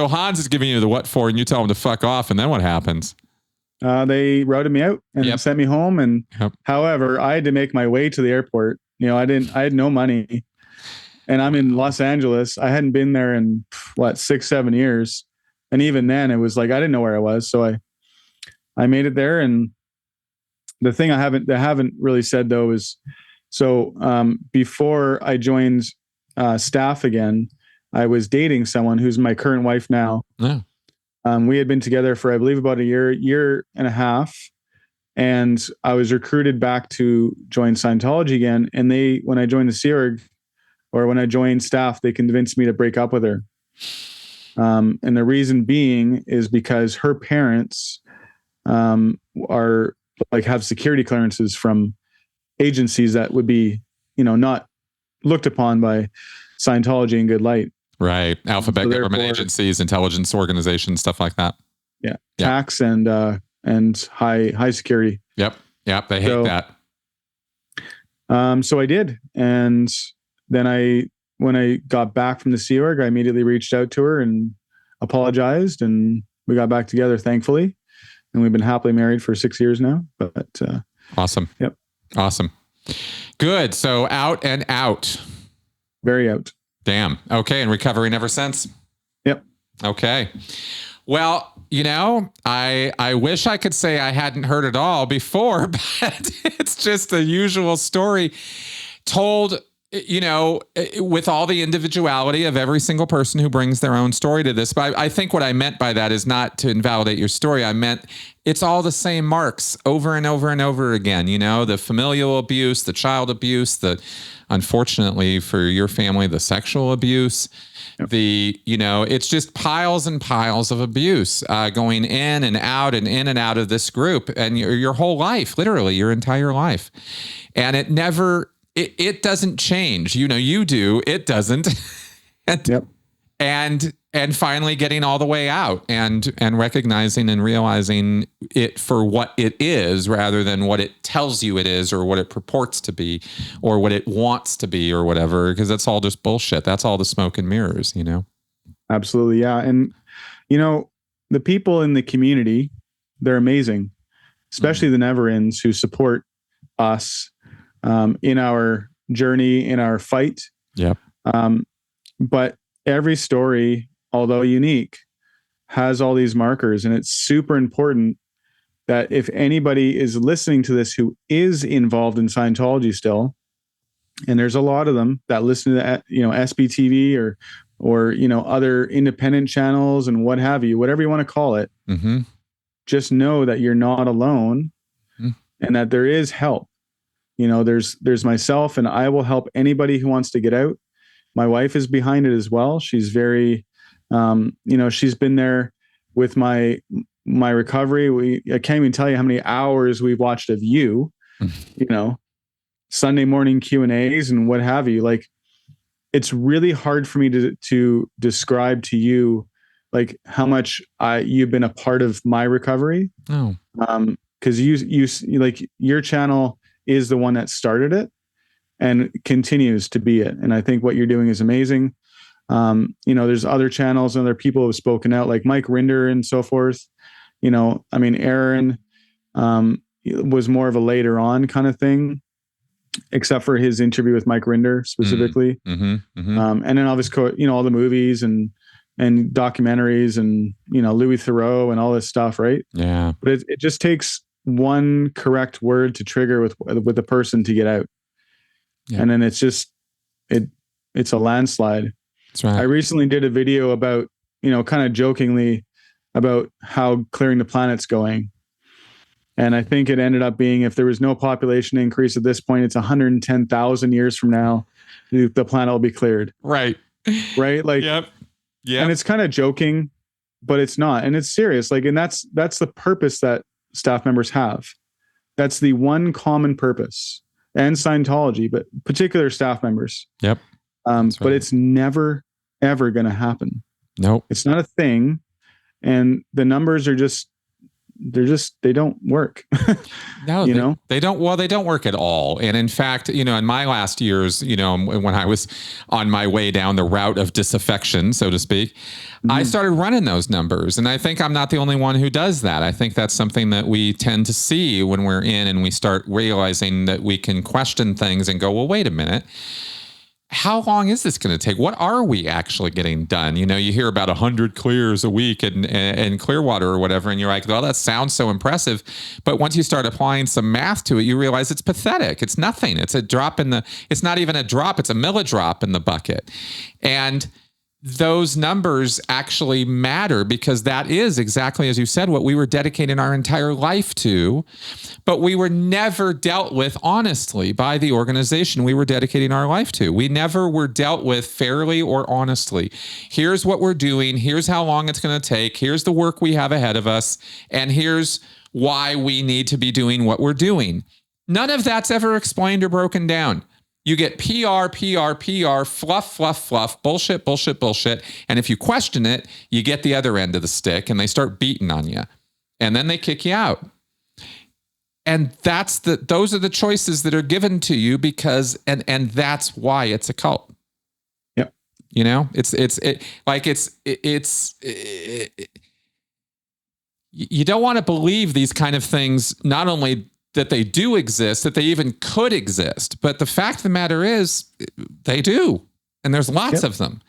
Hans is giving you the what for, and you tell him to fuck off, and then what happens? They routed me out and sent me home. And however, I had to make my way to the airport. You know, I had no money, and I'm in Los Angeles. I hadn't been there in 6-7 years. And even then it was like, I didn't know where I was. So I made it there. And the thing I haven't really said though is, before I joined staff again, I was dating someone who's my current wife now. Yeah. We had been together for, I believe, about a year and a half. And I was recruited back to join Scientology again. And when I joined the Sea Org, or when I joined staff, they convinced me to break up with her. And the reason being is because her parents are like have security clearances from agencies that would be, not looked upon by Scientology in good light. Right. Alphabet government agencies, intelligence organizations, stuff like that. Yeah. Tax and high security. Yep. They hate that. So I did. And then when I got back from the Sea Org, I immediately reached out to her and apologized, and we got back together, thankfully. And we've been happily married for 6 years now. But awesome. Yep. Awesome. Good. So out and out. Very out. Damn. Okay. And recovering ever since? Yep. Okay. Well, I wish I could say I hadn't heard it all before, but it's just the usual story told, with all the individuality of every single person who brings their own story to this. But I think what I meant by that is not to invalidate your story. I meant it's all the same marks over and over and over again. The familial abuse, the child abuse, unfortunately for your family, the sexual abuse. Yep. It's just piles and piles of abuse going in and out of this group, and your whole life, literally your entire life. And it never, it doesn't change. You do, it doesn't. Yep. And finally getting all the way out and recognizing and realizing it for what it is rather than what it tells you it is or what it purports to be or what it wants to be or whatever, because that's all just bullshit. That's all the smoke and mirrors, Absolutely. Yeah. And, the people in the community, they're amazing, especially the Never-Ends who support us in our journey, in our fight. Yep. But every story, although unique, has all these markers. And it's super important that if anybody is listening to this who is involved in Scientology still, and there's a lot of them that listen to, SBTV or other independent channels and what have you, whatever you want to call it, mm-hmm. just know that you're not alone and that there is help. There's myself, and I will help anybody who wants to get out. My wife is behind it as well. She's very, she's been there with my recovery. I can't even tell you how many hours we've watched of you, Sunday morning Q&As and what have you. Like, it's really hard for me to describe to you, like, how much you've been a part of my recovery. Oh, because you like, your channel is the one that started it and continues to be it. And I think what you're doing is amazing. There's other channels and other people who have spoken out, like Mike Rinder and so forth. Aaron was more of a later on kind of thing, except for his interview with Mike Rinder specifically. Mm-hmm, mm-hmm. And then obviously, all the movies and documentaries and, Louis Theroux and all this stuff. Right. Yeah. But it just takes one correct word to trigger with a person to get out. Yeah. And then it's just, it's a landslide. That's right. I recently did a video about, kind of jokingly about how clearing the planet's going. And I think it ended up being, if there was no population increase at this point, it's 110,000 years from now, the planet will be cleared. Right. Right. Like, yep. And it's kind of joking, but it's not. And it's serious. Like, and that's the purpose that staff members have. That's the one common purpose, and Scientology, but particular staff members. Yep. But it's never, ever going to happen. Nope. It's not a thing. And the numbers are they don't work. No, they don't. Well, they don't work at all. And in fact, in my last years, when I was on my way down the route of disaffection, so to speak, I started running those numbers. And I think I'm not the only one who does that. I think that's something that we tend to see when we're in and we start realizing that we can question things and go, well, wait a minute. How long is this going to take? What are we actually getting done? You hear about 100 clears a week in Clearwater or whatever, and you're like, well, that sounds so impressive. But once you start applying some math to it, you realize it's pathetic. It's nothing. It's a drop it's not even a drop. It's a milladrop in the bucket. And those numbers actually matter, because that is exactly, as you said, what we were dedicating our entire life to, but we were never dealt with honestly by the organization we were dedicating our life to. We never were dealt with fairly or honestly. Here's what we're doing. Here's how long it's going to take. Here's the work we have ahead of us. And here's why we need to be doing what we're doing. None of that's ever explained or broken down. You get PR, fluff, fluff, fluff, bullshit, bullshit, bullshit. And if you question it, you get the other end of the stick and they start beating on you. And then they kick you out. And those are the choices that are given to you, because, and that's why it's a cult. Yep. You know, you don't want to believe these kind of things, not only that they do exist, that they even could exist. But the fact of the matter is they do. And there's lots of them.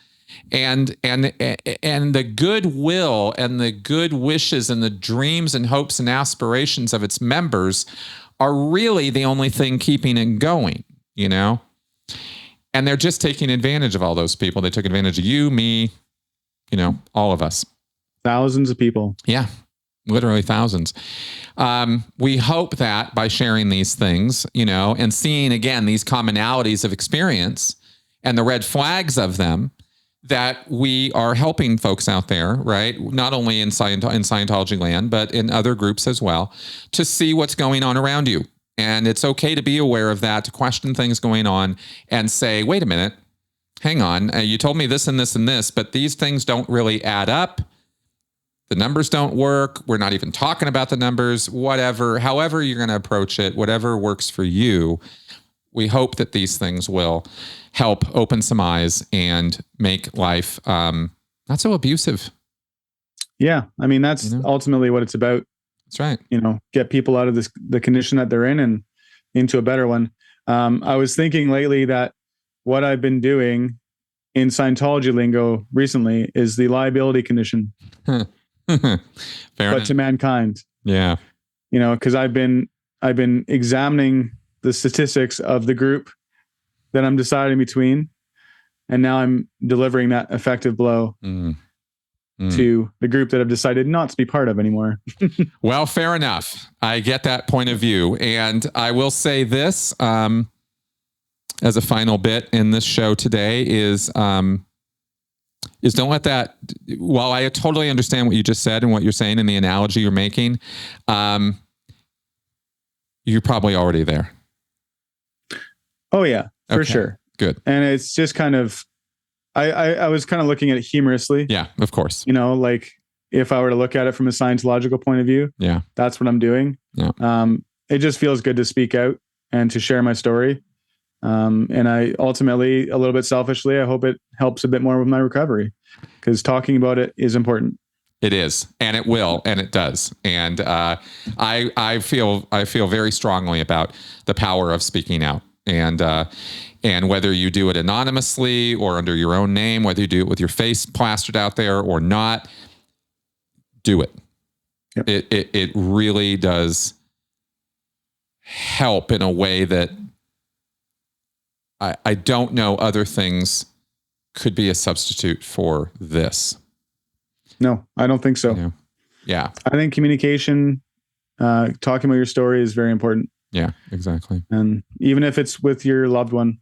And the goodwill and the good wishes and the dreams and hopes and aspirations of its members are really the only thing keeping it going, you know? And they're just taking advantage of all those people. They took advantage of you, me, you know, all of us. Thousands of people. Yeah. Literally thousands. We hope that by sharing these things, you know, and seeing again these commonalities of experience and the red flags of them, that we are helping folks out there, right? Not only in Scientology land, but in other groups as well, to see what's going on around you. And it's okay to be aware of that, to question things going on and say, wait a minute, hang on, you told me this and this and this, but these things don't really add up. The numbers don't work. We're not even talking about the numbers, whatever, however you're going to approach it, whatever works for you. We hope that these things will help open some eyes and make life not so abusive. Yeah. I mean, that's ultimately what it's about. That's right. You know, get people out of the condition that they're in and into a better one. I was thinking lately that what I've been doing in Scientology lingo recently is the liability condition. Fair enough. To mankind. Yeah. You know, because I've been examining the statistics of the group that I'm deciding between, and now I'm delivering that effective blow to the group that I've decided not to be part of anymore. Well, fair enough. I get that point of view. And I will say this as a final bit in this show today is don't let that, while I totally understand what you just said and what you're saying and the analogy you're making, you're probably already there. Oh yeah, for sure. Good. And it's just kind of, I was kind of looking at it humorously. Yeah, of course. You know, like if I were to look at it from a Scientological point of view, yeah, that's what I'm doing. Yeah. It just feels good to speak out and to share my story. And I ultimately, a little bit selfishly, I hope it helps a bit more with my recovery, because talking about it is important. It is, and it will, and it does. And I feel very strongly about the power of speaking out, and whether you do it anonymously or under your own name, whether you do it with your face plastered out there or not, do it. Yep. It really does help in a way that I don't know other things could be a substitute for this. No, I don't think so. You know? Yeah. I think communication, talking about your story is very important. Yeah, exactly. And even if it's with your loved one.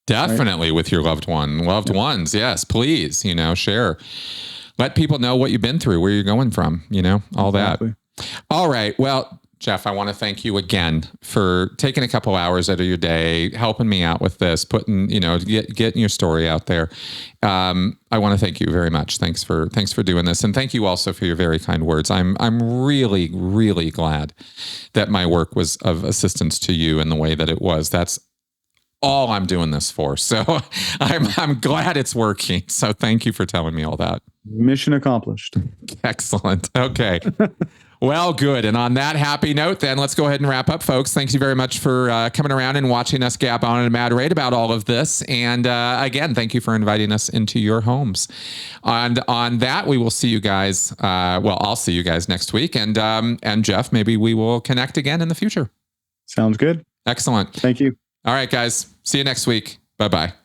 Definitely with your loved ones. Yes, please, you know, share. Let people know what you've been through, where you're going from, you know, all that. All right. Well, Jeff, I want to thank you again for taking a couple hours out of your day, helping me out with this, putting, you know, getting your story out there. I want to thank you very much. Thanks for doing this. And thank you also for your very kind words. I'm really, really glad that my work was of assistance to you in the way that it was. That's all I'm doing this for. So I'm glad it's working. So thank you for telling me all that. Mission accomplished. Excellent. Okay. Well, good. And on that happy note, then let's go ahead and wrap up, folks. Thank you very much for coming around and watching us gab on and maturate about all of this. And again, thank you for inviting us into your homes. And on that, we will see you guys. I'll see you guys next week. And Jeff, maybe we will connect again in the future. Sounds good. Excellent. Thank you. All right, guys. See you next week. Bye-bye.